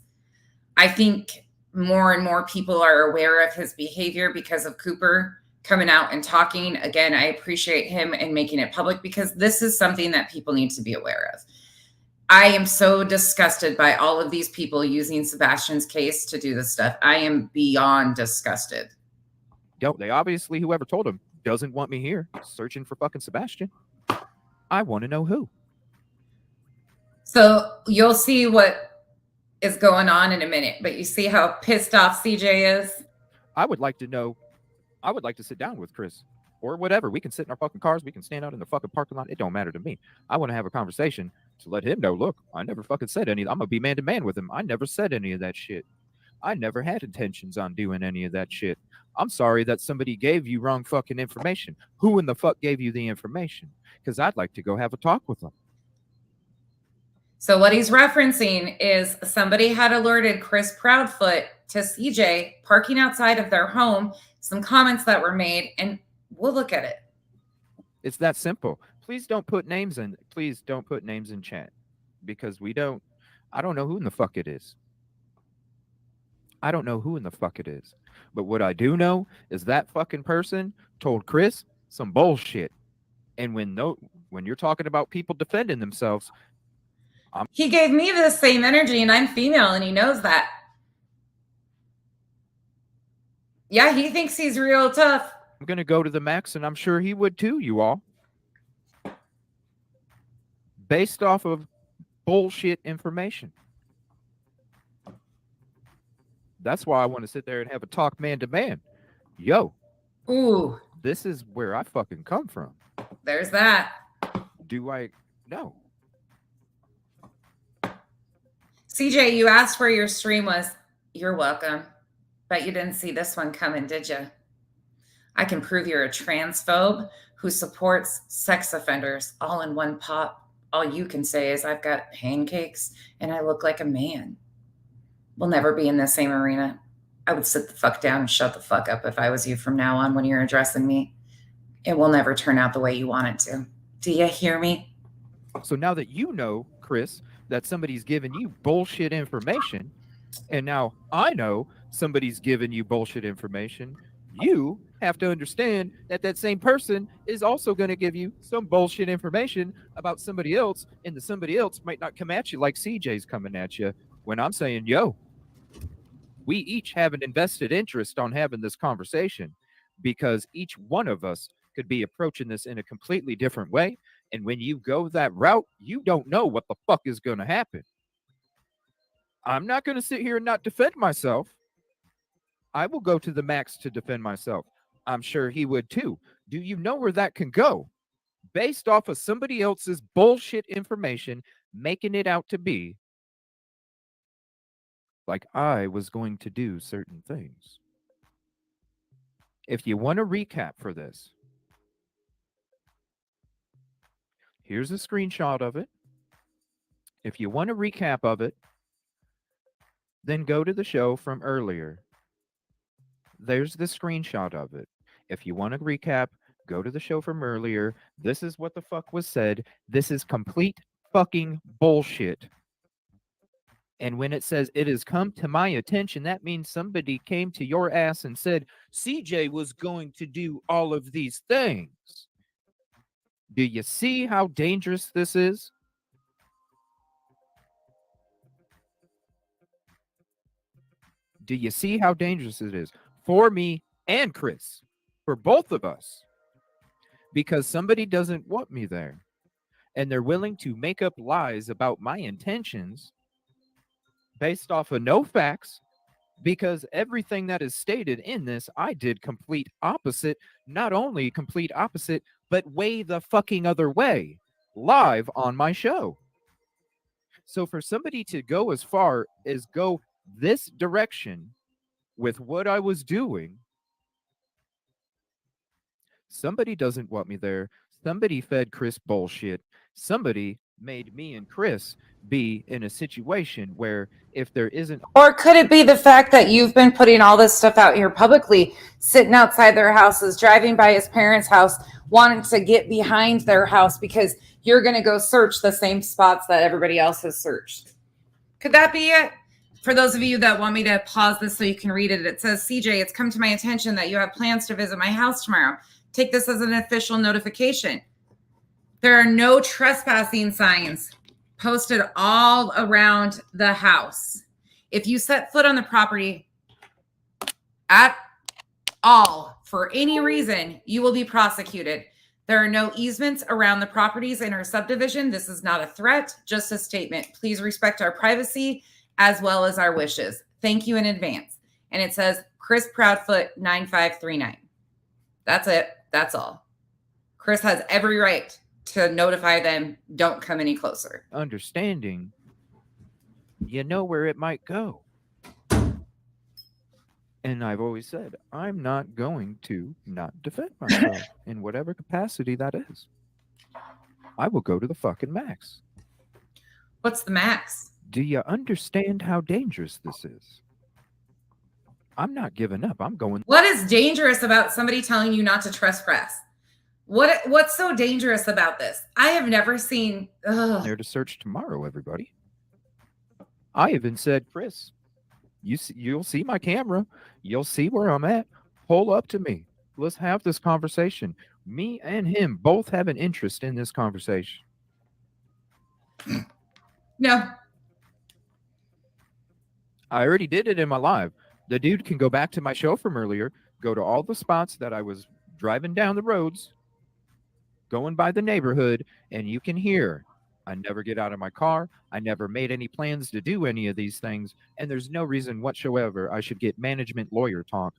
Speaker 1: I think more and more people are aware of his behavior because of Cooper coming out and talking. Again, I appreciate him and making it public because this is something that people need to be aware of. I am so disgusted by all of these people using Sebastian's case to do this stuff. I am beyond disgusted.
Speaker 3: They obviously, whoever told him, doesn't want me here searching for fucking Sebastian. I want to know who.
Speaker 1: So you'll see what is going on in a minute, but you see how pissed off CJ is?
Speaker 3: I would like to know. I would like to sit down with Chris or whatever. We can sit in our fucking cars. We can stand out in the fucking parking lot. It don't matter to me. I want to have a conversation to let him know, look, I never fucking said any. I'm going to be man to man with him. I never said any of that shit. I never had intentions on doing any of that shit. I'm sorry that somebody gave you wrong fucking information. Who in the fuck gave you the information? Because I'd like to go have a talk with them.
Speaker 1: So what he's referencing is somebody had alerted Chris Proudfoot to CJ parking outside of their home, some comments that were made, and we'll look at it.
Speaker 3: It's that simple. Please don't put names in. Please don't put names in chat because I don't know who in the fuck it is. I don't know who in the fuck it is. But what I do know is that fucking person told Chris some bullshit. And when you're talking about people defending themselves,
Speaker 1: he gave me the same energy and I'm female and he knows that. Yeah, he thinks he's real tough.
Speaker 3: I'm going to go to the max and I'm sure he would too, you all. Based off of bullshit information. That's why I want to sit there and have a talk man to man. Yo.
Speaker 1: Ooh.
Speaker 3: This is where I fucking come from.
Speaker 1: There's that.
Speaker 3: Do I? No.
Speaker 1: CJ, you asked where your stream was. You're welcome. Bet you didn't see this one coming, did you? I can prove you're a transphobe who supports sex offenders all in one pot. All you can say is I've got pancakes and I look like a man. We'll never be in the same arena. I would sit the fuck down and shut the fuck up if I was you from now on when you're addressing me. It will never turn out the way you want it to. Do you hear me?
Speaker 3: So now that you know, Chris, that somebody's giving you bullshit information, and now I know somebody's giving you bullshit information, you have to understand that that same person is also going to give you some bullshit information about somebody else, and the somebody else might not come at you like CJ's coming at you when I'm saying, yo, we each have an invested interest on having this conversation because each one of us could be approaching this in a completely different way. And when you go that route, you don't know what the fuck is going to happen. I'm not going to sit here and not defend myself. I will go to the max to defend myself. I'm sure he would too. Do you know where that can go? Based off of somebody else's bullshit information, making it out to be like I was going to do certain things. If you want a recap for this, here's a screenshot of it. If you want a recap of it, then go to the show from earlier. There's the screenshot of it. If you want a recap, go to the show from earlier. This is what the fuck was said. This is complete fucking bullshit. And when it says it has come to my attention, that means somebody came to your ass and said, CJ was going to do all of these things. Do you see how dangerous this is? Do you see how dangerous it is for me and Chris, for both of us? Because somebody doesn't want me there. And they're willing to make up lies about my intentions based off of no facts, because everything that is stated in this, I did complete opposite, not only complete opposite, but way the fucking other way, live on my show. So for somebody to go as far as go this direction with what I was doing, somebody doesn't want me there. Somebody fed Chris bullshit. Somebody made me and Chris be in a situation where if there isn't...
Speaker 1: Or could it be the fact that you've been putting all this stuff out here publicly, sitting outside their houses, driving by his parents' house, wanting to get behind their house because you're going to go search the same spots that everybody else has searched? Could that be it? for those of you that want me to pause this so you can read it, it says, CJ, it's come to my attention that you have plans to visit my house tomorrow. Take this as an official notification. There are no trespassing signs posted all around the house. If you set foot on the property at all for any reason, you will be prosecuted. There are no easements around the properties in our subdivision. This is not a threat, just a statement. Please respect our privacy as well as our wishes. Thank you in advance. And it says Chris Proudfoot 9539. That's it. That's all. Chris has every right to notify them, don't come any closer.
Speaker 3: Understanding, you know where it might go. And I've always said, I'm not going to not defend myself in whatever capacity that is. I will go to the fucking max.
Speaker 1: What's the max?
Speaker 3: Do you understand how dangerous this is? I'm not giving up. I'm going.
Speaker 1: What is dangerous about somebody telling you not to trespass? What's so dangerous about this? I have never seen.
Speaker 3: There to search tomorrow, everybody. I even said, Chris, you'll see my camera. You'll see where I'm at. Pull up to me. Let's have this conversation. Me and him both have an interest in this conversation.
Speaker 1: No.
Speaker 3: I already did it in my live. The dude can go back to my show from earlier, go to all the spots that I was driving down the roads, going by the neighborhood, and you can hear, I never get out of my car. I never made any plans to do any of these things. And there's no reason whatsoever I should get management lawyer talk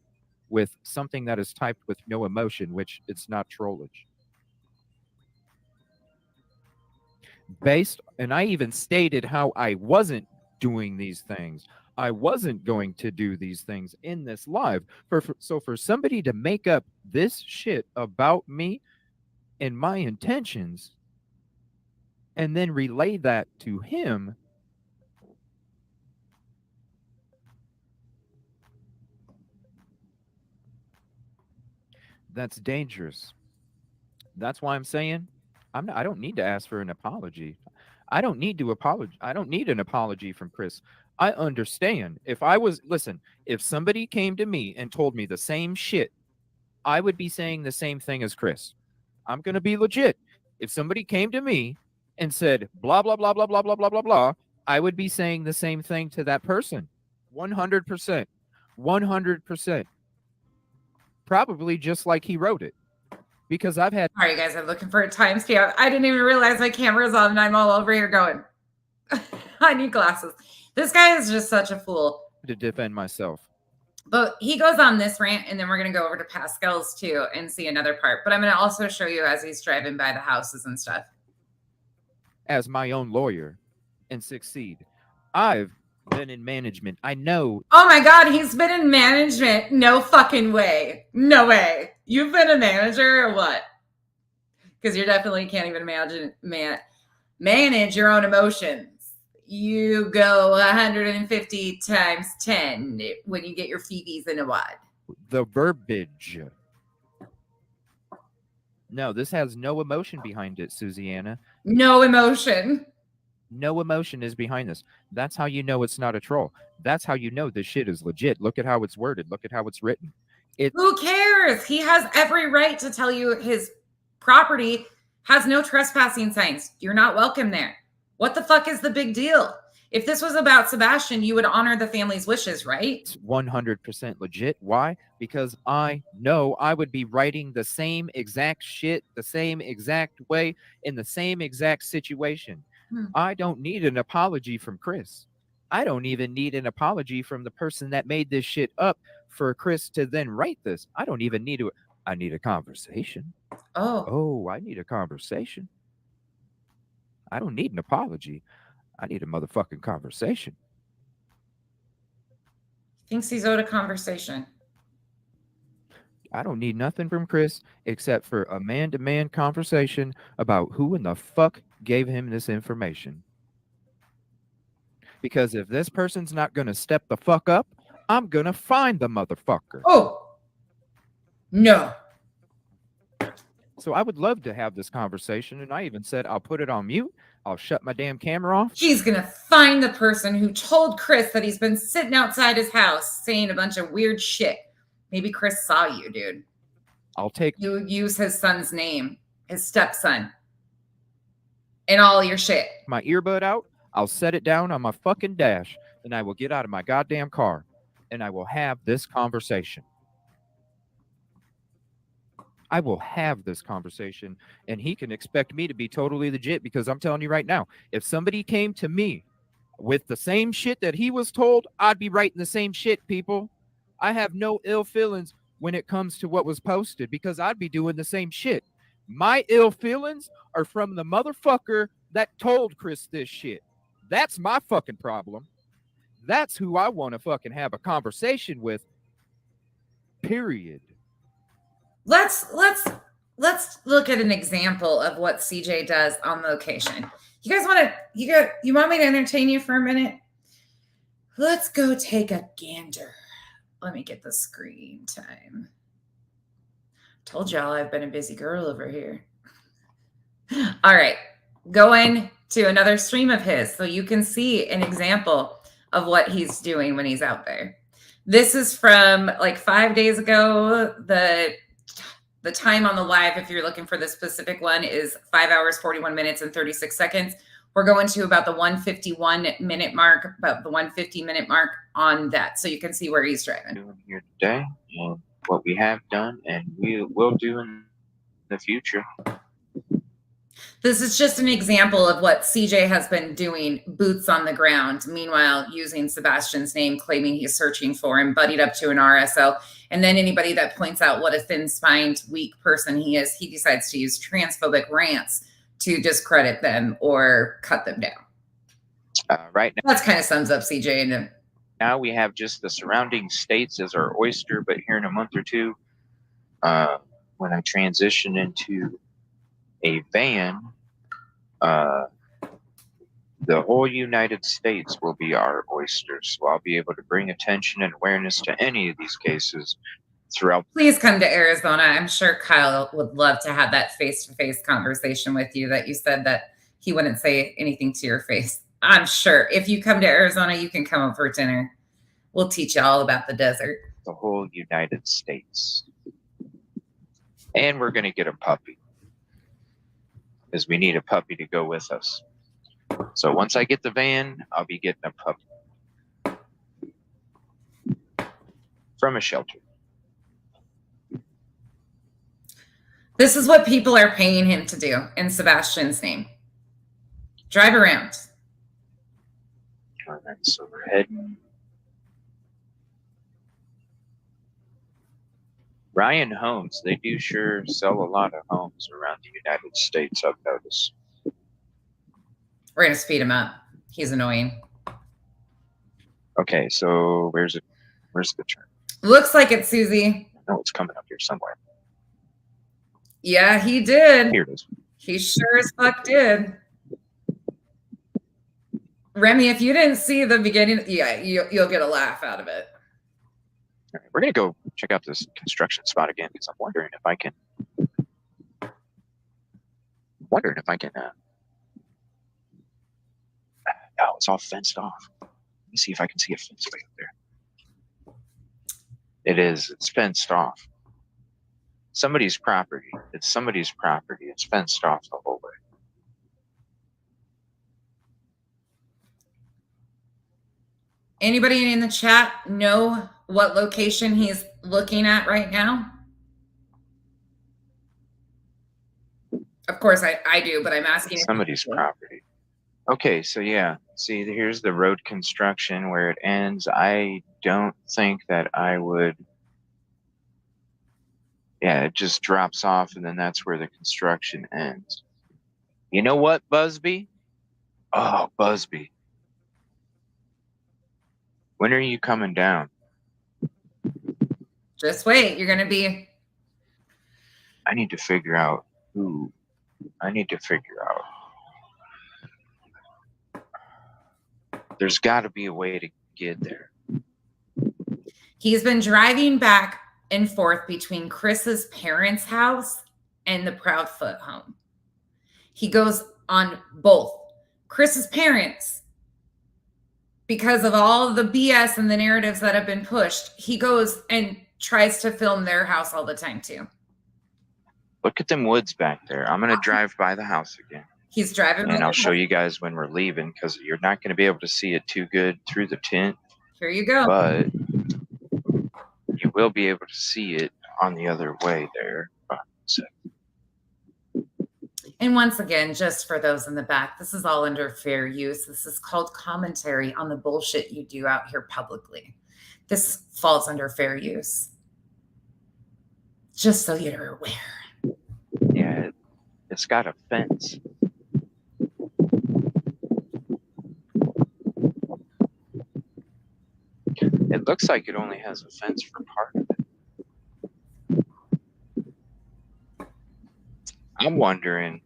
Speaker 3: with something that is typed with no emotion, which it's not trollage. And I even stated how I wasn't doing these things. I wasn't going to do these things in this live. So for somebody to make up this shit about me and my intentions and then relay that to him, that's dangerous. That's why I'm saying I don't need to ask for an apology. I don't need to apologize. I don't need an apology from Chris. I understand. If somebody came to me and told me the same shit, I would be saying the same thing as Chris. I'm going to be legit. If somebody came to me and said, blah, blah, blah, blah, blah, blah, blah, blah, blah, I would be saying the same thing to that person. 100%. 100%. Probably just like he wrote it. Because I've had.
Speaker 1: All right, guys, I'm looking for a timestamp. I didn't even realize my camera's on and I'm all over here going, I need glasses. This guy is just such a fool.
Speaker 3: To defend myself.
Speaker 1: But he goes on this rant, and then we're going to go over to Pascal's too and see another part. But I'm going to also show you as he's driving by the houses and stuff.
Speaker 3: As my own lawyer and succeed. I've been in management. I know.
Speaker 1: Oh my God, he's been in management. No fucking way. No way. You've been a manager or what? Because you definitely can't even manage your own emotions. You go 150 times 10 when you get your Phoebes in a wad.
Speaker 3: The verbiage. No, this has no emotion behind it, Susiana.
Speaker 1: No emotion.
Speaker 3: No emotion is behind this. That's how you know it's not a troll. That's how you know this shit is legit. Look at how it's worded. Look at how it's written.
Speaker 1: Who cares? He has every right to tell you his property has no trespassing signs. You're not welcome there. What the fuck is the big deal? If this was about Sebastian, you would honor the family's wishes, right?
Speaker 3: It's 100% legit. Why? Because I know I would be writing the same exact shit, the same exact way, in the same exact situation. I don't need an apology from Chris. I don't even need an apology from the person that made this shit up for Chris to then write this. I don't even need to. I need a conversation. Oh, I need a conversation. I don't need an apology. I need a motherfucking conversation.
Speaker 1: Thinks he's owed a conversation.
Speaker 3: I don't need nothing from Chris except for a man-to-man conversation about who in the fuck gave him this information. Because if this person's not going to step the fuck up, I'm going to find the motherfucker.
Speaker 1: Oh, no.
Speaker 3: So I would love to have this conversation. And I even said, I'll put it on mute. I'll shut my damn camera off.
Speaker 1: She's going to find the person who told Chris that he's been sitting outside his house saying a bunch of weird shit. Maybe Chris saw you, dude.
Speaker 3: I'll take
Speaker 1: you use his son's name, his stepson, and all your shit.
Speaker 3: My earbud out. I'll set it down on my fucking dash, and I will get out of my goddamn car, and I will have this conversation. I will have this conversation, and he can expect me to be totally legit, because I'm telling you right now, if somebody came to me with the same shit that he was told, I'd be writing the same shit, people. I have no ill feelings when it comes to what was posted, because I'd be doing the same shit. My ill feelings are from the motherfucker that told Chris this shit. That's my fucking problem. That's who I want to fucking have a conversation with. Period.
Speaker 1: Let's look at an example of what CJ does on location. You guys want to you want me to entertain you for a minute? Let's go take a gander. Let me get the screen time. Told y'all I've been a busy girl over here. All right, going to another stream of his so you can see an example of what he's doing when he's out there. This is from like 5 days ago. The time on the live, if you're looking for the specific one, is 5 hours, 41 minutes, and 36 seconds. We're going to about the 151-minute mark, about the 150-minute mark on that, so you can see where he's driving.
Speaker 17: Doing here today, and what we have done, and we will do in the future.
Speaker 1: This is just an example of what CJ has been doing, boots on the ground, meanwhile using Sebastian's name, claiming he's searching for him, buddied up to an RSO. And then anybody that points out what a thin-spined, weak person he is, he decides to use transphobic rants to discredit them or cut them down.
Speaker 17: Right now,
Speaker 1: that kind of sums up CJ. And
Speaker 17: now we have just the surrounding states as our oyster, but here in a month or two, when I transition into a van, the whole United States will be our oyster. So I'll be able to bring attention and awareness to any of these cases throughout.
Speaker 1: Please come to Arizona. I'm sure Kyle would love to have that face-to-face conversation with you that you said that he wouldn't say anything to your face. I'm sure if you come to Arizona, you can come over for dinner. We'll teach you all about the desert.
Speaker 17: The whole United States. And we're going to get a puppy, because we need a puppy to go with us. So once I get the van, I'll be getting a puppy from a shelter.
Speaker 1: This is what people are paying him to do in Sebastian's name. Drive around.
Speaker 17: All right, so we're heading. Ryan Homes, they do sure sell a lot of homes around the United States, I've noticed.
Speaker 1: We're going to speed him up. He's annoying.
Speaker 17: Okay, so where's the turn?
Speaker 1: Looks like it's Susie.
Speaker 17: No, it's coming up here somewhere.
Speaker 1: Yeah, he did.
Speaker 17: Here it is.
Speaker 1: He sure as fuck did. Remy, if you didn't see the beginning, yeah, you'll get a laugh out of it.
Speaker 17: All right, we're going to go check out this construction spot again, because I'm wondering if I can. Oh, it's all fenced off. Let me see if I can see a fence way up there. It is. It's fenced off. Somebody's property. It's somebody's property. It's fenced off the whole way.
Speaker 1: Anybody in the chat know what location he's looking at right now? Of course, I do, but I'm asking.
Speaker 17: Somebody's property. Okay, so yeah. See, here's the road construction where it ends. I don't think that I would. Yeah, it just drops off, and then that's where the construction ends. You know what, Busby? Oh, Busby. When are you coming down?
Speaker 1: Just wait. You're going to be.
Speaker 17: I need to figure out who. I need to figure out. There's got to be a way to get there.
Speaker 1: He's been driving back and forth between Chris's parents' house and the Proudfoot home. He goes on both. Chris's parents, because of all the BS and the narratives that have been pushed, he goes and tries to film their house all the time too.
Speaker 17: Look at them woods back there. I'm going to drive by the house again.
Speaker 1: He's driving.
Speaker 17: And I'll show you guys when we're leaving, because you're not going to be able to see it too good through the tent.
Speaker 1: Here you go.
Speaker 17: But you will be able to see it on the other way there.
Speaker 1: And once again, just for those in the back, this is all under fair use. This is called commentary on the bullshit you do out here publicly. This falls under fair use. Just so you're aware.
Speaker 17: Yeah, it's got a fence. It looks like it only has a fence for part of it. I'm wondering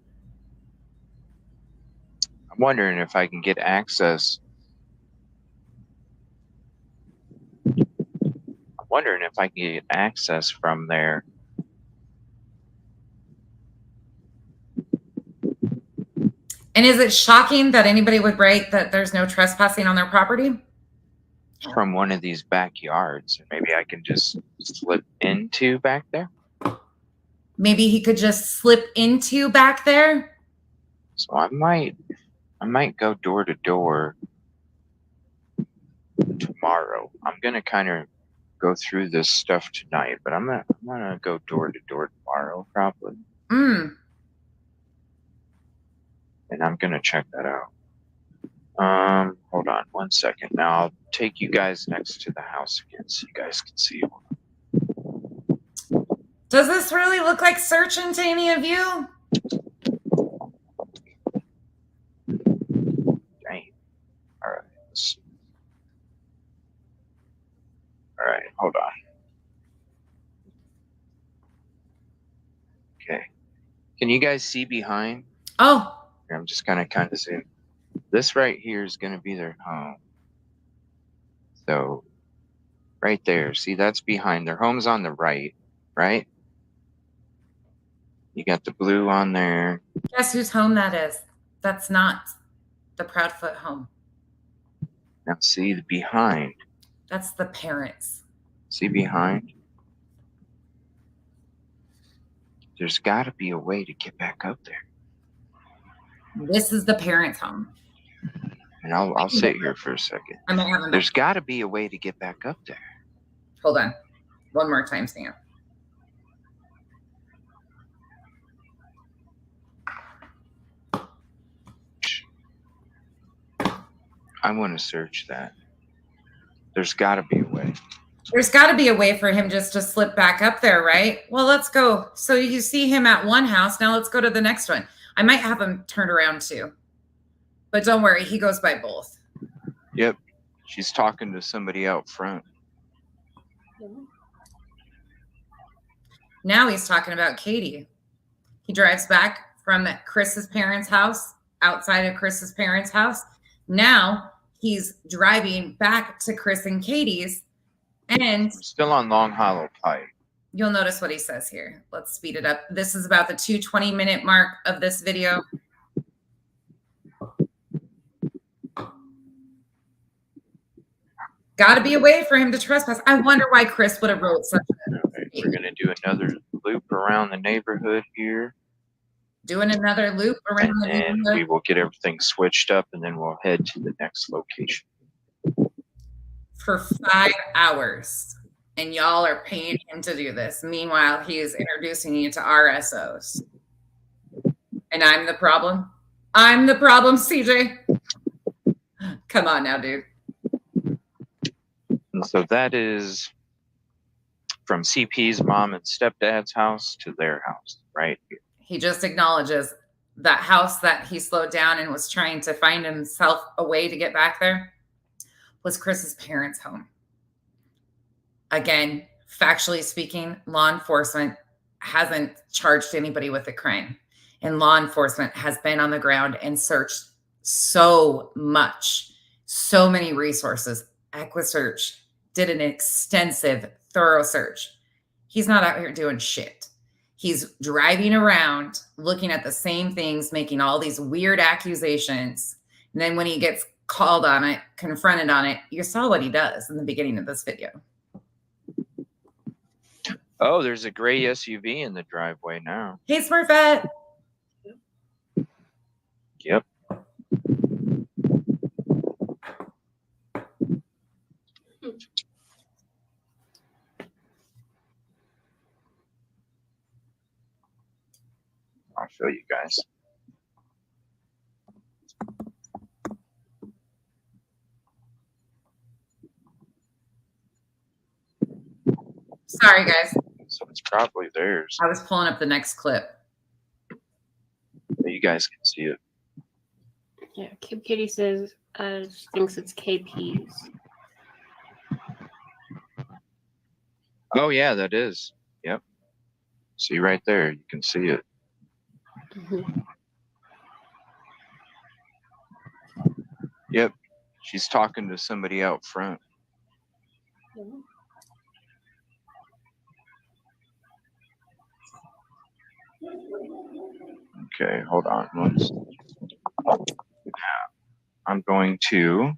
Speaker 17: if I can get access. I'm wondering if I can get access from there.
Speaker 1: And is it shocking that anybody would write that there's no trespassing on their property?
Speaker 17: From one of these backyards, and maybe I can just slip into back there.
Speaker 1: Maybe he could just slip into back there.
Speaker 17: So I might go door to door tomorrow. I'm gonna kind of go through this stuff tonight, but I'm gonna go door to door tomorrow probably. And I'm gonna check that out. Hold on one second. Now I'll take you guys next to the house again so you guys can see.
Speaker 1: Does this really look like searching to any of you?
Speaker 17: Dang. All right. All right. Hold on. Okay. Can you guys see behind?
Speaker 1: Oh.
Speaker 17: I'm just kind of seeing. This right here is going to be their home. So right there, see, that's behind. Their home's on the right, right? You got the blue on there.
Speaker 1: Guess whose home that is? That's not the Proudfoot home.
Speaker 17: Now see the behind.
Speaker 1: That's the parents.
Speaker 17: See behind? There's got to be a way to get back up there.
Speaker 1: This is the parents' home.
Speaker 17: And I'll sit here for a second. There's got to be a way to get back up there.
Speaker 1: Hold on. One more time, Sam.
Speaker 17: I want to search that. There's got to be a way.
Speaker 1: There's got to be a way for him just to slip back up there, right? Well, let's go. So you see him at one house. Now let's go to the next one. I might have him turned around too. But don't worry, he goes by both.
Speaker 17: Yep. She's talking to somebody out front.
Speaker 1: Now he's talking about Katie. He drives back from Chris's parents' house, outside of Chris's parents' house. Now he's driving back to Chris and Katie's, and
Speaker 17: still on Long Hollow Pike.
Speaker 1: You'll notice what he says here. Let's speed it up. This is about the 2:20-minute mark of this video. Got to be a way for him to trespass. I wonder why Chris would have wrote such a...
Speaker 17: Right, we're going to do another loop around the neighborhood here.
Speaker 1: Doing another loop around the neighborhood.
Speaker 17: And we will get everything switched up, and then we'll head to the next location.
Speaker 1: For 5 hours. And y'all are paying him to do this. Meanwhile, he is introducing you to RSOs. And I'm the problem? I'm the problem, CJ. Come on now, dude.
Speaker 17: And so that is from CP's mom and stepdad's house to their house, right here.
Speaker 1: He just acknowledges that house that he slowed down and was trying to find himself a way to get back there was Chris's parents' home. Again, factually speaking, law enforcement hasn't charged anybody with a crime. And law enforcement has been on the ground and searched so much, so many resources. EquiSearch did an extensive, thorough search. He's not out here doing shit. He's driving around, looking at the same things, making all these weird accusations. And then when he gets called on it, confronted on it, you saw what he does in the beginning of this video.
Speaker 17: Oh, there's a gray SUV in the driveway now.
Speaker 1: Hey, Smurfette.
Speaker 17: Yep. I'll show you guys.
Speaker 1: Sorry, guys.
Speaker 17: So it's probably theirs.
Speaker 1: I was pulling up the next clip.
Speaker 17: You guys can see it.
Speaker 18: Yeah, Kip Kitty says thinks it's KP's.
Speaker 17: Oh yeah, that is. Yep. See right there, you can see it. Yep. She's talking to somebody out front. Okay, hold on. I'm going to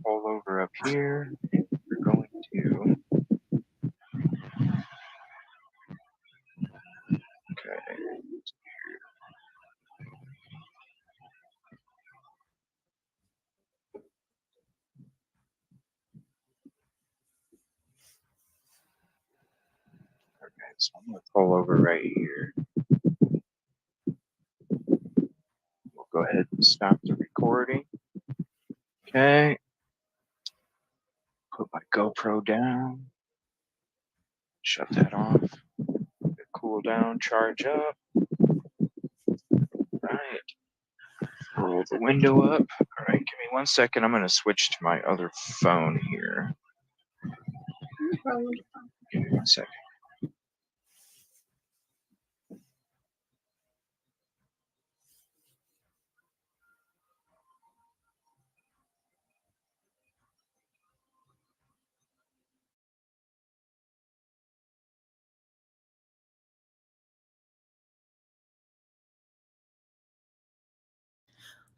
Speaker 17: pull over up here. We're going to. Okay. Okay, so I'm going to pull over right here. We'll go ahead and stop the recording. Okay. Put my GoPro down. Shut that off. Cool down, charge up. Right. Roll the window up. All right, give me 1 second. I'm going to switch to my other phone here. Give me 1 second.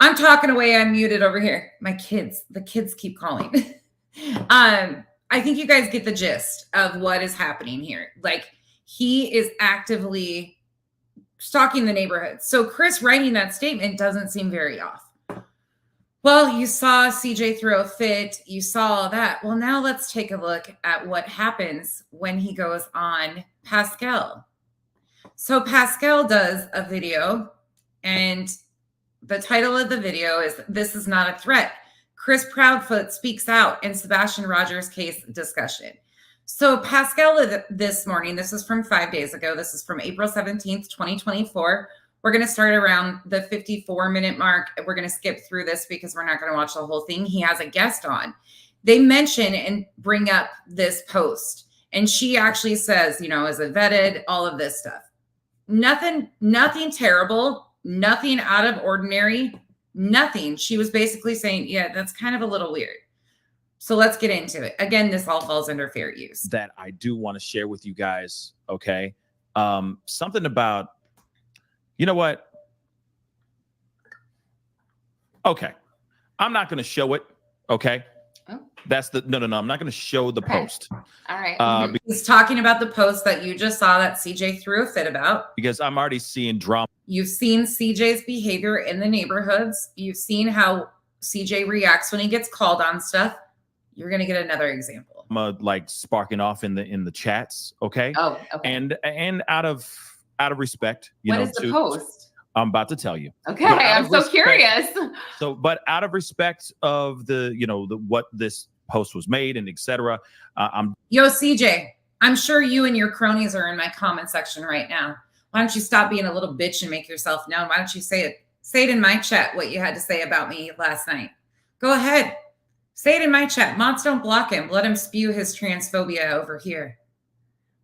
Speaker 1: I'm talking away. I'm muted over here. The kids keep calling. I think you guys get the gist of what is happening here. Like, he is actively stalking the neighborhood. So Chris writing that statement doesn't seem very off. Well, you saw CJ throw a fit. You saw all that. Well, now let's take a look at what happens when he goes on Pascal. So Pascal does a video, and the title of the video is "This is Not a Threat. Chris Proudfoot speaks out in Sebastian Rogers case discussion." So Pascal this morning, this is from 5 days ago. This is from April 17th, 2024. We're going to start around the 54-minute mark. We're going to skip through this because we're not going to watch the whole thing. He has a guest on. They mention and bring up this post. And she actually says, you know, is it vetted? All of this stuff. Nothing terrible. Nothing out of ordinary. Nothing. She was basically saying, yeah, that's kind of a little weird. So let's get into it. Again, this all falls under fair use.
Speaker 19: That I do want to share with you guys, okay? Something about, you know what? Okay. I'm not going to show it, okay?
Speaker 1: Oh.
Speaker 19: That's the, no, I'm not going to show the post.
Speaker 1: All right. He's talking about the post that you just saw that CJ threw a fit about.
Speaker 19: Because I'm already seeing drama.
Speaker 1: You've seen CJ's behavior in the neighborhoods. You've seen how CJ reacts when he gets called on stuff. You're going to get another example.
Speaker 19: Like sparking off in the chats, okay?
Speaker 1: Oh, okay.
Speaker 19: And out of respect,
Speaker 1: what is the post?
Speaker 19: I'm about to tell you.
Speaker 1: Okay, I'm so curious.
Speaker 19: So, but out of respect of the what this post was made and etc.
Speaker 1: Yo, CJ, I'm sure you and your cronies are in my comment section right now. Why don't you stop being a little bitch and make yourself known? Why don't you say it? Say it in my chat what you had to say about me last night. Go ahead. Say it in my chat. Mods, don't block him. Let him spew his transphobia over here.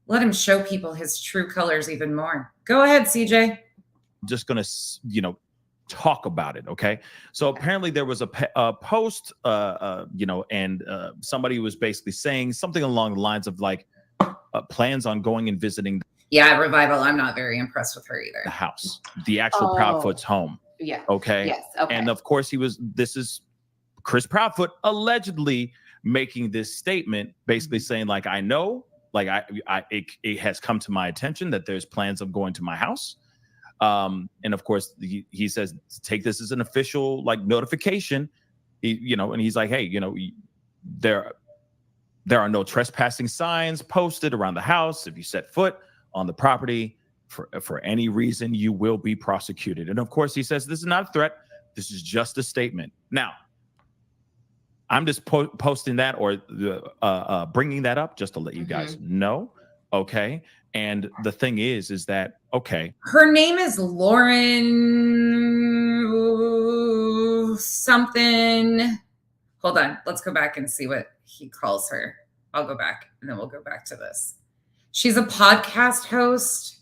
Speaker 1: Let him show people his true colors even more. Go ahead, CJ.
Speaker 19: Just going to, talk about it. Okay. So apparently there was a post, and somebody was basically saying something along the lines of like plans on going and visiting.
Speaker 1: Yeah, Revival. I'm not very impressed with her either.
Speaker 19: The house, the actual Proudfoot's home.
Speaker 20: Yeah.
Speaker 19: Okay.
Speaker 20: Yes. Okay.
Speaker 19: And of course, this is Chris Proudfoot allegedly making this statement, basically saying, like, I know, like, it has come to my attention that there's plans of going to my house. And of course, he says, take this as an official, like, notification, and he's like, hey, there are no trespassing signs posted around the house. If you set foot on the property for any reason, you will be prosecuted. And of course, he says this is not a threat. This is just a statement. Now, I'm just posting that or bringing that up just to let you guys know. Okay. And the thing is that, okay.
Speaker 1: Her name is Lauren something. Hold on. Let's go back and see what he calls her. I'll go back and then we'll go back to this. She's a podcast host.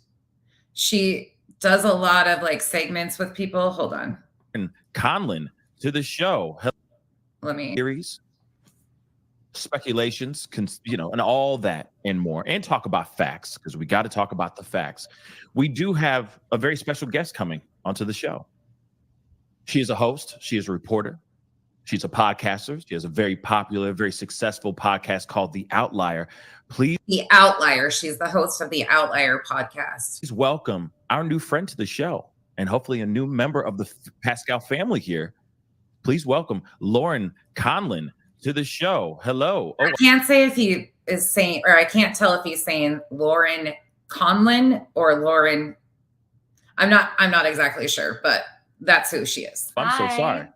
Speaker 1: She does a lot of like segments with people. Hold on.
Speaker 19: And Conlon to the show.
Speaker 1: Let me.
Speaker 19: Theories, speculations, and all that and more, and talk about facts, because we got to talk about the facts. We do have a very special guest coming onto the show. She is a host. She is a reporter. She's a podcaster. She has a very popular, very successful podcast called The Outlier. Please.
Speaker 1: The Outlier. She's the host of The Outlier podcast.
Speaker 19: Please welcome our new friend to the show, and hopefully a new member of the Pascal family here. Please welcome Lauren Conlon to the show. Hello.
Speaker 1: I can't say if he is saying, or I can't tell if he's saying Lauren Conlon or Lauren. I'm not exactly sure, but that's who she is.
Speaker 19: I'm so sorry.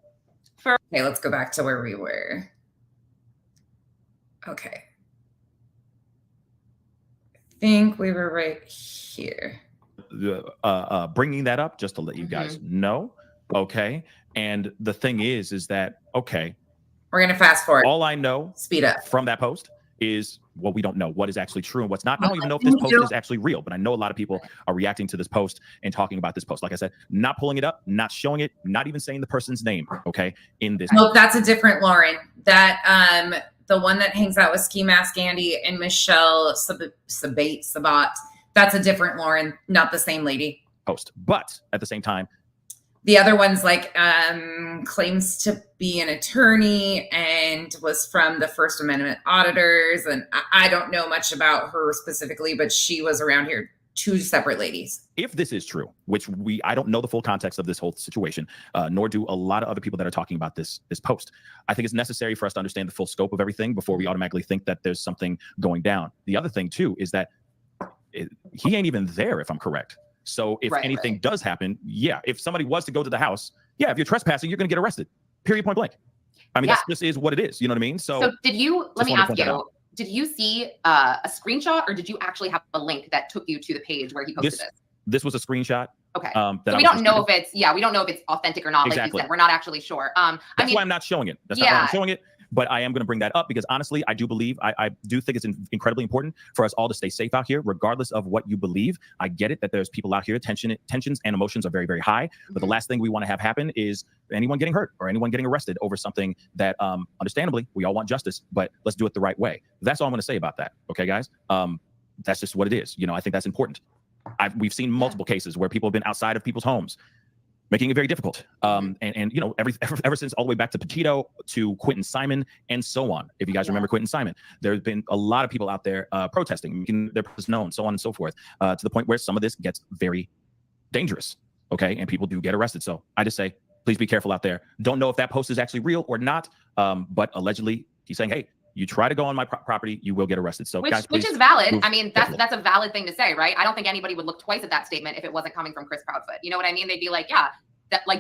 Speaker 1: Okay, let's go back to where we were. Okay. I think we were right here.
Speaker 19: Bringing that up just to let you guys know. Okay. And the thing is that, okay.
Speaker 1: We're going to fast forward.
Speaker 19: All I know
Speaker 1: speed up
Speaker 19: from that post is what we don't know, what is actually true and what's not. I don't even know if this post is actually real, but I know a lot of people are reacting to this post and talking about this post. Like I said, not pulling it up, not showing it, not even saying the person's name. Okay. In this.
Speaker 1: Nope, that's a different Lauren. That the one that hangs out with Ski Mask Andy and Michelle Sabat. That's a different Lauren, not the same lady.
Speaker 19: Post. But at the same time,
Speaker 1: the other one's like claims to be an attorney and was from the First Amendment auditors. And I don't know much about her specifically, but she was around here. Two separate ladies.
Speaker 19: If this is true, which I don't know the full context of this whole situation, nor do a lot of other people that are talking about this post. I think it's necessary for us to understand the full scope of everything before we automatically think that there's something going down. The other thing too is that he ain't even there, if I'm correct. So if anything does happen, if somebody was to go to the house, if you're trespassing, you're going to get arrested. Period, point blank. I mean, that just is what it is. You know what I mean? So
Speaker 20: did you, let me ask you, did you see a screenshot or did you actually have a link that took you to the page where he posted this?
Speaker 19: This was a screenshot.
Speaker 20: Okay. So we don't know if it's, we don't know if it's authentic or not. Like you said, we're not actually sure.
Speaker 19: That's why I'm not showing it. That's not why I'm showing it. But I am going to bring that up because honestly, I do believe, I do think it's incredibly important for us all to stay safe out here, regardless of what you believe. I get it that there's people out here, tensions and emotions are very, very high. But the last thing we want to have happen is anyone getting hurt or anyone getting arrested over something that, understandably, we all want justice, but let's do it the right way. That's all I'm going to say about that. Okay, guys? That's just what it is. I think that's important. We've seen multiple cases where people have been outside of people's homes, making it very difficult. And ever since all the way back to Petito, to Quentin Simon, and so on. If you guys remember Quentin Simon, there's been a lot of people out there protesting, making their purpose known, so on and so forth, to the point where some of this gets very dangerous, okay? And people do get arrested. So I just say, please be careful out there. Don't know if that post is actually real or not, but allegedly he's saying, hey, you try to go on my property, you will get arrested. So
Speaker 20: which is valid. I mean, that's a valid thing to say, right? I don't think anybody would look twice at that statement if it wasn't coming from Chris Proudfoot. You know what I mean? They'd be like,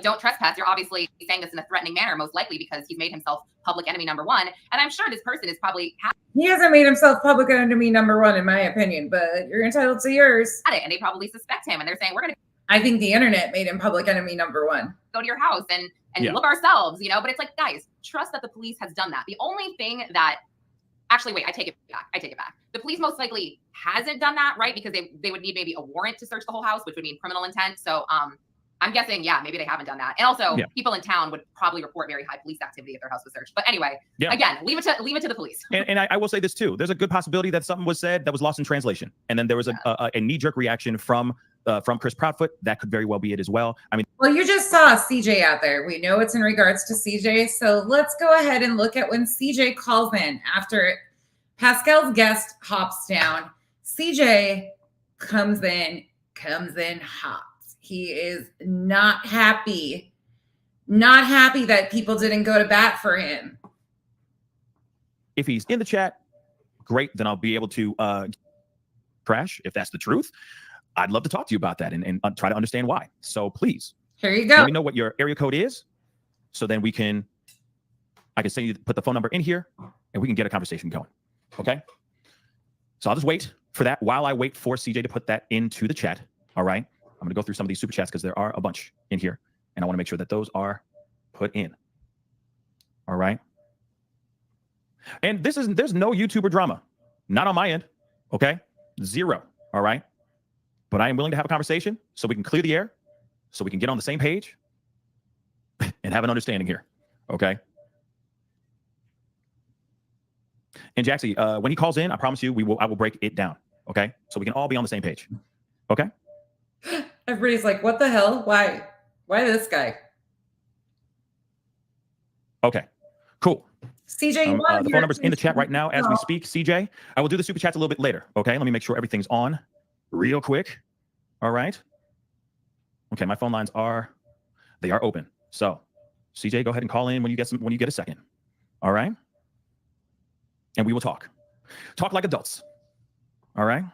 Speaker 20: don't trespass. You're obviously saying this in a threatening manner, most likely because he's made himself public enemy number one. And I'm sure this person is probably
Speaker 1: he hasn't made himself public enemy number one, in my opinion, but you're entitled to yours.
Speaker 20: And they probably suspect him, and they're saying we're gonna.
Speaker 1: I think the internet made him public enemy number one.
Speaker 20: Go to your house and look ourselves, But it's like, guys, trust that the police has done that. The only thing that actually, wait, I take it back. The police most likely hasn't done that, right? Because they would need maybe a warrant to search the whole house, which would mean criminal intent. So I'm guessing, yeah, maybe they haven't done that. And also, people in town would probably report very high police activity if their house was searched. But anyway, again, leave it to the police.
Speaker 19: And I will say this too: there's a good possibility that something was said that was lost in translation, and then there was a knee-jerk reaction from Chris Proudfoot. That could very well be it as well. I mean,
Speaker 1: well, you just saw CJ out there. We know it's in regards to CJ, so let's go ahead and look at when CJ calls in after Pascal's guest hops down. CJ comes in hot. He is not happy that people didn't go to bat for him.
Speaker 19: If he's in the chat, great. Then I'll be able to crash if that's the truth. I'd love to talk to you about that and try to understand why. So please,
Speaker 1: here you go.
Speaker 19: Let me know what your area code is, so then I can send you, put the phone number in here, and we can get a conversation going. Okay. So I'll just wait for that while I wait for CJ to put that into the chat. All right. I'm going to go through some of these super chats because there are a bunch in here, and I want to make sure that those are put in. All right. And there's no YouTuber drama, not on my end. Okay. Zero. All right. But I am willing to have a conversation so we can clear the air, so we can get on the same page and have an understanding here. Okay. And Jaxie, when he calls in, I promise you, I will break it down. Okay. So we can all be on the same page. Okay.
Speaker 1: Everybody's like, what the hell? Why this guy?
Speaker 19: Okay, cool.
Speaker 1: CJ,
Speaker 19: the phone number's in the chat right now as we speak. CJ, I will do the super chats a little bit later. Okay, let me make sure everything's on real quick. All right. Okay, my phone lines are open. So, CJ, go ahead and call in when you get a second. All right. And we will talk like adults. All right.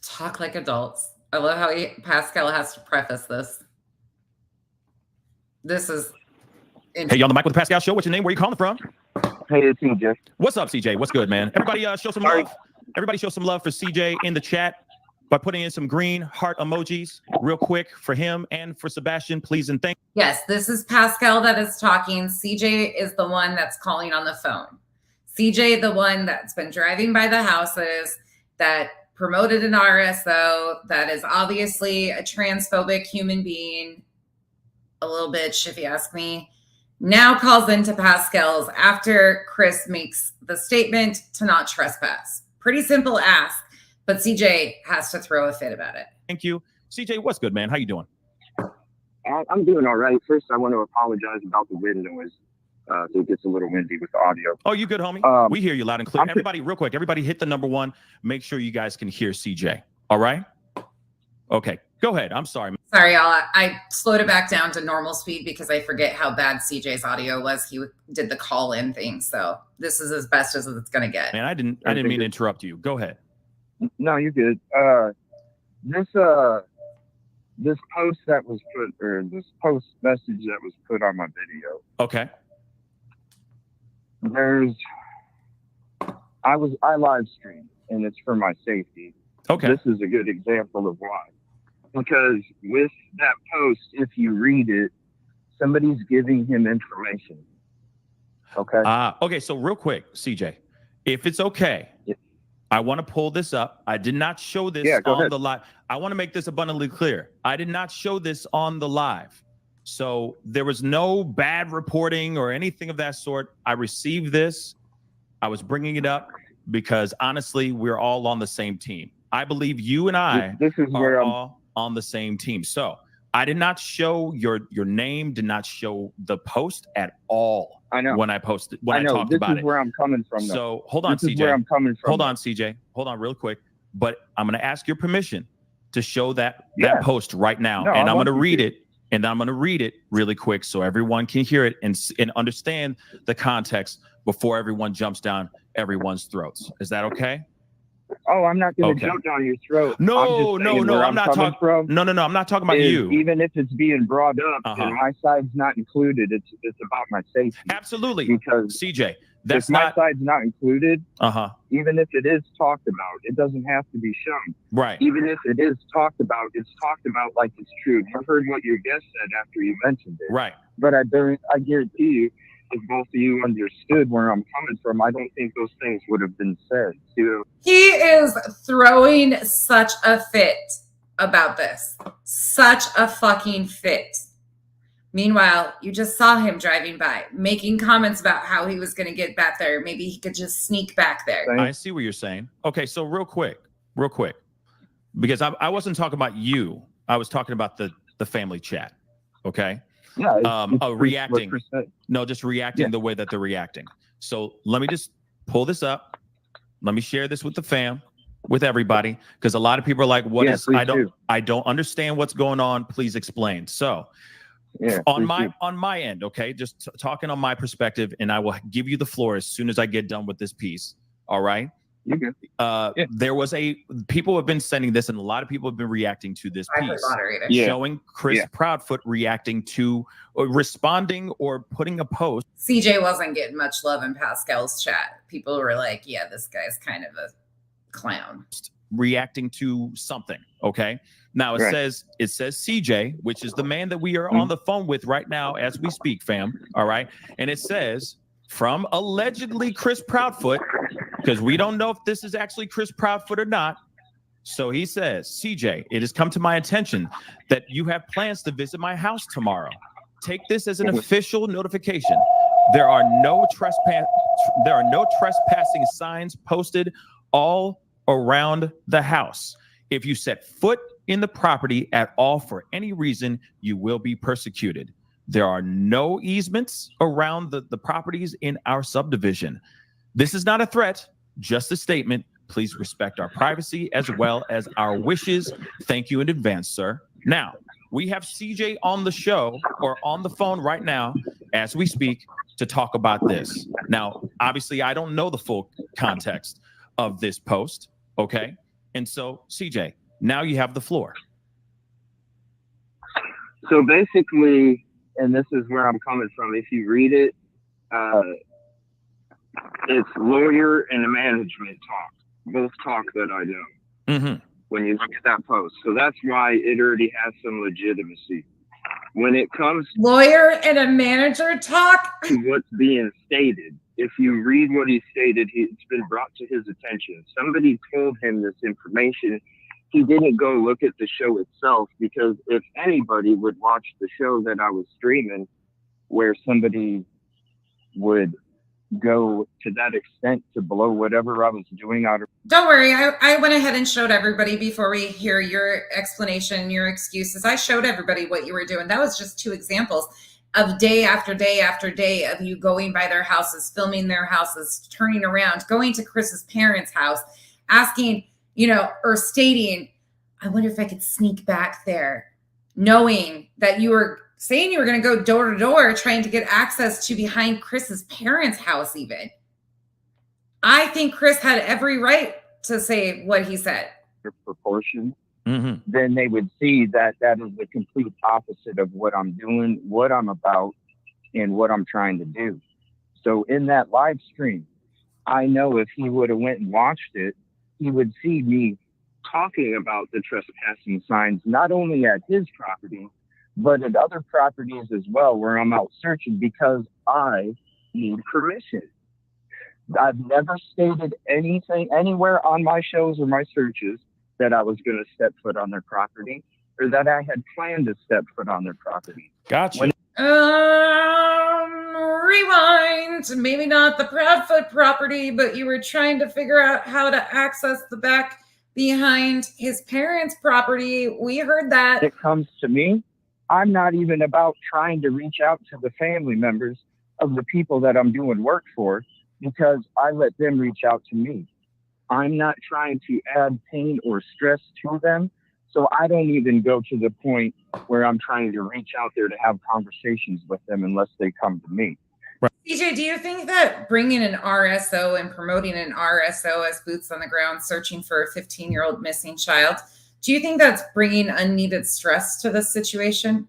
Speaker 1: Talk like adults. I love how Pascal has to preface this. This is
Speaker 19: Hey, you on the mic with the Pascal Show? What's your name? Where you calling from?
Speaker 21: Hey, it's CJ.
Speaker 19: What's up, CJ? What's good, man? Everybody show some love. Everybody show some love for CJ in the chat by putting in some green heart emojis real quick for him and for Sebastian, please and thank you.
Speaker 1: Yes, this is Pascal that is talking. CJ is the one that's calling on the phone. CJ, the one that's been driving by the houses, that promoted an RSO, that is obviously a transphobic human being, a little bitch if you ask me, now calls into Pascal's after Chris makes the statement to not trespass. Pretty simple ask, but CJ has to throw a fit about it.
Speaker 19: Thank you. CJ, what's good, man? How you doing?
Speaker 21: I'm doing all right. First, I want to apologize about the wind noise. It gets a little windy with the audio.
Speaker 19: Oh, you good, homie? We hear you loud and clear. Everybody, real quick, everybody hit the number one. Make sure you guys can hear CJ. All right? Okay, go ahead. I'm sorry.
Speaker 1: Sorry, y'all. I slowed it back down to normal speed because I forget how bad CJ's audio was. He did the call-in thing, so this is as best as it's going to get.
Speaker 19: Man, I didn't mean to interrupt you. Go ahead.
Speaker 21: No, you're good. This post that was put, or this post message that was put on my video.
Speaker 19: Okay.
Speaker 21: I live stream, and it's for my safety.
Speaker 19: Okay.
Speaker 21: This is a good example of why. Because with that post, if you read it, somebody's giving him information. Okay.
Speaker 19: Okay. So real quick, CJ, if it's okay, I want to pull this up. I did not show this on the live. I want to make this abundantly clear. I did not show this on the live. So there was no bad reporting or anything of that sort. I received this. I was bringing it up because honestly, we're all on the same team. I believe you and I are all on the same team. So I did not show your name, did not show the post at all.
Speaker 21: I know.
Speaker 19: When I posted, when I talked about it.
Speaker 21: This is where I'm coming from.
Speaker 19: So hold on, CJ.
Speaker 21: This is where I'm coming from.
Speaker 19: Hold on, CJ. Hold on real quick. But I'm going to ask your permission to show that post right now. And I'm going to read it. And I'm going to read it really quick so everyone can hear it and understand the context before everyone jumps down everyone's throats. Is that okay?
Speaker 21: Oh, I'm not going to jump down your throat.
Speaker 19: No, I'm not talking from. No, I'm not talking about you.
Speaker 21: Even if it's being brought up and my side's not included, it's about my safety.
Speaker 19: Absolutely.
Speaker 21: Because
Speaker 19: CJ,
Speaker 21: if my side's not included, even if it is talked about, it doesn't have to be shown.
Speaker 19: Right.
Speaker 21: Even if it is talked about, it's talked about like it's true. You heard what your guest said after you mentioned it.
Speaker 19: Right.
Speaker 21: But I guarantee you, if both of you understood where I'm coming from, I don't think those things would have been said.
Speaker 1: He is throwing such a fit about this. Such a fucking fit. Meanwhile, you just saw him driving by, making comments about how he was going to get back there. Maybe he could just sneak back there.
Speaker 19: I see what you're saying. Okay, so real quick, because I wasn't talking about you. I was talking about the family chat. Okay.
Speaker 21: Yeah.
Speaker 19: Reacting. No, just reacting the way that they're reacting. So let me just pull this up. Let me share this with the fam, with everybody, because a lot of people are like, "What is? I don't understand what's going on. Please explain." So. Yeah, on my end, okay, just talking on my perspective, and I will give you the floor as soon as I get done with this piece. All right. There was people have been sending this, and a lot of people have been reacting to this piece, showing Chris Proudfoot reacting to, responding, or putting a post.
Speaker 1: CJ wasn't getting much love in Pascal's chat. People were like, "Yeah, this guy's kind of a clown."
Speaker 19: Reacting to something. Okay. Now it says CJ, which is the man that we are on the phone with right now as we speak, fam. All right. And it says from allegedly Chris Proudfoot, because we don't know if this is actually Chris Proudfoot or not. So he says, CJ, it has come to my attention that you have plans to visit my house tomorrow. Take this as an official notification. There are no trespassing signs posted all around the house. If you set foot in the property at all for any reason, you will be persecuted. There are no easements around the properties in our subdivision. This is not a threat, just a statement. Please respect our privacy as well as our wishes. Thank you in advance, sir. Now, we have CJ on the show or on the phone right now as we speak to talk about this. Now, obviously, I don't know the full context of this post, okay? And so, CJ, now you have the floor.
Speaker 21: So basically, and this is where I'm coming from, if you read it, it's lawyer and the management talk, both talk that I know when you look at that post. So that's why it already has some legitimacy. When it comes
Speaker 1: lawyer and a manager talk
Speaker 21: to what's being stated, if you read what he stated, it's been brought to his attention. Somebody told him this information. He didn't go look at the show itself, because if anybody would watch the show that I was streaming, where somebody would go to that extent to blow whatever I was doing out of.
Speaker 1: Don't worry, I went ahead and showed everybody before we hear your explanation, your excuses. I showed everybody what you were doing. That was just 2 examples of day after day after day of you going by their houses, filming their houses, turning around, going to Chris's parents' house, asking, or stating, I wonder if I could sneak back there, knowing that you were saying you were going to go door to door trying to get access to behind Chris's parents' house even. I think Chris had every right to say what he said.
Speaker 21: Proportion, then they would see that that is the complete opposite of what I'm doing, what I'm about, and what I'm trying to do. So in that live stream, I know if he would have went and watched it, he would see me talking about the trespassing signs, not only at his property, but at other properties as well, where I'm out searching because I need permission. I've never stated anything anywhere on my shows or my searches that I was going to step foot on their property or that I had planned to step foot on their property.
Speaker 19: Gotcha.
Speaker 1: Rewind. Maybe not the Proudfoot property, but you were trying to figure out how to access the back behind his parents' property. We heard that.
Speaker 21: It comes to me. I'm not even about trying to reach out to the family members of the people that I'm doing work for, because I let them reach out to me. I'm not trying to add pain or stress to them. So I don't even go to the point where I'm trying to reach out there to have conversations with them unless they come to me.
Speaker 1: CJ, do you think that bringing an RSO and promoting an RSO as boots on the ground, searching for a 15-year-old missing child, do you think that's bringing unneeded stress to the situation?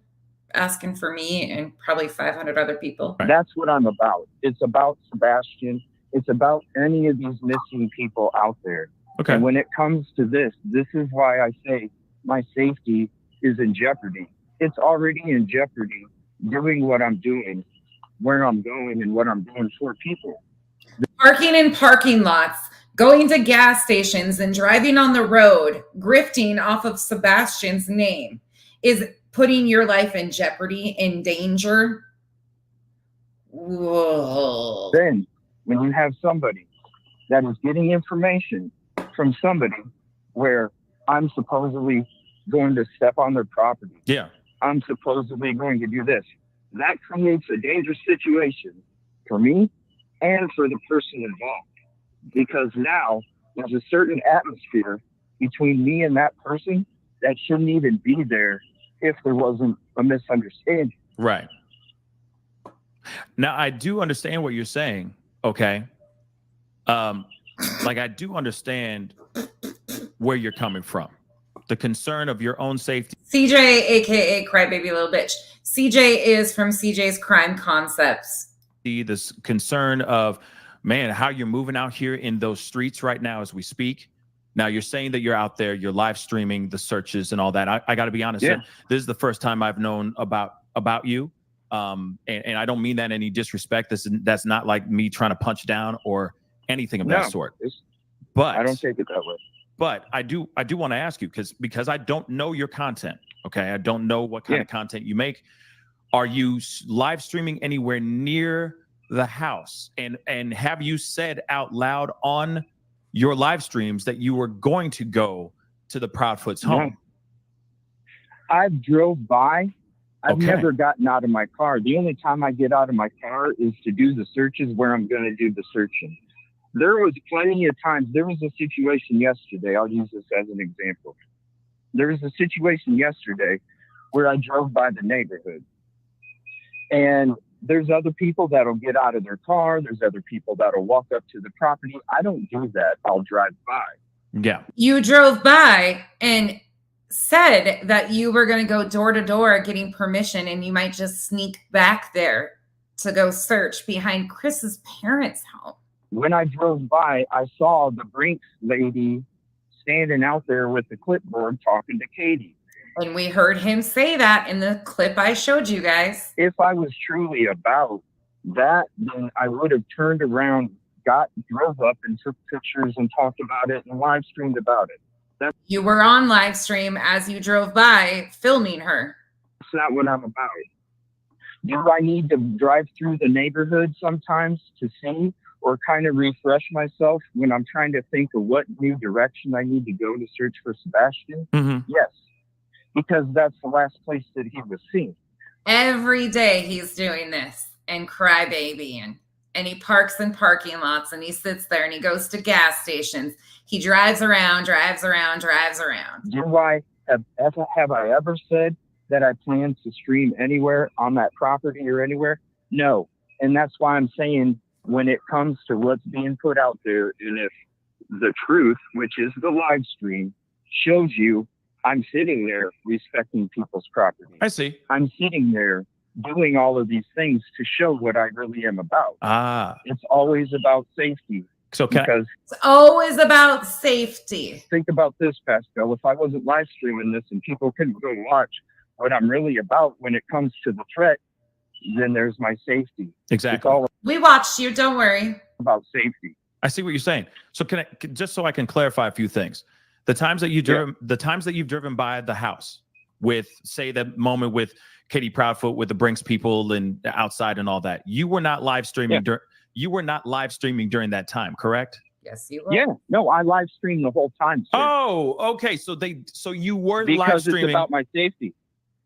Speaker 1: Asking for me and probably 500 other people.
Speaker 21: That's what I'm about. It's about Sebastian. It's about any of these missing people out there.
Speaker 19: Okay.
Speaker 21: And when it comes to this is why I say my safety is in jeopardy. It's already in jeopardy doing what I'm doing, where I'm going, and what I'm doing for people.
Speaker 1: Parking in parking lots, going to gas stations and driving on the road, grifting off of Sebastian's name is putting your life in jeopardy, in danger. Whoa.
Speaker 21: Then when you have somebody that is getting information from somebody where I'm supposedly going to step on their property.
Speaker 19: Yeah.
Speaker 21: I'm supposedly going to do this. That creates a dangerous situation for me and for the person involved. Because now there's a certain atmosphere between me and that person that shouldn't even be there if there wasn't a misunderstanding.
Speaker 19: Right. Now, I do understand what you're saying. Okay. Like, I do understand where you're coming from. The concern of your own safety.
Speaker 1: CJ, aka Crybaby Little Bitch. CJ is from CJ's Crime Concepts.
Speaker 19: This concern of, man, how you're moving out here in those streets right now as we speak. Now, you're saying that you're out there, you're live streaming the searches and all that. I got to be honest.
Speaker 21: Yeah.
Speaker 19: This is the first time I've known about you. And I don't mean that in any disrespect. That's not like me trying to punch down or anything of that sort. But
Speaker 21: I don't take it that way.
Speaker 19: But I do want to ask you, because I don't know your content. Okay. I don't know what kind of content you make. Are you live streaming anywhere near the house? And have you said out loud on your live streams that you were going to go to the Proudfoot's home?
Speaker 21: I've drove by. I've
Speaker 19: Okay.
Speaker 21: never gotten out of my car. The only time I get out of my car is to do the searches where I'm going to do the searching. There was plenty of times. There was a situation yesterday. I'll use this as an example. There was a situation yesterday where I drove by the neighborhood. And there's other people that'll get out of their car. There's other people that'll walk up to the property. I don't do that. I'll drive by.
Speaker 19: Yeah.
Speaker 1: You drove by and said that you were going to go door to door getting permission, and you might just sneak back there to go search behind Chris's parents' home.
Speaker 21: When I drove by, I saw the Brinks lady standing out there with the clipboard talking to Katie.
Speaker 1: And we heard him say that in the clip I showed you guys.
Speaker 21: If I was truly about that, then I would have turned around, drove up and took pictures and talked about it and live streamed about it.
Speaker 1: You were on live stream as you drove by filming her.
Speaker 21: That's not what I'm about. Do I need to drive through the neighborhood sometimes to see or kind of refresh myself when I'm trying to think of what new direction I need to go to search for Sebastian?
Speaker 19: Mm-hmm.
Speaker 21: Yes, because that's the last place that he was seen.
Speaker 1: Every day he's doing this and Crybaby, and he parks in parking lots and he sits there and he goes to gas stations. He drives around.
Speaker 21: Do I have I ever said that I plan to stream anywhere on that property or anywhere? No. And that's why I'm saying when it comes to what's being put out there, and if the truth, which is the live stream, shows you I'm sitting there respecting people's property.
Speaker 19: I see.
Speaker 21: I'm sitting there doing all of these things to show what I really am about. It's always about safety.
Speaker 19: So
Speaker 21: because
Speaker 1: it's always about safety.
Speaker 21: Think about this, Pascal. If I wasn't live streaming this and people couldn't go watch what I'm really about when it comes to the threat, then there's my safety.
Speaker 19: Exactly.
Speaker 21: It's all
Speaker 1: We watched you. Don't worry.
Speaker 21: about safety.
Speaker 19: I see what you're saying. So just so I can clarify a few things. The times that you've driven by the house with, say, the moment with Katie Proudfoot with the Brinks people and outside and all that, you were not live streaming. You were not live streaming during that time, correct?
Speaker 1: Yes, you were.
Speaker 21: Yeah, no, I live stream the whole time. Sir.
Speaker 19: Oh, okay. So you were
Speaker 21: because
Speaker 19: live streaming.
Speaker 21: It's about my safety.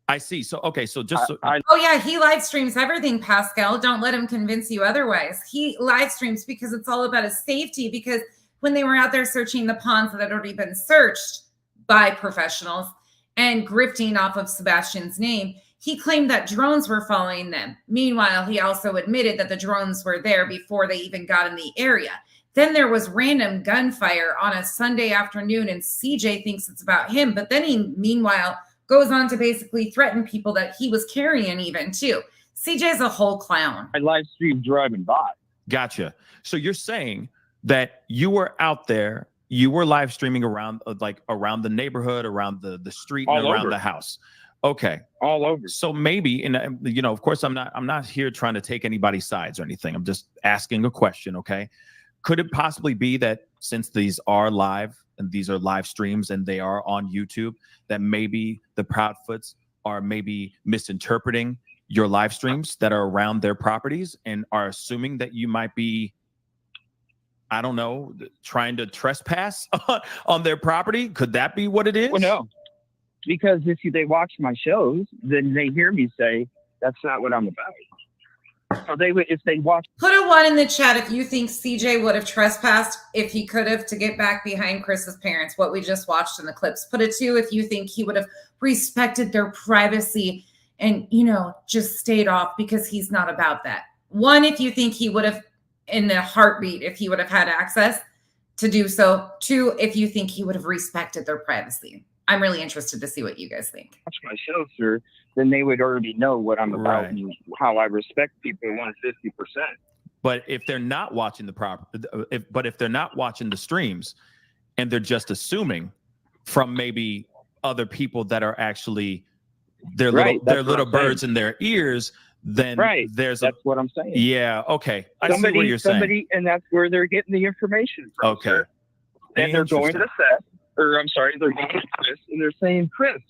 Speaker 19: I see. So okay. So just
Speaker 1: Oh yeah, he live streams everything, Pascal. Don't let him convince you otherwise. He live streams because it's all about his safety. Because when they were out there searching the ponds that had already been searched by professionals and grifting off of Sebastian's name, he claimed that drones were following them. Meanwhile, he also admitted that the drones were there before they even got in the area. Then there was random gunfire on a Sunday afternoon, and CJ thinks it's about him. But then he, meanwhile, goes on to basically threaten people that he was carrying even too. CJ's a whole clown.
Speaker 21: I live stream driving by.
Speaker 19: Gotcha. So you're saying that you were out there, you were live streaming around around the neighborhood, around the street, and
Speaker 21: All
Speaker 19: around
Speaker 21: over.
Speaker 19: the house. Okay.
Speaker 21: All over.
Speaker 19: So maybe, and of course I'm not here trying to take anybody's sides or anything. I'm just asking a question. Okay. Could it possibly be that since these are live and these are live streams and they are on YouTube, that maybe the Proudfoots are maybe misinterpreting your live streams that are around their properties and are assuming that you might be, I don't know, trying to trespass on their property? Could that be what it is?
Speaker 21: Well, no, because if they watch my shows, then they hear me say, that's not what I'm about. So they would, if they watch.
Speaker 1: Put a 1 in the chat if you think CJ would have trespassed if he could have to get back behind Chris's parents, what we just watched in the clips. Put a 2 if you think he would have respected their privacy and, you know, just stayed off because he's not about that. 1 if you think he would have, in a heartbeat, if he would have had access to do so. 2 if you think he would have respected their privacy. I'm really interested to see what you guys think.
Speaker 21: Watch my show, sir, then they would already know what I'm about and how I respect people 150%.
Speaker 19: But if they're not watching if they're not watching the streams and they're just assuming from maybe other people that are actually their little birds in their ears, then that's
Speaker 21: what I'm saying.
Speaker 19: Yeah, okay. I see what you're saying.
Speaker 21: And that's where they're getting the information from.
Speaker 19: Okay.
Speaker 21: Sir. And they're going to Seth, or I'm sorry, they're going to Chris, and they're saying, Chris,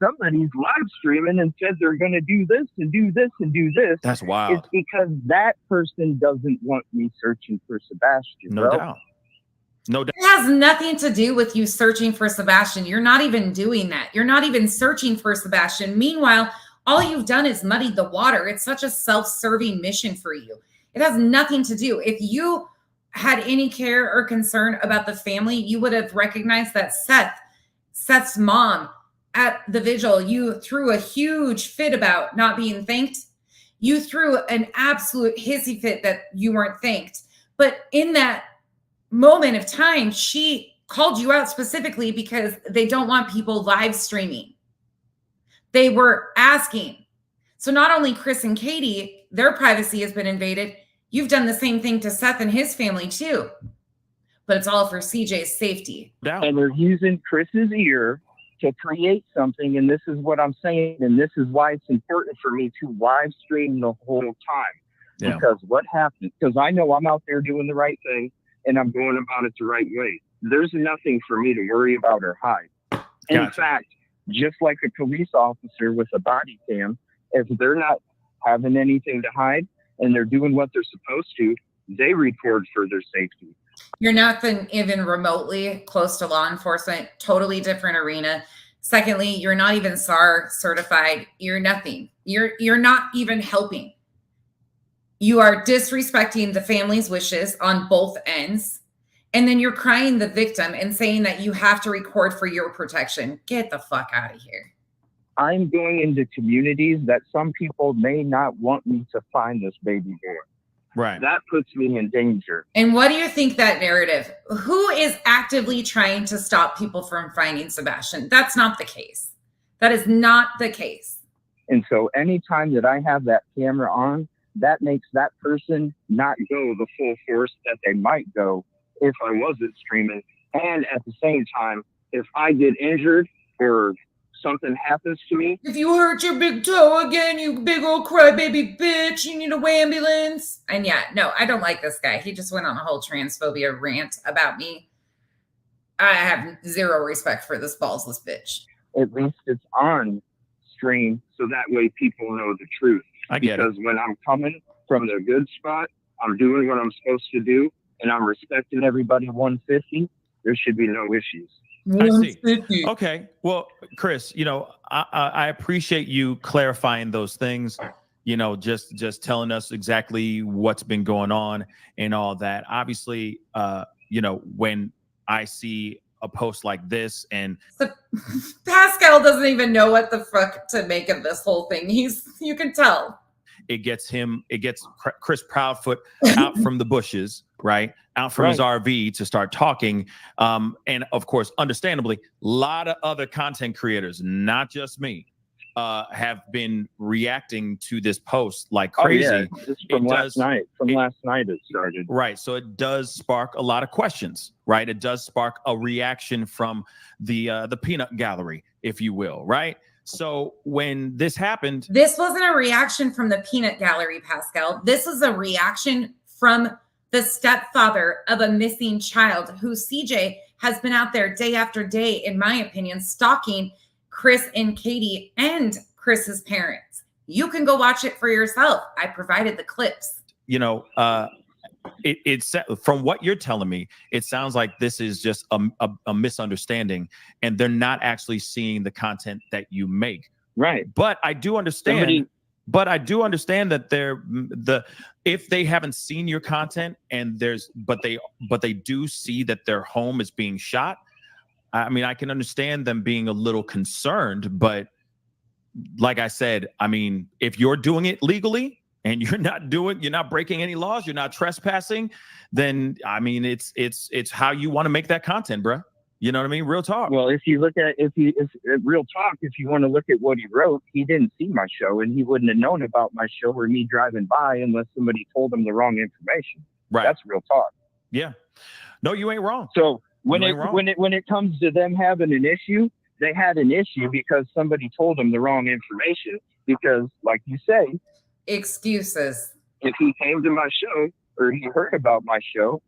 Speaker 21: somebody's live streaming and said they're going to do this and do this and do this.
Speaker 19: That's wild.
Speaker 21: It's because that person doesn't want me searching for Sebastian.
Speaker 19: No doubt. No doubt.
Speaker 1: It has nothing to do with you searching for Sebastian. You're not even doing that. You're not even searching for Sebastian. Meanwhile, all you've done is muddied the water. It's such a self-serving mission for you. It has nothing to do. If you had any care or concern about the family, you would have recognized that Seth's mom at the vigil, you threw a huge fit about not being thanked. You threw an absolute hissy fit that you weren't thanked. But in that moment of time, she called you out specifically because they don't want people live streaming. They were asking. So not only Chris and Katie, their privacy has been invaded. You've done the same thing to Seth and his family too. But it's all for CJ's safety.
Speaker 21: And they're using Chris's ear to create something. And this is what I'm saying. And this is why it's important for me to live stream the whole time.
Speaker 19: Yeah.
Speaker 21: Because what happens, because I know I'm out there doing the right thing and I'm going about it the right way. There's nothing for me to worry about or hide. In fact, just like a police officer with a body cam, if they're not having anything to hide and they're doing what they're supposed to, they report for their safety.
Speaker 1: You're nothing even remotely close to law enforcement, totally different arena. Secondly, you're not even SAR certified. You're nothing. You're not even helping. You are disrespecting the family's wishes on both ends. And then you're crying the victim and saying that you have to record for your protection. Get the fuck out of here.
Speaker 21: I'm going into communities that some people may not want me to find this baby boy.
Speaker 19: Right.
Speaker 21: That puts me in danger.
Speaker 1: And what do you think that narrative? Who is actively trying to stop people from finding Sebastian? That's not the case. That is not the case.
Speaker 21: And so anytime that I have that camera on, that makes that person not go the full force that they might go if I wasn't streaming. And at the same time, if I get injured or something happens to me.
Speaker 1: If you hurt your big toe again, you big old crybaby bitch, you need a ambulance. And yeah, no, I don't like this guy. He just went on a whole transphobia rant about me. I have zero respect for this ballsless bitch.
Speaker 21: At least it's on stream so that way people know the truth.
Speaker 19: I get
Speaker 21: because when I'm coming from the good spot, I'm doing what I'm supposed to do, and I'm respecting everybody 150, there should be no issues.
Speaker 19: I see. Okay. Well, Chris, you know, I appreciate you clarifying those things, you know, just telling us exactly what's been going on and all that. Obviously, you know, when I see a post like this and
Speaker 1: Pascal doesn't even know what the fuck to make of this whole thing. You can tell.
Speaker 19: It gets Chris Proudfoot out from the bushes, right? Out from his RV to start talking. And of course, understandably, a lot of other content creators, not just me, have been reacting to this post like crazy.
Speaker 21: Oh, yeah. It's from last night. Last night it started.
Speaker 19: Right. So it does spark a lot of questions, right? It does spark a reaction from the peanut gallery, if you will, right? So when this happened,
Speaker 1: this wasn't a reaction from the peanut gallery, Pascal. This is a reaction from the stepfather of a missing child who CJ has been out there day after day, in my opinion, stalking Chris and Katie and Chris's parents. You can go watch it for yourself. I provided the clips.
Speaker 19: You know, it's from what you're telling me, it sounds like this is just a misunderstanding, and they're not actually seeing the content that you make.
Speaker 21: Right.
Speaker 19: But I do understand. That if they haven't seen your content and but they do see that their home is being shot. I mean, I can understand them being a little concerned, but like I said, I mean, if you're doing it legally and you're not breaking any laws, you're not trespassing, then I mean, it's how you want to make that content, bruh. You know what I mean? Real talk.
Speaker 21: Well, if you look at if real talk, if you want to look at what he wrote, he didn't see my show, and he wouldn't have known about my show or me driving by unless somebody told him the wrong information.
Speaker 19: Right.
Speaker 21: That's real talk.
Speaker 19: Yeah. No, you ain't wrong.
Speaker 21: So when it comes to them having an issue, they had an issue because somebody told them the wrong information. Because, like you say,
Speaker 1: excuses.
Speaker 21: If he came to my show or he heard about my show,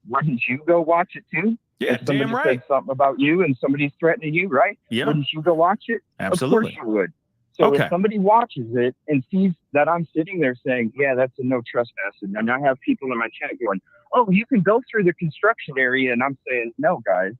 Speaker 21: wouldn't you go watch it too?
Speaker 19: Yeah,
Speaker 21: if somebody
Speaker 19: damn right.
Speaker 21: said something about you and somebody's threatening you, right?
Speaker 19: Yeah.
Speaker 21: Wouldn't you go watch it?
Speaker 19: Absolutely.
Speaker 21: Of course you would. So
Speaker 19: Okay.
Speaker 21: if somebody watches it and sees that I'm sitting there saying, yeah, that's a no trespassing, and I have people in my chat going, oh, you can go through the construction area, and I'm saying, no, guys,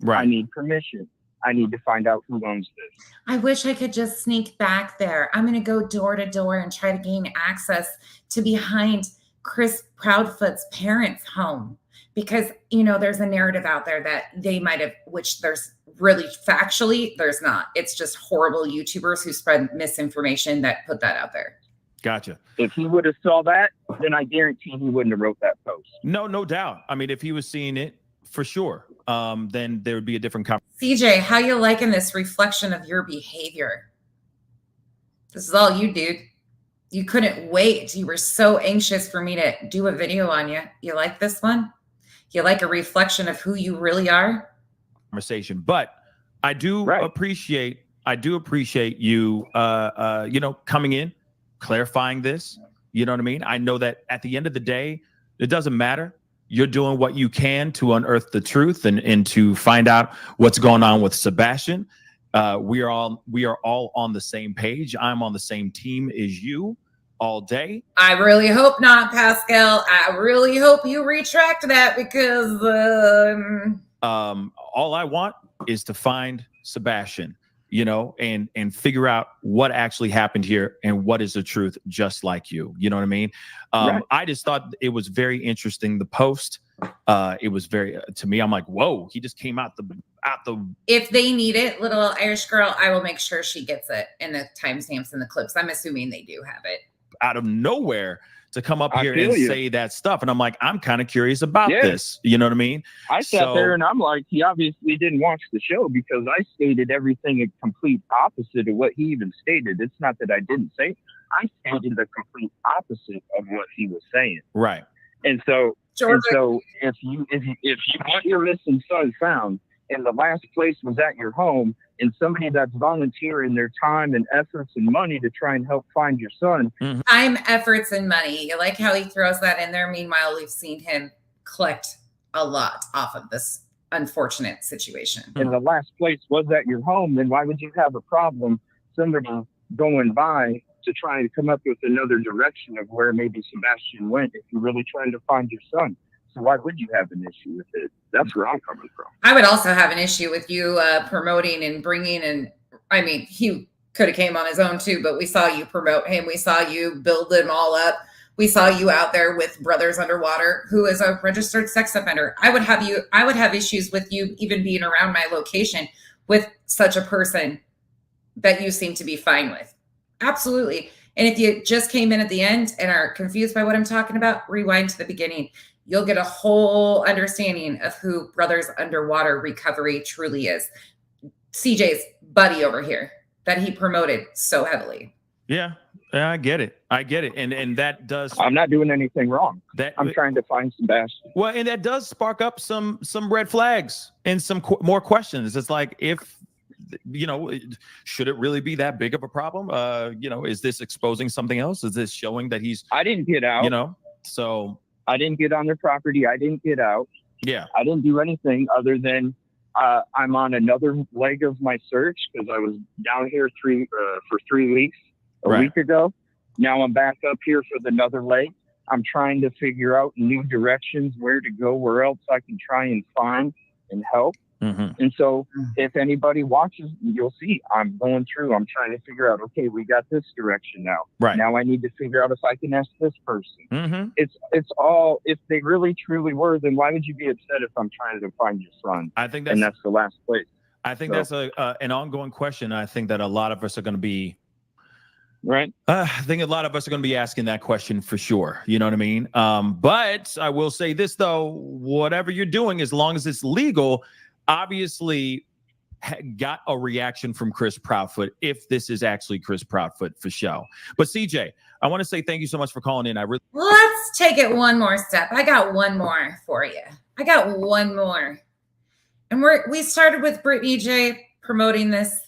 Speaker 21: I need permission. I need to find out who owns this.
Speaker 1: I wish I could just sneak back there. I'm going to go door to door and try to gain access to behind Chris Proudfoot's parents' home. Because, you know, there's a narrative out there that they might have, which there's really factually, there's not. It's just horrible YouTubers who spread misinformation that put that out there.
Speaker 19: Gotcha.
Speaker 21: If he would have saw that, then I guarantee he wouldn't have wrote that post.
Speaker 19: No doubt. I mean, if he was seeing it, for sure, then there would be a different conversation.
Speaker 1: CJ, how you liking this reflection of your behavior? This is all you, dude. You couldn't wait. You were so anxious for me to do a video on you. You like this one? You like a reflection of who you really are?
Speaker 19: Conversation, but I do appreciate you, you know, coming in, clarifying this. You know what I mean? I know that at the end of the day, it doesn't matter. You're doing what you can to unearth the truth and to find out what's going on with Sebastian. We are all on the same page. I'm on the same team as you all day.
Speaker 1: I really hope not, Pascal. I really hope you retract that because
Speaker 19: all I want is to find Sebastian, you know, and figure out what actually happened here and what is the truth, just like you. You know what I mean? I just thought it was very interesting. The post, it was very to me. I'm like, whoa! He just came out the.
Speaker 1: If they need it, little Irish girl, I will make sure she gets it in the timestamps and the clips. I'm assuming they do have it.
Speaker 19: Out of nowhere to come up here
Speaker 21: feel
Speaker 19: and
Speaker 21: you.
Speaker 19: say that stuff, and I'm like, I'm kind of curious about this. You know what I mean?
Speaker 21: I sat there and I'm like, he obviously didn't watch the show because I stated everything a complete opposite of what he even stated. It's not that I didn't say. I stated the complete opposite of what he was saying.
Speaker 19: Right.
Speaker 21: And so,
Speaker 1: Georgia.
Speaker 21: If you want your missing son found, and the last place was at your home, and somebody that's volunteering their time and efforts and money to try and help find your son.
Speaker 1: Time, efforts, and money. You like how he throws that in there. Meanwhile, we've seen him collect a lot off of this unfortunate situation.
Speaker 21: And the last place was at your home, then why would you have a problem somebody going by to try and come up with another direction of where maybe Sebastian went if you're really trying to find your son? So why would you have an issue with it? That's where I'm coming from.
Speaker 1: I would also have an issue with you promoting and bringing, and I mean, he could have came on his own too, but we saw you promote him. We saw you build him all up. We saw you out there with Brothers Underwater, who is a registered sex offender. I would have issues with you even being around my location with such a person that you seem to be fine with. Absolutely. And if you just came in at the end and are confused by what I'm talking about, rewind to the beginning. You'll get a whole understanding of who Brothers Underwater Recovery truly is. CJ's buddy over here that he promoted so heavily.
Speaker 19: Yeah, I get it. And that does.
Speaker 21: I'm not doing anything wrong. I'm trying to find Sebastian.
Speaker 19: Well, and that does spark up some red flags and some more questions. It's like, if, you know, should it really be that big of a problem? You know, is this exposing something else? Is this showing that he's?
Speaker 21: I didn't get out.
Speaker 19: You know, so.
Speaker 21: I didn't get on their property. I didn't get out.
Speaker 19: Yeah.
Speaker 21: I didn't do anything other than I'm on another leg of my search because I was down here for 3 weeks a week ago. Now I'm back up here for another leg. I'm trying to figure out new directions, where to go, where else I can try and find and help. And so if anybody watches, you'll see I'm going through, I'm trying to figure out, okay, we got this direction now. Now I need to figure out if I can ask this person. It's all, if they really truly were, then why would you be upset if I'm trying to find your son?
Speaker 19: I think
Speaker 21: that's the last place.
Speaker 19: I think that's an ongoing question. I think that a lot of us are going to be
Speaker 21: right.
Speaker 19: I think a lot of us are going to be asking that question for sure. You know what I mean? But I will say this though, whatever you're doing, as long as it's legal, obviously got a reaction from Chris Proudfoot if this is actually Chris Proudfoot for show. But CJ, I want to say thank you so much for calling in.
Speaker 1: Let's take it one more step. I got one more for you. I got one more. And we started with Brittany J promoting this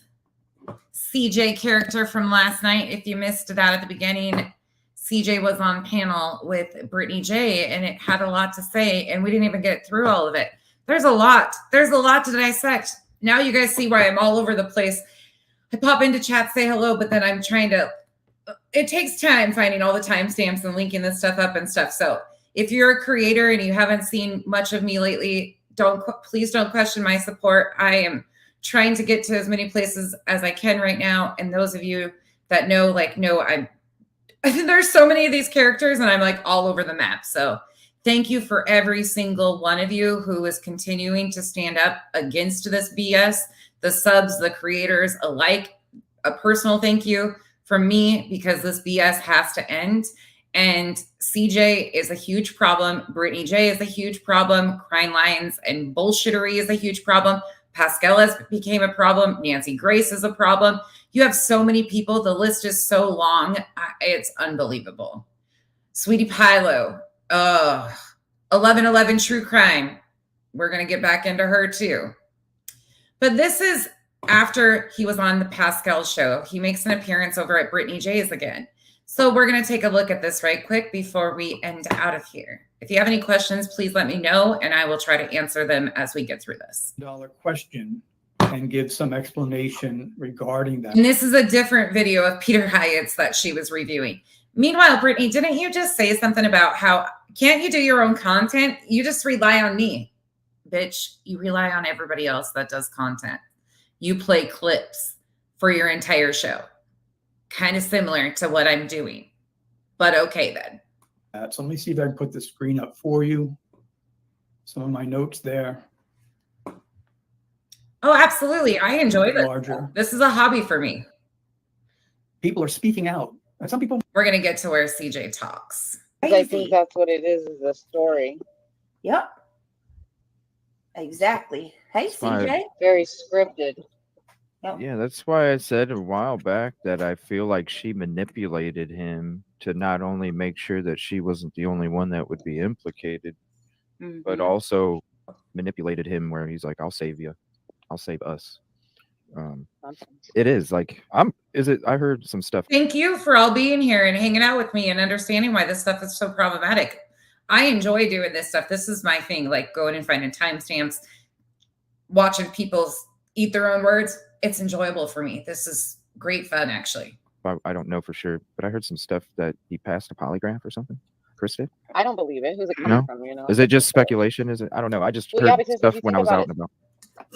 Speaker 1: CJ character from last night. If you missed that at the beginning, CJ was on panel with Brittany J and it had a lot to say and we didn't even get through all of it. There's a lot to dissect. Now you guys see why I'm all over the place. I pop into chat, say hello, but then I'm trying to, it takes time finding all the timestamps and linking this stuff up and stuff. So if you're a creator and you haven't seen much of me lately, please don't question my support. I am trying to get to as many places as I can right now. And those of you that know, there's so many of these characters and I'm like all over the map. So thank you for every single one of you who is continuing to stand up against this BS, the subs, the creators alike. A personal thank you from me because this BS has to end. And CJ is a huge problem. Brittany J is a huge problem. Crying Lions and bullshittery is a huge problem. Pascal has became a problem. Nancy Grace is a problem. You have so many people. The list is so long. It's unbelievable. Sweetie Pilo. 1111 True Crime. We're going to get back into her too. But this is after he was on the Pascal show. He makes an appearance over at Brittany J's again. So we're going to take a look at this right quick before we end out of here. If you have any questions, please let me know and I will try to answer them as we get through this.
Speaker 7: Question and give some explanation regarding that.
Speaker 1: And this is a different video of Peter Hyatt's that she was reviewing. Meanwhile, Brittany, didn't you just say something about how can't you do your own content? You just rely on me. Bitch, you rely on everybody else that does content. You play clips for your entire show. Kind of similar to what I'm doing. But okay then.
Speaker 7: So let me see if I can put the screen up for you. Some of my notes there.
Speaker 1: Oh, absolutely. I enjoy this.
Speaker 7: Larger.
Speaker 1: This is a hobby for me.
Speaker 7: People are speaking out. And some people.
Speaker 1: We're going to get to where CJ talks.
Speaker 4: I think that's what it is a story.
Speaker 2: Yep. Exactly. Hey, CJ.
Speaker 4: Very scripted.
Speaker 2: Yep.
Speaker 3: Yeah, that's why I said a while back that I feel like she manipulated him to not only make sure that she wasn't the only one that would be implicated, but also manipulated him where he's like, I'll save you. I'll save us. It is like, I heard some stuff.
Speaker 1: Thank you for all being here and hanging out with me and understanding why this stuff is so problematic. I enjoy doing this stuff. This is my thing, like going and finding timestamps, watching people eat their own words. It's enjoyable for me. This is great fun, actually.
Speaker 3: I don't know for sure, but I heard some stuff that he passed a polygraph or something. Chris did?
Speaker 4: I don't believe it. Who's it coming from? You know?
Speaker 3: Is it just speculation? Is it? I don't know. I just heard stuff when I was out and about.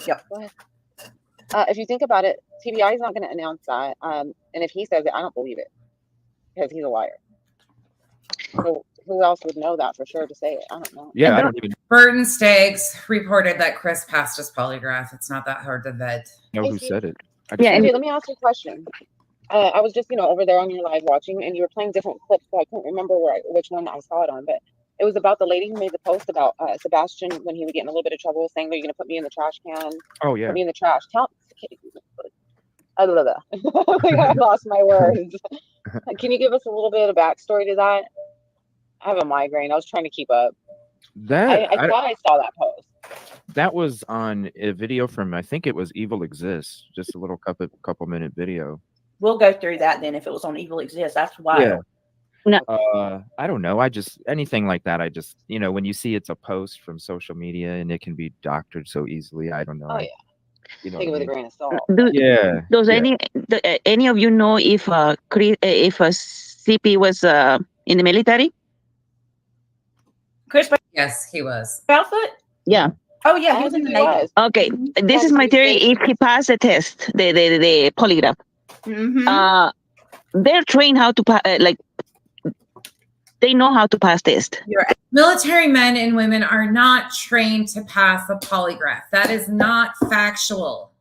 Speaker 4: Yep. Go ahead. If you think about it, TBI is not going to announce that. And if he says it, I don't believe it because he's a liar. So who else would know that for sure to say it? I don't know.
Speaker 3: Yeah, I don't even.
Speaker 1: Burton Staggs reported that Chris passed his polygraph. It's not that hard to vet.
Speaker 3: Know who said it?
Speaker 4: Let me ask you a question. I was just, over there on your live watching, and you were playing different clips, so I couldn't remember which one I saw it on, but it was about the lady who made the post about Sebastian when he was getting a little bit of trouble, saying that you're going to put me in the trash can.
Speaker 3: Oh, yeah.
Speaker 4: Put me in the trash. I lost my words. Can you give us a little bit of backstory to that? I have a migraine. I was trying to keep up. I thought I saw that post.
Speaker 3: That was on a video from, I think it was Evil Exists, just a little couple minute video.
Speaker 2: We'll go through that then if it was on Evil Exists. That's wild.
Speaker 3: Yeah.
Speaker 17: No.
Speaker 3: I don't know. I just anything like that. I just when you see it's a post from social media and it can be doctored so easily. I don't know.
Speaker 4: Oh yeah.
Speaker 3: You know
Speaker 4: Take it
Speaker 3: what
Speaker 4: with
Speaker 3: I
Speaker 4: a
Speaker 3: mean?
Speaker 4: grain of salt.
Speaker 3: Yeah.
Speaker 5: Does
Speaker 3: yeah.
Speaker 5: any of you know if CP was in the military?
Speaker 2: Chris
Speaker 1: Yes, he was.
Speaker 2: Proudfoot?
Speaker 5: Yeah.
Speaker 2: Oh yeah, he was in the Navy.
Speaker 5: Okay, this is my theory. If he passed the test, the polygraph, they're trained how to they know how to pass test.
Speaker 1: Military men and women are not trained to pass a polygraph. That is not factual.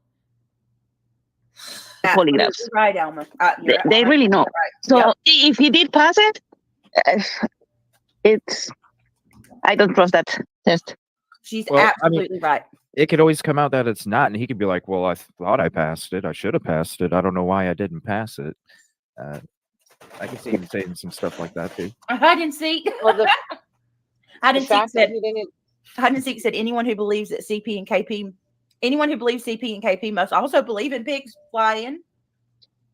Speaker 5: Polygraphs.
Speaker 2: You're right, Alma.
Speaker 5: They really know.
Speaker 2: Right.
Speaker 5: So if he did pass it, I don't trust that test.
Speaker 2: She's
Speaker 3: Well, I mean,
Speaker 2: absolutely right.
Speaker 3: It could always come out that it's not, and he could be like, "Well, I thought I passed it. I should have passed it. I don't know why I didn't pass it." I can see him saying some stuff like that too.
Speaker 2: Hide and seek.
Speaker 4: Well,
Speaker 2: Hide and seek
Speaker 4: fact that
Speaker 2: said.
Speaker 4: he didn't.
Speaker 2: Hide and seek said anyone who believes that CP and KP, anyone who believes CP and KP must also believe in pigs flying.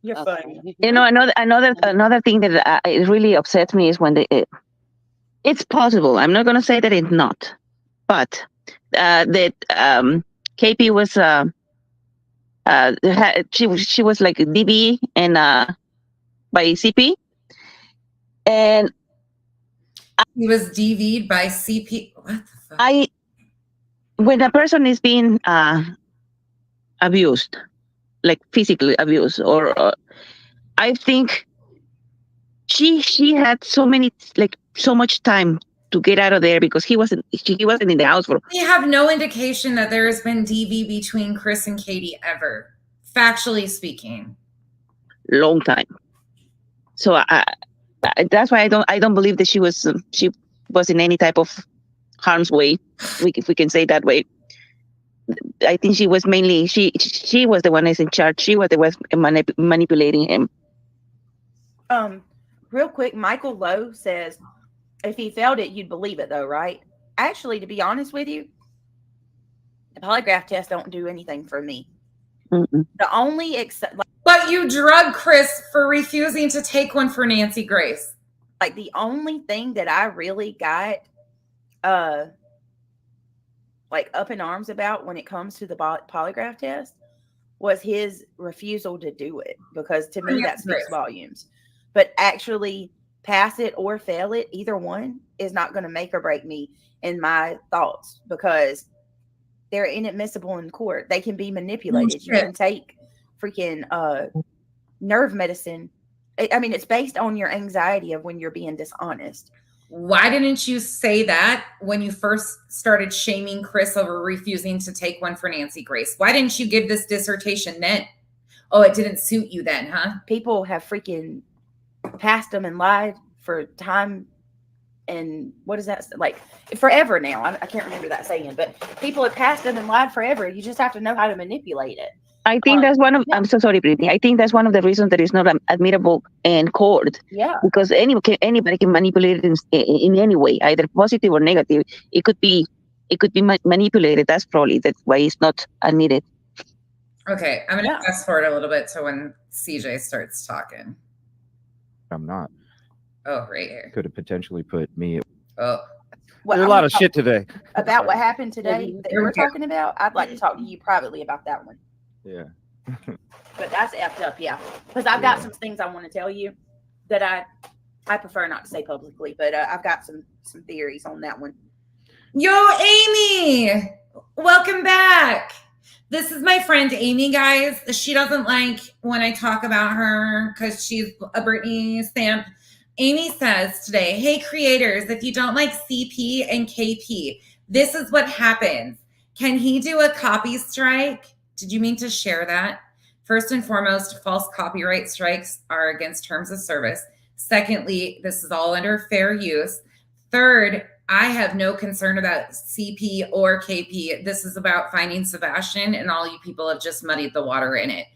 Speaker 2: You're funny.
Speaker 5: Another thing that it really upsets me is when it's possible. I'm not going to say that it's not, but that KP was she was like DB and by CP, and
Speaker 1: he was DV'd by CP. What the fuck?
Speaker 5: When a person is being abused, like physically abused, or I think she had so much time to get out of there because he wasn't in the house for.
Speaker 1: We have no indication that there has been DV between Chris and Katie ever, factually speaking.
Speaker 5: Long time. So that's why I don't believe that she was in any type of harm's way, if we can say that way. I think she was mainly she was the one that's in charge. She was the one manipulating him.
Speaker 2: Real quick, Michael Lowe says, if he failed it, you'd believe it though, right? Actually, to be honest with you, the polygraph test don't do anything for me.
Speaker 5: Mm-mm.
Speaker 2: The only
Speaker 1: but you drug Chris for refusing to take one for Nancy Grace.
Speaker 2: Like the only thing that I really got like up in arms about when it comes to the polygraph test was his refusal to do it, because to me that speaks volumes. But actually pass it or fail it, either one is not going to make or break me in my thoughts, because they're inadmissible in court. They can be manipulated. You can take freaking nerve medicine. I mean, it's based on your anxiety of when you're being dishonest.
Speaker 1: Why didn't you say that when you first started shaming Chris over refusing to take one for Nancy Grace? Why didn't you give this dissertation then? Oh, it didn't suit you then, huh?
Speaker 2: People have freaking passed them and lied for time. And what is that? Like forever now. I can't remember that saying, but people have passed them and lied forever. You just have to know how to manipulate it.
Speaker 5: I think that's one of. I'm so sorry, Brittany. I think that's one of the reasons that it's not admittable in court.
Speaker 2: Yeah.
Speaker 5: Because anybody can manipulate it in any way, either positive or negative. It could be manipulated. That's why it's not admitted.
Speaker 1: Okay, I'm gonna fast forward a little bit to when CJ starts talking.
Speaker 3: I'm not.
Speaker 1: Oh, right here.
Speaker 3: Could have potentially put me.
Speaker 1: Oh.
Speaker 3: There's a lot of shit today.
Speaker 2: About what happened today that we're talking about, I'd like to talk to you privately about that one.
Speaker 3: Yeah.
Speaker 2: But that's effed up, yeah. Because I've got some things I want to tell you that I prefer not to say publicly, but I've got some theories on that one.
Speaker 1: Yo, Amy! Welcome back. This is my friend Amy, guys. She doesn't like when I talk about her because she's a Brittany stamp. Amy says today, hey, creators, if you don't like CP and KP, this is what happens. Can he do a copy strike? Did you mean to share that? First and foremost, false copyright strikes are against terms of service. Secondly, this is all under fair use. Third, I have no concern about CP or KP. This is about finding Sebastian, and all you people have just muddied the water in it.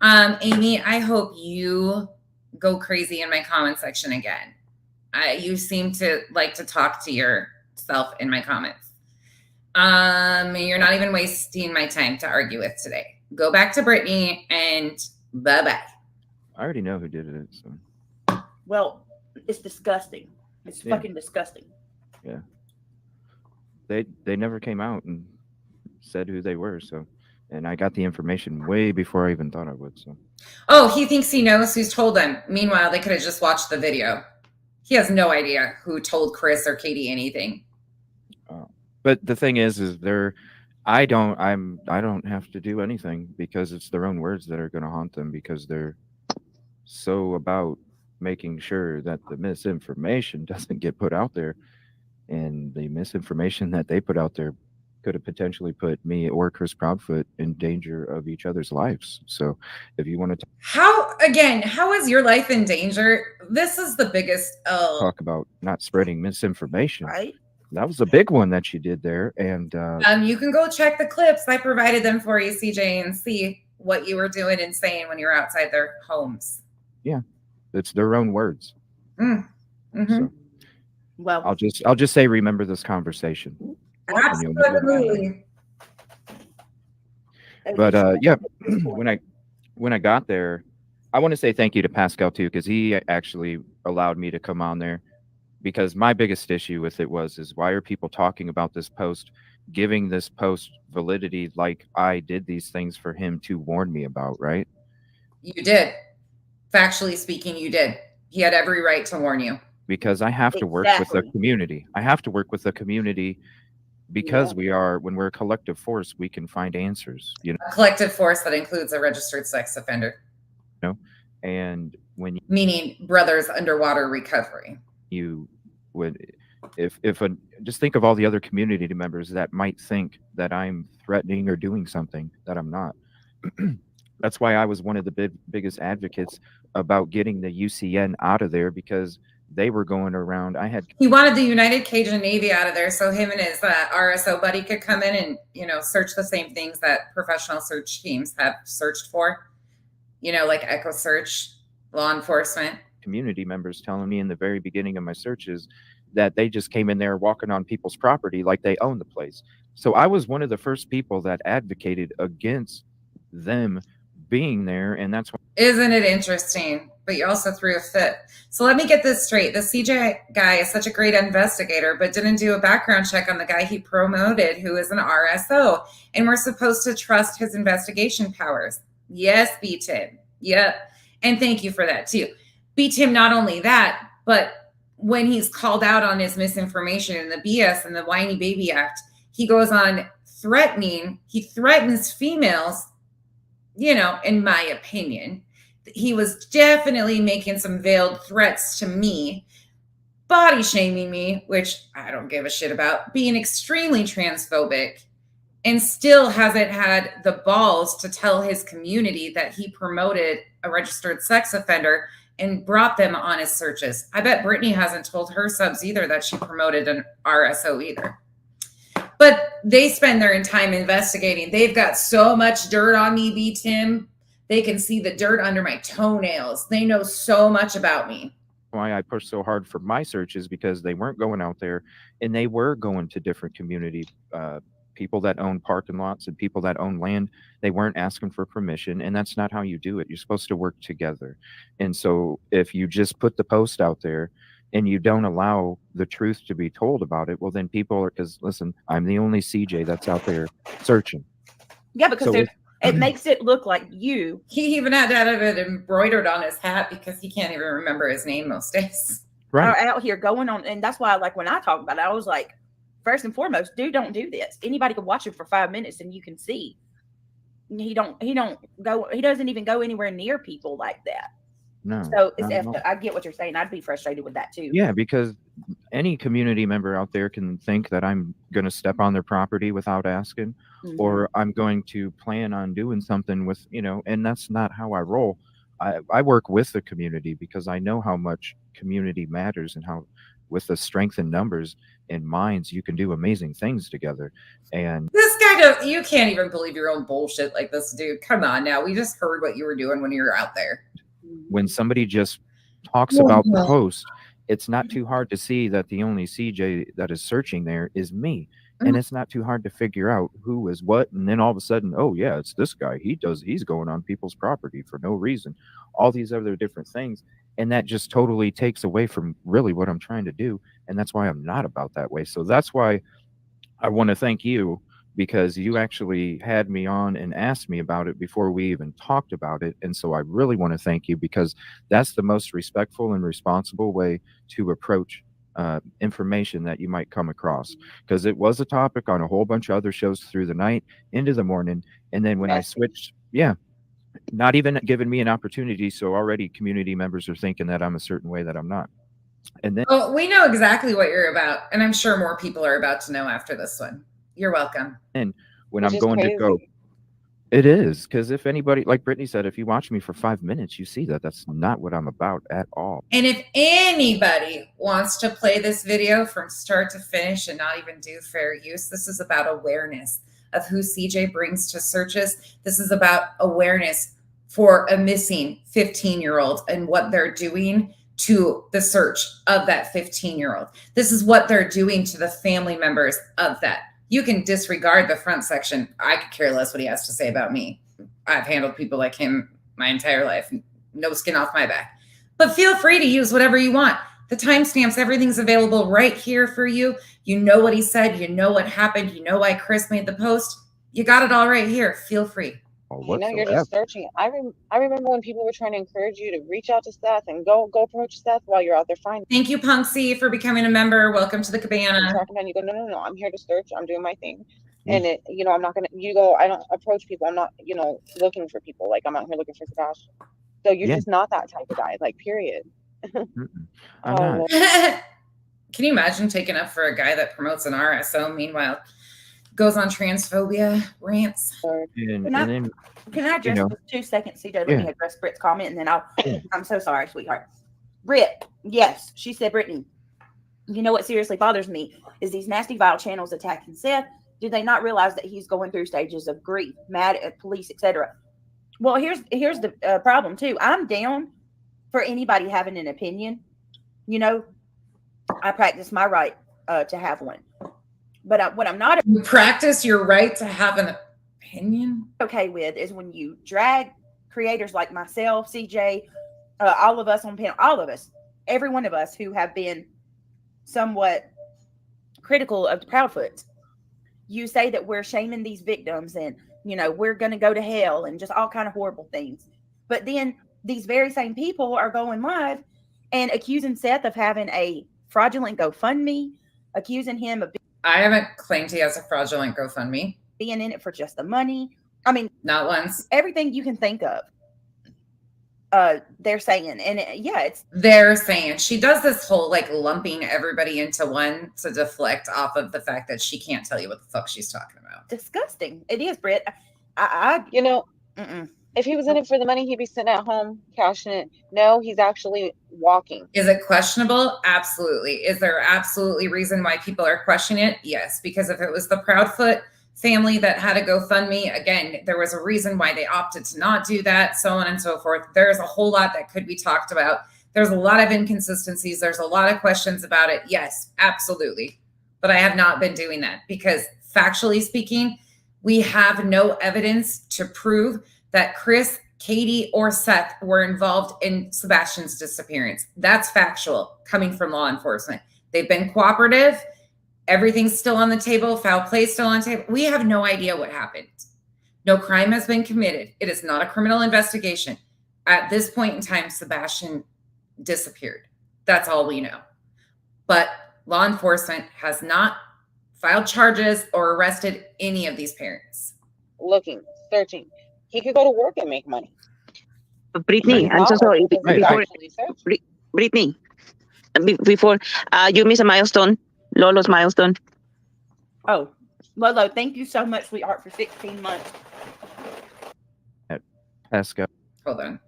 Speaker 1: Amy, I hope you go crazy in my comment section again. You seem to like to talk to yourself in my comments. You're not even wasting my time to argue with today. Go back to Brittany and bye-bye.
Speaker 3: I already know who did it. So.
Speaker 2: Well, It's disgusting. It's fucking disgusting.
Speaker 3: Yeah. They never came out and said who they were. So, and I got the information way before I even thought I would. So.
Speaker 1: Oh, he thinks he knows who's told them. Meanwhile, they could have just watched the video. He has no idea who told Chris or Katie anything.
Speaker 3: But the thing is I don't have to do anything because it's their own words that are going to haunt them because they're so about making sure that the misinformation doesn't get put out there, and the misinformation that they put out there could have potentially put me or Chris Proudfoot in danger of each other's lives. So if you want to
Speaker 1: how is your life in danger? This is the biggest
Speaker 3: talk about not spreading misinformation,
Speaker 2: right?
Speaker 3: That was a big one that you did there. And
Speaker 1: you can go check the clips. I provided them for you, CJ, and see what you were doing and saying when you were outside their homes.
Speaker 3: Yeah, it's their own words.
Speaker 1: So,
Speaker 2: well,
Speaker 3: I'll just say, remember this conversation.
Speaker 1: Absolutely.
Speaker 3: But yeah, when I got there, I want to say thank you to Pascal too, because he actually allowed me to come on there. Because my biggest issue with it is why are people talking about this post, giving this post validity like I did these things for him to warn me about, right?
Speaker 1: You did. Factually speaking, you did. He had every right to warn you.
Speaker 3: Because I have to work with the community. I have to work with the community because when we're a collective force, we can find answers. You know,
Speaker 1: a collective force that includes a registered sex offender.
Speaker 3: You know, and when you,
Speaker 1: meaning brothers underwater recovery.
Speaker 3: You would, just think of all the other community members that might think that I'm threatening or doing something that I'm not. That's why I was one of the biggest advocates about getting the UCN out of there, because they were going around.
Speaker 1: He wanted the United Cajun Navy out of there so him and his RSO buddy could come in and, search the same things that professional search teams have searched for, like Echo Search, law enforcement.
Speaker 3: Community members telling me in the very beginning of my searches that they just came in there walking on people's property like they own the place. So I was one of the first people that advocated against them being there, and that's why.
Speaker 1: Isn't it interesting? But you also threw a fit. So let me get this straight. The CJ guy is such a great investigator, but didn't do a background check on the guy he promoted, who is an RSO, and we're supposed to trust his investigation powers. Yes, B-Tim. Yep. And thank you for that too. B-Tim, not only that, but when he's called out on his misinformation and the BS and the Whiny Baby Act, he goes on threatening. He threatens females, in my opinion. He was definitely making some veiled threats to me, body shaming me, which I don't give a shit about, being extremely transphobic, and still hasn't had the balls to tell his community that he promoted a registered sex offender and brought them on his searches. I bet Brittany hasn't told her subs either that she promoted an RSO either. But they spend their time investigating. They've got so much dirt on me, B-Tim. They can see the dirt under my toenails. They know so much about me.
Speaker 3: Why I pushed so hard for my searches, because they weren't going out there, and they were going to different community people that own parking lots and people that own land. They weren't asking for permission, and that's not how you do it. You're supposed to work together. And so if you just put the post out there and you don't allow the truth to be told about it, well, then people are, because listen, I'm the only CJ that's out there searching.
Speaker 2: Yeah, because
Speaker 3: So
Speaker 2: it makes it look like you.
Speaker 1: He even had to have it embroidered on his hat because he can't even remember his name most days.
Speaker 3: Right.
Speaker 2: Are out here going on, and that's why, when I talk about it, I was like, first and foremost, dude, don't do this. Anybody can watch it for 5 minutes and you can see. He doesn't even go anywhere near people like that.
Speaker 3: No.
Speaker 2: So it's
Speaker 3: not at all.
Speaker 2: I get what you're saying. I'd be frustrated with that too.
Speaker 3: Yeah, because any community member out there can think that I'm going to step on their property without asking, or I'm going to plan on doing something with, and that's not how I roll. I work with the community because I know how much community matters, and how with the strength in numbers and minds, you can do amazing things together. And
Speaker 1: This guy, you can't even believe your own bullshit like this, dude. Come on now. We just heard what you were doing when you were out there.
Speaker 3: when somebody just talks about the post, it's not too hard to see that the only CJ that is searching there is me. And it's not too hard to figure out who is what. And then all of a sudden, oh yeah, it's this guy. He's going on people's property for no reason. All these other different things. And that just totally takes away from really what I'm trying to do. And that's why I'm not about that way. So that's why I want to thank you, because you actually had me on and asked me about it before we even talked about it. And so I really want to thank you, because that's the most respectful and responsible way to approach information that you might come across, because it was a topic on a whole bunch of other shows through the night into the morning. And then when I switched, not even giving me an opportunity. So already community members are thinking that I'm a certain way that I'm not. And then
Speaker 1: well, we know exactly what you're about, and I'm sure more people are about to know after this one. You're welcome.
Speaker 3: And when I'm going to go, it is, because if anybody, like Brittany said, if you watch me for 5 minutes, you see that that's not what I'm about at all.
Speaker 1: And if anybody wants to play this video from start to finish and not even do fair use, this is about awareness of who CJ brings to searches. This is about awareness for a missing 15-year-old and what they're doing to the search of that 15-year-old. This is what they're doing to the family members of that. You can disregard the front section. I could care less what he has to say about me. I've handled people like him my entire life. No skin off my back. But feel free to use whatever you want. The timestamps, everything's available right here for you. You know what he said. You know what happened. You know why Chris made the post. You got it all right here. Feel free.
Speaker 4: You know, you're just searching. I remember when people were trying to encourage you to reach out to Seth and go approach Seth while you're out there finding.
Speaker 1: Thank you, Punksy, for becoming a member. Welcome to the cabana.
Speaker 4: And you go, no, I'm here to search. I'm doing my thing. And it, you know, I'm not gonna. You go, I don't approach people. I'm not, you know, looking for people. Like I'm out here looking for Sebastian. So you're just not that type of guy. Like period.
Speaker 3: I'm not.
Speaker 1: Can you imagine taking up for a guy that promotes an RSO? Meanwhile, goes on transphobia rants.
Speaker 2: Can I address for 2 seconds, CJ? Let me address Britt's comment, and then I'm so sorry, sweetheart. Britt, yes, she said, Brittany, you know what seriously bothers me is these nasty, vile channels attacking Seth. Do they not realize that he's going through stages of grief, mad at police, etc.? Well, here's the problem too. I'm down for anybody having an opinion. You know, I practice my right to have one. But what I'm not
Speaker 1: practice your right to have an opinion
Speaker 2: okay with is when you drag creators like myself, CJ, all of us on panel, all of us, every one of us who have been somewhat critical of the Proudfoots. You say that we're shaming these victims and, you know, we're going to go to hell and just all kind of horrible things. But then these very same people are going live and accusing Seth of having a fraudulent GoFundMe, accusing him of
Speaker 1: I haven't claimed he has a fraudulent GoFundMe.
Speaker 2: Being in it for just the money. I mean,
Speaker 1: not once.
Speaker 2: Everything you can think of. They're saying, and
Speaker 1: they're saying she does this whole like lumping everybody into one to deflect off of the fact that she can't tell you what the fuck she's talking about.
Speaker 2: Disgusting. It is, Britt.
Speaker 4: You know, if he was in it for the money, he'd be sitting at home cashing it. No, he's actually walking.
Speaker 1: Is it questionable? Absolutely. Is there absolutely reason why people are questioning it? Yes, because if it was the Proudfoot family that had a GoFundMe, again, there was a reason why they opted to not do that, so on and so forth. There's a whole lot that could be talked about. There's a lot of inconsistencies. There's a lot of questions about it. Yes, absolutely. But I have not been doing that because factually speaking, we have no evidence to prove that Chris, Katie, or Seth were involved in Sebastian's disappearance. That's factual coming from law enforcement. They've been cooperative. Everything's still on the table. Foul play still on the table. We have no idea what happened. No crime has been committed. It is not a criminal investigation. At this point in time, Sebastian disappeared. That's all we know. But law enforcement has not filed charges or arrested any of these parents.
Speaker 4: Looking, searching. He could go to work and make money.
Speaker 5: Brittany, I'm so sorry. Brittany, before you miss a milestone, Lolo's milestone.
Speaker 2: Oh, Lolo, thank you so much, sweetheart, for 16 months.
Speaker 3: Pascal.
Speaker 1: Hold on.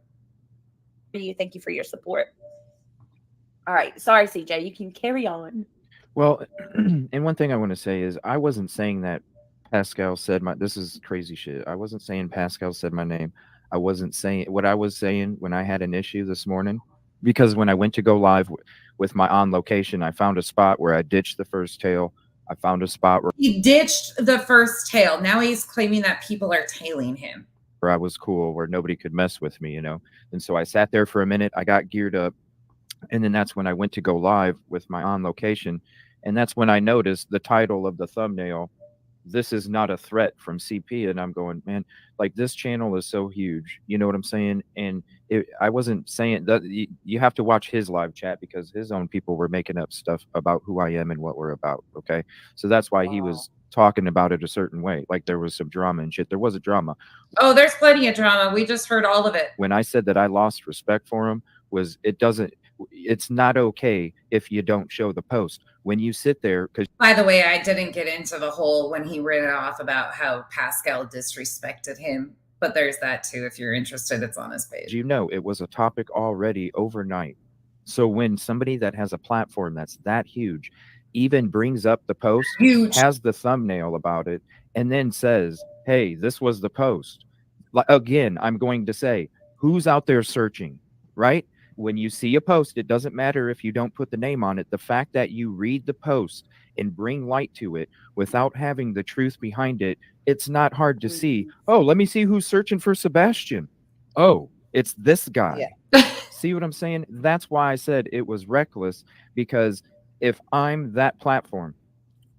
Speaker 2: Thank you for your support. All right. Sorry, CJ. You can carry on.
Speaker 3: Well, and one thing I want to say is I wasn't saying that Pascal said this is crazy shit. I wasn't saying Pascal said my name. I wasn't saying what I was saying when I had an issue this morning, because when I went to go live with my on location, I found a spot where I ditched the first tail. I found a spot where
Speaker 1: he ditched the first tail. Now he's claiming that people are tailing him.
Speaker 3: where I was cool, where nobody could mess with me, you know? And so I sat there for a minute, I got geared up, and then that's when I went to go live with my on location. And that's when I noticed the title of the thumbnail, "This is not a threat from CP." And I'm going, man, like this channel is so huge. You know what I'm saying? And I wasn't saying that you have to watch his live chat because his own people were making up stuff about who I am and what we're about. Okay. So that's why he was talking about it a certain way. Like there was some drama and shit. There was a drama.
Speaker 1: Oh, there's plenty of drama. We just heard all of it.
Speaker 3: When I said that I lost respect for him, was it's not okay if you don't show the post. When you sit there, because
Speaker 1: By the way, I didn't get into the whole when he ran off about how Pascal disrespected him, but there's that too. If you're interested, it's on his page.
Speaker 3: you know, it was a topic already overnight. So when somebody that has a platform that's that huge even brings up the post, has the thumbnail about it, and then says, hey, this was the post. Again, I'm going to say, who's out there searching, right? When you see a post, it doesn't matter if you don't put the name on it. The fact that you read the post and bring light to it without having the truth behind it, it's not hard to see. Oh, let me see who's searching for Sebastian. Oh, it's this guy. Yeah. See what I'm saying? That's why I said it was reckless, because if I'm that platform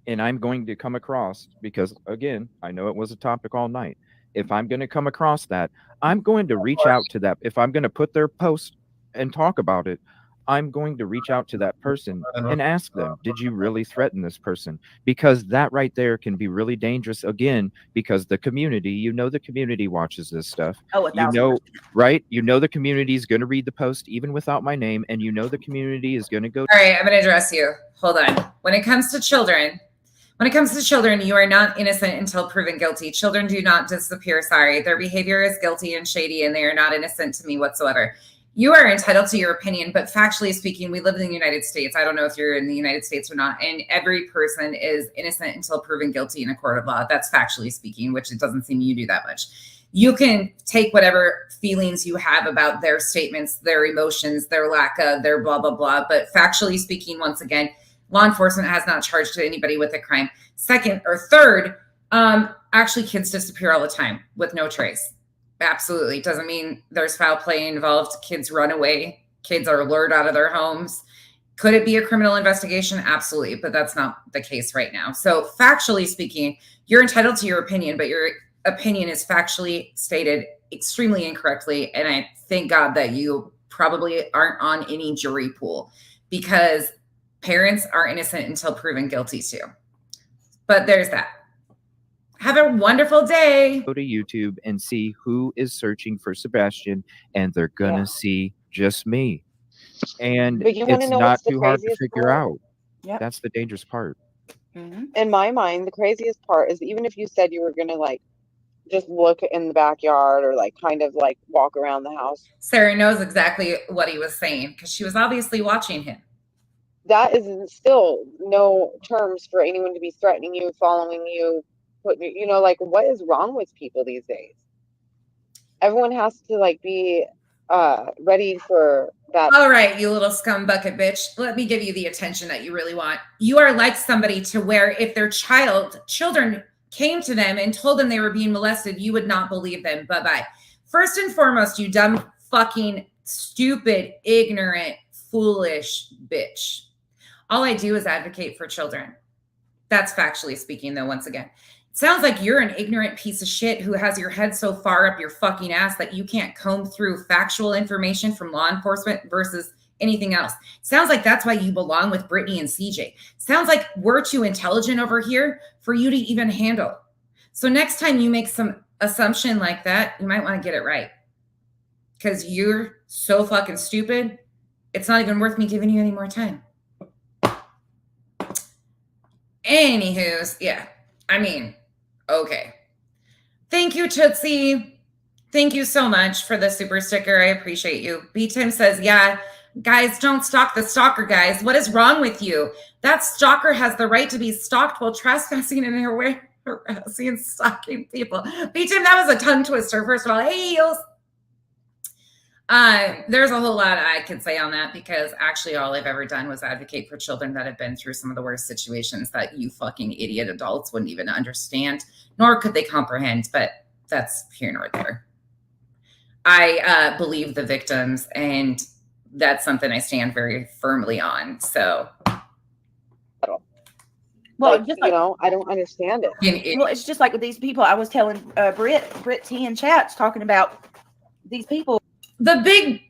Speaker 3: and I'm going to come across, because again, I know it was a topic all night. If I'm going to come across that, I'm going to reach out to that. If I'm going to put their post and talk about it, I'm going to reach out to that person and ask them, did you really threaten this person? Because that right there can be really dangerous, again, because the community, you know, the community watches this stuff.
Speaker 2: Oh,
Speaker 3: you know, right? You know, the community is going to read the post even without my name, and you know the community is going to go.
Speaker 1: All right, I'm going to address you. Hold on. When it comes to children, you are not innocent until proven guilty. Children do not disappear. Sorry. Their behavior is guilty and shady, and they are not innocent to me whatsoever. You are entitled to your opinion, but factually speaking, we live in the United States. I don't know if you're in the United States or not. And every person is innocent until proven guilty in a court of law. That's factually speaking, which it doesn't seem you do that much. You can take whatever feelings you have about their statements, their emotions, their lack of, their blah, blah, blah. But factually speaking, once again, law enforcement has not charged anybody with a crime. Second or third, actually kids disappear all the time with no trace. Absolutely. Doesn't mean there's foul play involved. Kids run away. Kids are lured out of their homes. Could it be a criminal investigation? Absolutely. But that's not the case right now. So factually speaking, you're entitled to your opinion, but your opinion is factually stated extremely incorrectly. And I thank God that you probably aren't on any jury pool, because parents are innocent until proven guilty too. But there's that. Have a wonderful day.
Speaker 3: Go to YouTube and see who is searching for Sebastian, and they're gonna see just me. And it's not too hard to figure out.
Speaker 4: Yep.
Speaker 3: That's the dangerous part.
Speaker 4: In my mind, the craziest part is even if you said you were gonna like just look in the backyard or like kind of like walk around the house.
Speaker 1: Sarah knows exactly what he was saying because she was obviously watching him.
Speaker 4: That is still no terms for anyone to be threatening you, following you. You know, like what is wrong with people these days? Everyone has to like be ready for that.
Speaker 1: All right, you little scum bucket bitch. Let me give you the attention that you really want. You are like somebody to where if their children came to them and told them they were being molested, you would not believe them. Bye-bye. First and foremost, you dumb fucking stupid, ignorant, foolish bitch. All I do is advocate for children. That's factually speaking, though, once again. Sounds like you're an ignorant piece of shit who has your head so far up your fucking ass that you can't comb through factual information from law enforcement versus anything else. Sounds like that's why you belong with Brittany and CJ. Sounds like we're too intelligent over here for you to even handle. So next time you make some assumption like that, you might want to get it right. Because you're so fucking stupid, it's not even worth me giving you any more time. Anywho's, yeah. I mean, okay. Thank you, Tootsie. Thank you so much for the super sticker. I appreciate you. B-Tim says, yeah, guys, don't stalk the stalker, guys. What is wrong with you? That stalker has the right to be stalked while trespassing and harassing and stalking people. B-Tim, that was a tongue twister. First of all, hey, there's a whole lot I could say on that because actually all I've ever done was advocate for children that have been through some of the worst situations that you fucking idiot adults wouldn't even understand, nor could they comprehend, but that's here nor there. I believe the victims, and that's something I stand very firmly on. So,
Speaker 2: Well,
Speaker 4: Like,
Speaker 2: just
Speaker 4: you know, I don't understand it.
Speaker 2: well, it's just like with these people. I was telling Britt T in chats talking about these people.
Speaker 1: The big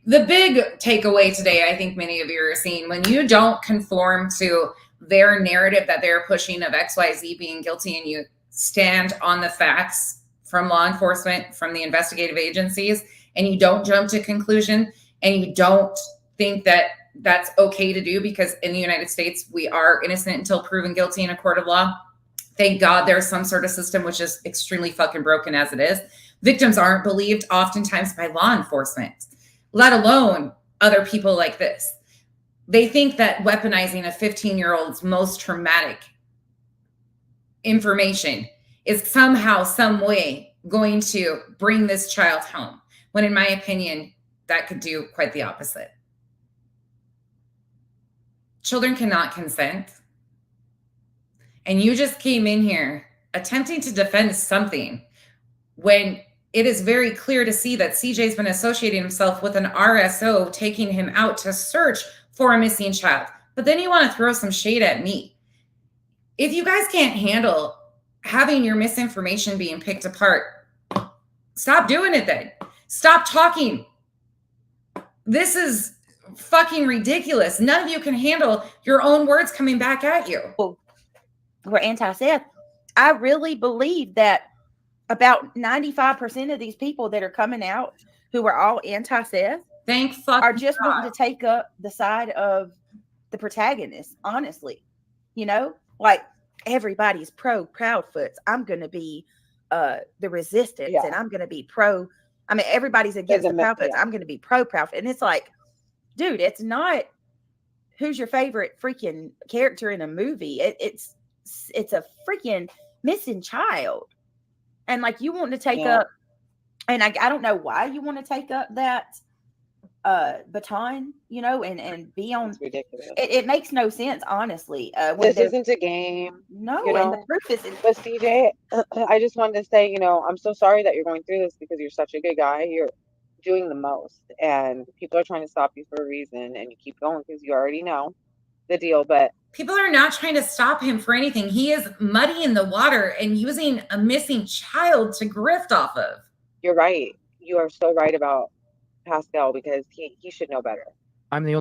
Speaker 1: takeaway today, I think many of you are seeing, when you don't conform to their narrative that they're pushing of XYZ being guilty, and you stand on the facts from law enforcement, from the investigative agencies, and you don't jump to conclusion, and you don't think that that's okay to do, because in the United States, we are innocent until proven guilty in a court of law. Thank God there's some sort of system, which is extremely fucking broken as it is. Victims aren't believed oftentimes by law enforcement, let alone other people like this. They think that weaponizing a 15-year-old's most traumatic information is somehow, some way going to bring this child home, when in my opinion, that could do quite the opposite. Children cannot consent. And you just came in here attempting to defend something when it is very clear to see that CJ's been associating himself with an RSO taking him out to search for a missing child. But then you want to throw some shade at me. If you guys can't handle having your misinformation being picked apart, stop doing it then. Stop talking. This is fucking ridiculous. None of you can handle your own words coming back at you.
Speaker 2: We're anti-Seth. I really believe that about 95% of these people that are coming out who are all anti-Seth are just wanting to take up the side of the protagonist, honestly. You know, like everybody's pro Proudfoots. I'm going to be the resistance, and I'm going to be pro. I mean, everybody's against the Proudfoots. I'm going to be pro Proudfoot. And it's like, dude, it's not who's your favorite freaking character in a movie. It's a freaking missing child. And like, you want to take up, and I don't know why you want to take up that baton, you know, and be on. It's
Speaker 4: ridiculous.
Speaker 2: It makes no sense, honestly.
Speaker 4: This isn't a game.
Speaker 2: No,
Speaker 4: you know?
Speaker 2: and the proof is.
Speaker 4: But CJ, I just wanted to say, you know, I'm so sorry that you're going through this, because you're such a good guy. You're doing the most, and people are trying to stop you for a reason, and you keep going because you already know the deal. But
Speaker 1: people are not trying to stop him for anything. He is muddying the water and using a missing child to grift off of.
Speaker 4: You're right. You are so right about Pascal, because he should know better.
Speaker 3: I'm the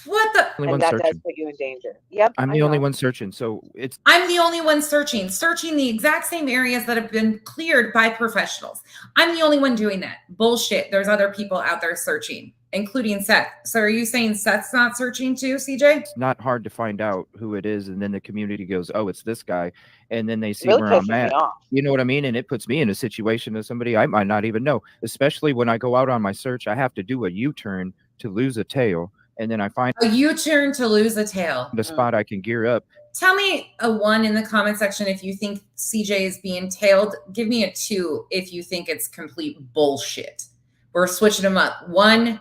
Speaker 1: What the?
Speaker 3: only
Speaker 4: And
Speaker 3: one
Speaker 4: that
Speaker 3: searching.
Speaker 4: does put you in danger. Yep.
Speaker 3: I'm the only one searching. So it's.
Speaker 1: I'm the only one searching the exact same areas that have been cleared by professionals. I'm the only one doing that. Bullshit. There's other people out there searching, including Seth. So are you saying Seth's not searching too, CJ?
Speaker 3: It's not hard to find out who it is, and then the community goes, "Oh, it's this guy," and then they see
Speaker 4: Really
Speaker 3: where I'm
Speaker 4: pisses me
Speaker 3: at.
Speaker 4: off.
Speaker 3: You know what I mean? And it puts me in a situation of somebody I might not even know. Especially when I go out on my search, I have to do a U-turn to lose a tail, and then I find
Speaker 1: A U-turn to lose a tail.
Speaker 3: the spot I can gear up.
Speaker 1: Tell me a 1 in the comment section if you think CJ is being tailed. Give me a 2 if you think it's complete bullshit. We're switching them up. 1,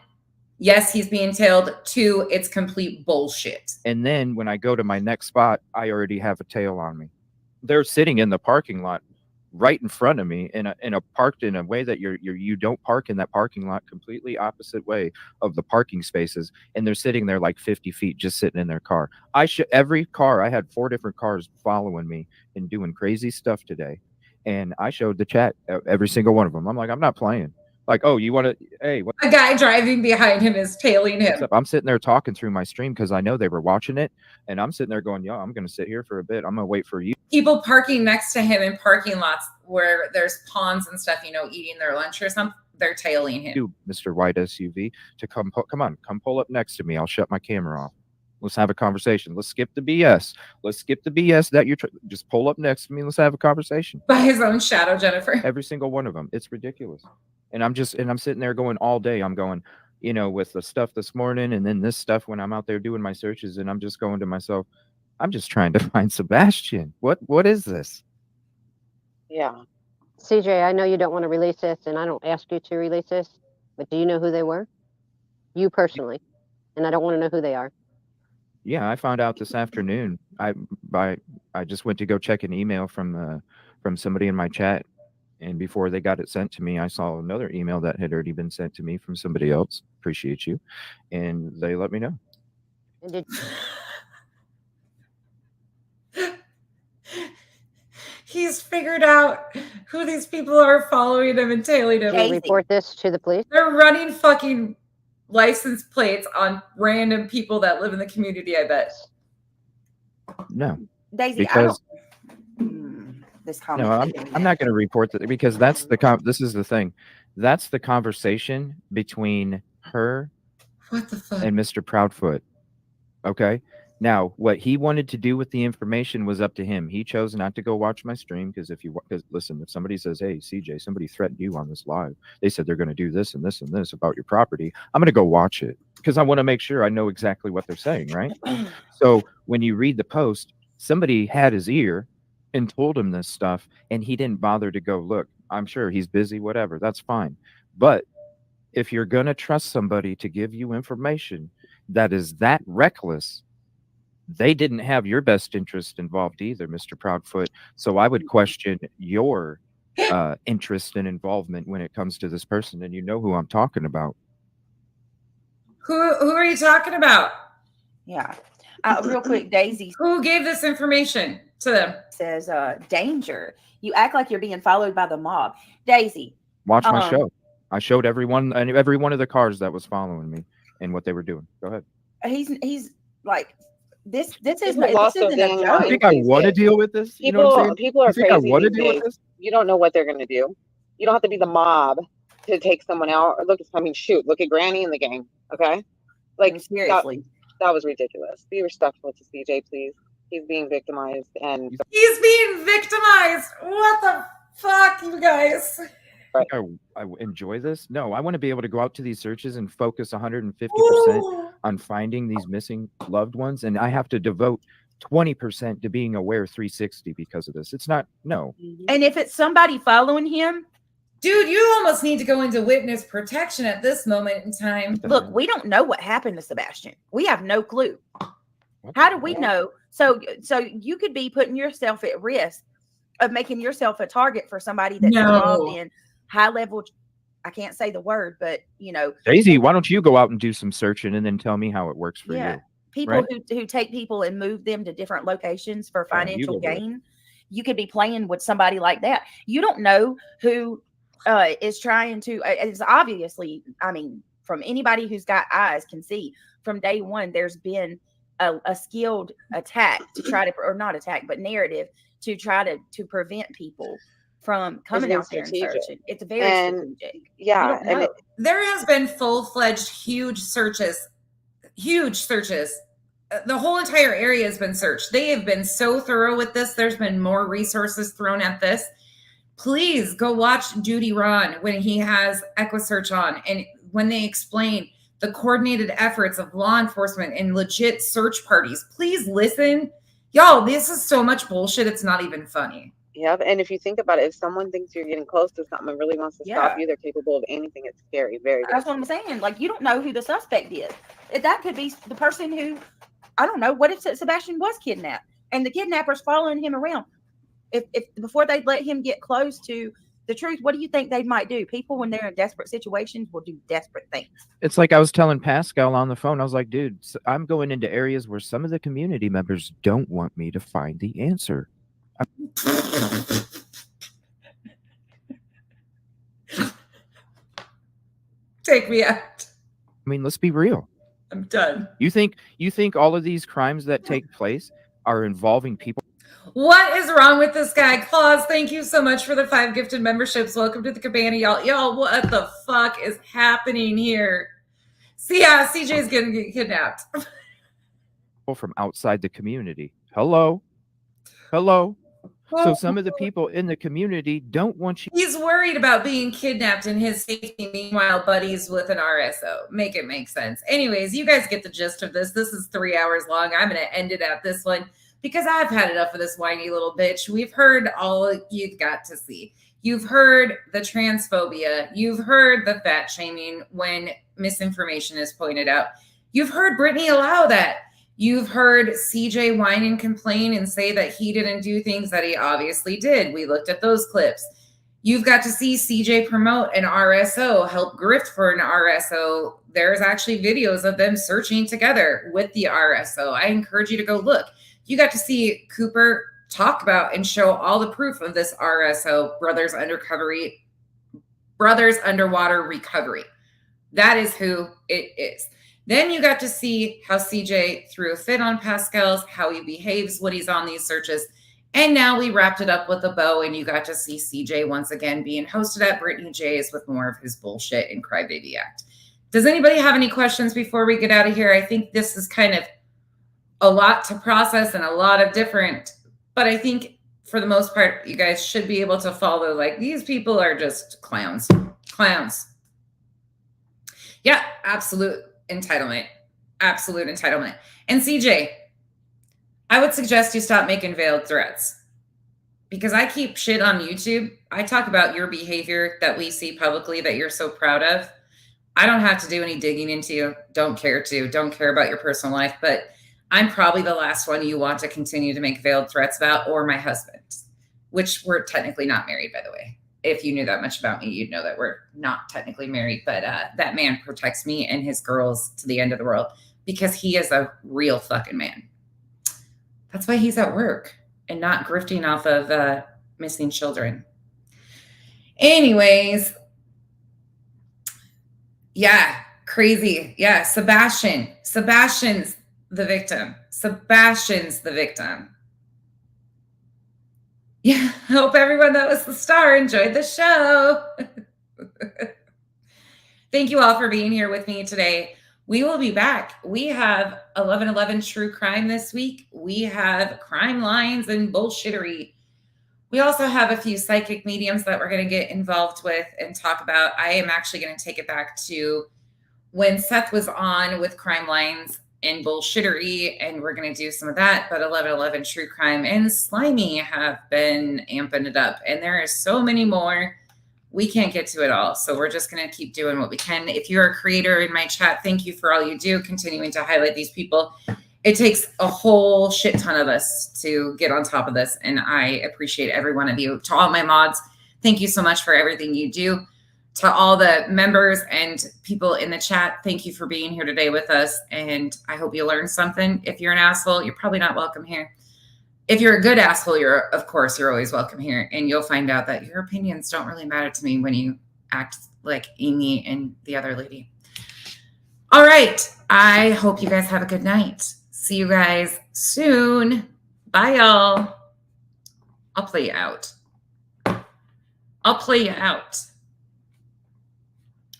Speaker 1: yes, he's being tailed. 2, it's complete bullshit.
Speaker 3: And then when I go to my next spot, I already have a tail on me. They're sitting in the parking lot right in front of me in a parked in a way that you don't park in that parking lot, completely opposite way of the parking spaces, and they're sitting there like 50 feet just sitting in their car. Every car, I had 4 different cars following me and doing crazy stuff today, and I showed the chat every single one of them. I'm like, I'm not playing. Like, oh, you want to, hey, what?
Speaker 1: A guy driving behind him is tailing him.
Speaker 3: What's up? I'm sitting there talking through my stream because I know they were watching it, and I'm sitting there going, yo, I'm going to sit here for a bit. I'm going to wait for you.
Speaker 1: People parking next to him in parking lots where there's ponds and stuff, you know, eating their lunch or something, they're tailing him.
Speaker 3: You, Mr. White SUV, to come on, come pull up next to me. I'll shut my camera off. Let's have a conversation. Let's skip the BS. Let's skip the BS that you're just pull up next to me. Let's have a conversation.
Speaker 1: By his own shadow, Jennifer.
Speaker 3: Every single one of them. It's ridiculous. And I'm sitting there going all day. I'm going, you know, with the stuff this morning and then this stuff when I'm out there doing my searches, and I'm just going to myself, I'm just trying to find Sebastian. What is this?
Speaker 4: Yeah.
Speaker 6: CJ, I know you don't want to release this, and I don't ask you to release this, but do you know who they were? You personally. And I don't want to know who they are.
Speaker 3: Yeah, I found out this afternoon. I just went to go check an email from somebody in my chat, And before they got it sent to me, I saw another email that had already been sent to me from somebody else. Appreciate you. And they let me know.
Speaker 1: He's figured out who these people are following him and tailing him.
Speaker 6: Did you report this to the police?
Speaker 1: They're running fucking license plates on random people that live in the community, I bet.
Speaker 3: No.
Speaker 2: Daisy,
Speaker 3: Because
Speaker 2: this
Speaker 3: no,
Speaker 2: comment.
Speaker 3: I'm not going to report that, because that's this is the thing. That's the conversation between her
Speaker 1: What the fuck?
Speaker 3: and Mr. Proudfoot. Okay. Now, what he wanted to do with the information was up to him. He chose not to go watch my stream because listen, if somebody says, "Hey, CJ, somebody threatened you on this live. They said they're going to do this and this and this about your property," I'm going to go watch it because I want to make sure I know exactly what they're saying, right? So when you read the post, somebody had his ear and told him this stuff, and he didn't bother to go look. I'm sure he's busy, whatever. That's fine. But if you're going to trust somebody to give you information that is that reckless, they didn't have your best interest involved either, Mr. Proudfoot. So I would question your interest and involvement when it comes to this person. And you know who I'm talking about.
Speaker 1: Who are you talking about?
Speaker 2: Yeah. Real quick, Daisy.
Speaker 1: Who gave this information to them?
Speaker 2: Says, danger. You act like you're being followed by the mob. Daisy.
Speaker 3: Watch my show. I showed every one of the cars that was following me and what they were doing. Go ahead.
Speaker 2: He's like, this isn't
Speaker 4: People lost
Speaker 2: a
Speaker 4: their
Speaker 2: joke.
Speaker 3: I think I want to deal with this. You know what I'm saying?
Speaker 4: People are
Speaker 3: you think
Speaker 4: crazy
Speaker 3: I want to
Speaker 4: these
Speaker 3: deal with
Speaker 4: days.
Speaker 3: this?
Speaker 4: You don't know what they're going to do. You don't have to be the mob to take someone out. Or shoot, look at Granny in the gang. Okay, like
Speaker 2: seriously,
Speaker 4: that was ridiculous. Be respectful to CJ, please. He's being victimized, and
Speaker 1: he's being victimized. What the fuck, you guys?
Speaker 3: I enjoy this. No, I want to be able to go out to these searches and focus 150% on finding these missing loved ones, and I have to devote 20% to being aware 360 because of this. It's not
Speaker 2: And if it's somebody following him,
Speaker 1: dude, you almost need to go into witness protection at this moment in time.
Speaker 2: Look, we don't know what happened to Sebastian. We have no clue. How do we know? So you could be putting yourself at risk of making yourself a target for somebody that's involved in high level. I can't say the word, but
Speaker 3: Daisy, why don't you go out and do some searching and then tell me how it works for you?
Speaker 2: People
Speaker 3: right?
Speaker 2: who take people and move them to different locations for financial gain. You could be playing with somebody like that. You don't know who is trying to. It's obviously, I mean, from anybody who's got eyes can see from day one, there's been a skilled attack to try to, or not attack, but narrative to try to prevent people from coming out there and searching. It's very strategic.
Speaker 4: Yeah, and
Speaker 1: there has been full-fledged huge searches. The whole entire area has been searched. They have been so thorough with this. There's been more resources thrown at this. Please go watch Judy Ron when he has EquiSearch on, and when they explain the coordinated efforts of law enforcement and legit search parties. Please listen. Y'all, this is so much bullshit. It's not even funny.
Speaker 4: Yep. And if you think about it, if someone thinks you're getting close to something and really wants to stop you, they're capable of anything. It's scary. Very, very
Speaker 2: That's what I'm saying. Like, you don't know who the suspect is. That could be the person who, I don't know, what if Sebastian was kidnapped and the kidnapper's following him around? If before they let him get close to the truth, what do you think they might do? People, when they're in desperate situations, will do desperate things. It's
Speaker 3: like I was telling Pascal on the phone. I was like, dude, I'm going into areas where some of the community members don't want me to find the answer.
Speaker 1: Take me out.
Speaker 3: I mean, let's be real.
Speaker 1: I'm done.
Speaker 3: You think all of these crimes that take place are involving people?
Speaker 1: What is wrong with this guy? Claus, thank you so much for the 5 gifted memberships. Welcome to the cabana, y'all. Y'all, what the fuck is happening here? See, yeah, CJ's gonna get kidnapped.
Speaker 3: From outside the community. Hello. So some of the people in the community don't want you.
Speaker 1: He's worried about being kidnapped and his safety. Meanwhile, buddies with an RSO. Make it make sense. Anyways, you guys get the gist of this. This is 3 hours long. I'm going to end it at this one because I've had enough of this whiny little bitch. We've heard all you've got to see. You've heard the transphobia. You've heard the fat shaming when misinformation is pointed out. You've heard Brittany allow that. You've heard CJ whine and complain and say that he didn't do things that he obviously did. We looked at those clips. You've got to see CJ promote an RSO, help grift for an RSO. There's actually videos of them searching together with the RSO. I encourage you to go look. You got to see Cooper talk about and show all the proof of this RSO, Brothers Underwater Recovery. That is who it is. Then you got to see how CJ threw a fit on Pascal's, how he behaves when he's on these searches. And now we wrapped it up with a bow, and you got to see CJ once again being hosted at Brittany J's with more of his bullshit and crybaby act. Does anybody have any questions before we get out of here? I think this is kind of a lot to process and a lot of different, but I think for the most part, you guys should be able to follow, like, these people are just clowns. Yeah, absolute entitlement. And CJ, I would suggest you stop making veiled threats, because I keep shit on YouTube. I talk about your behavior that we see publicly that you're so proud of. I don't have to do any digging into you. Don't care about your personal life, but I'm probably the last one you want to continue to make veiled threats about, or my husband, which we're technically not married, by the way. If you knew that much about me, you'd know that we're not technically married, but that man protects me and his girls to the end of the world, because he is a real fucking man. That's why he's at work and not grifting off of missing children. Anyways, yeah, crazy. Yeah, Sebastian's the victim. Yeah, I hope everyone that was the star enjoyed the show. Thank you all for being here with me today. We will be back. We have 1111 True Crime this week. We have crime lines and bullshittery. We also have a few psychic mediums that we're going to get involved with and talk about. I am actually going to take it back to when Seth was on with crime lines and bullshittery, and we're going to do some of that. But 1111 True Crime and Slimy have been amping it up, and there are so many more. We can't get to it all, so we're just going to keep doing what we can. If you're a creator in my chat, thank you for all you do, continuing to highlight these people. It takes a whole shit ton of us to get on top of this, and I appreciate every one of you. To all my mods, thank you so much for everything you do. To all the members and people in the chat, thank you for being here today with us, and I hope you learned something. If you're an asshole, you're probably not welcome here. If you're a good asshole, of course, you're always welcome here, and you'll find out that your opinions don't really matter to me when you act like Amy and the other lady. All right. I hope you guys have a good night. See you guys soon. Bye, y'all. I'll play you out.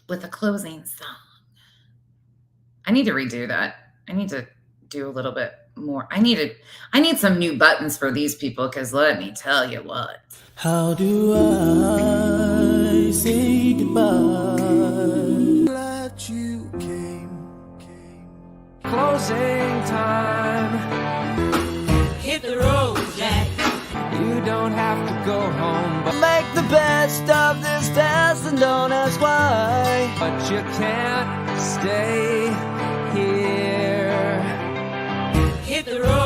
Speaker 1: With a closing song. I need to redo that. I need to do a little bit more. I need some new buttons for these people, because let me tell you what.
Speaker 8: How do I say goodbye? Glad you came. Closing time. Hit the road, Jack. You don't have to go home, but make the best of this test and don't ask why. But you can't stay here. Hit the road.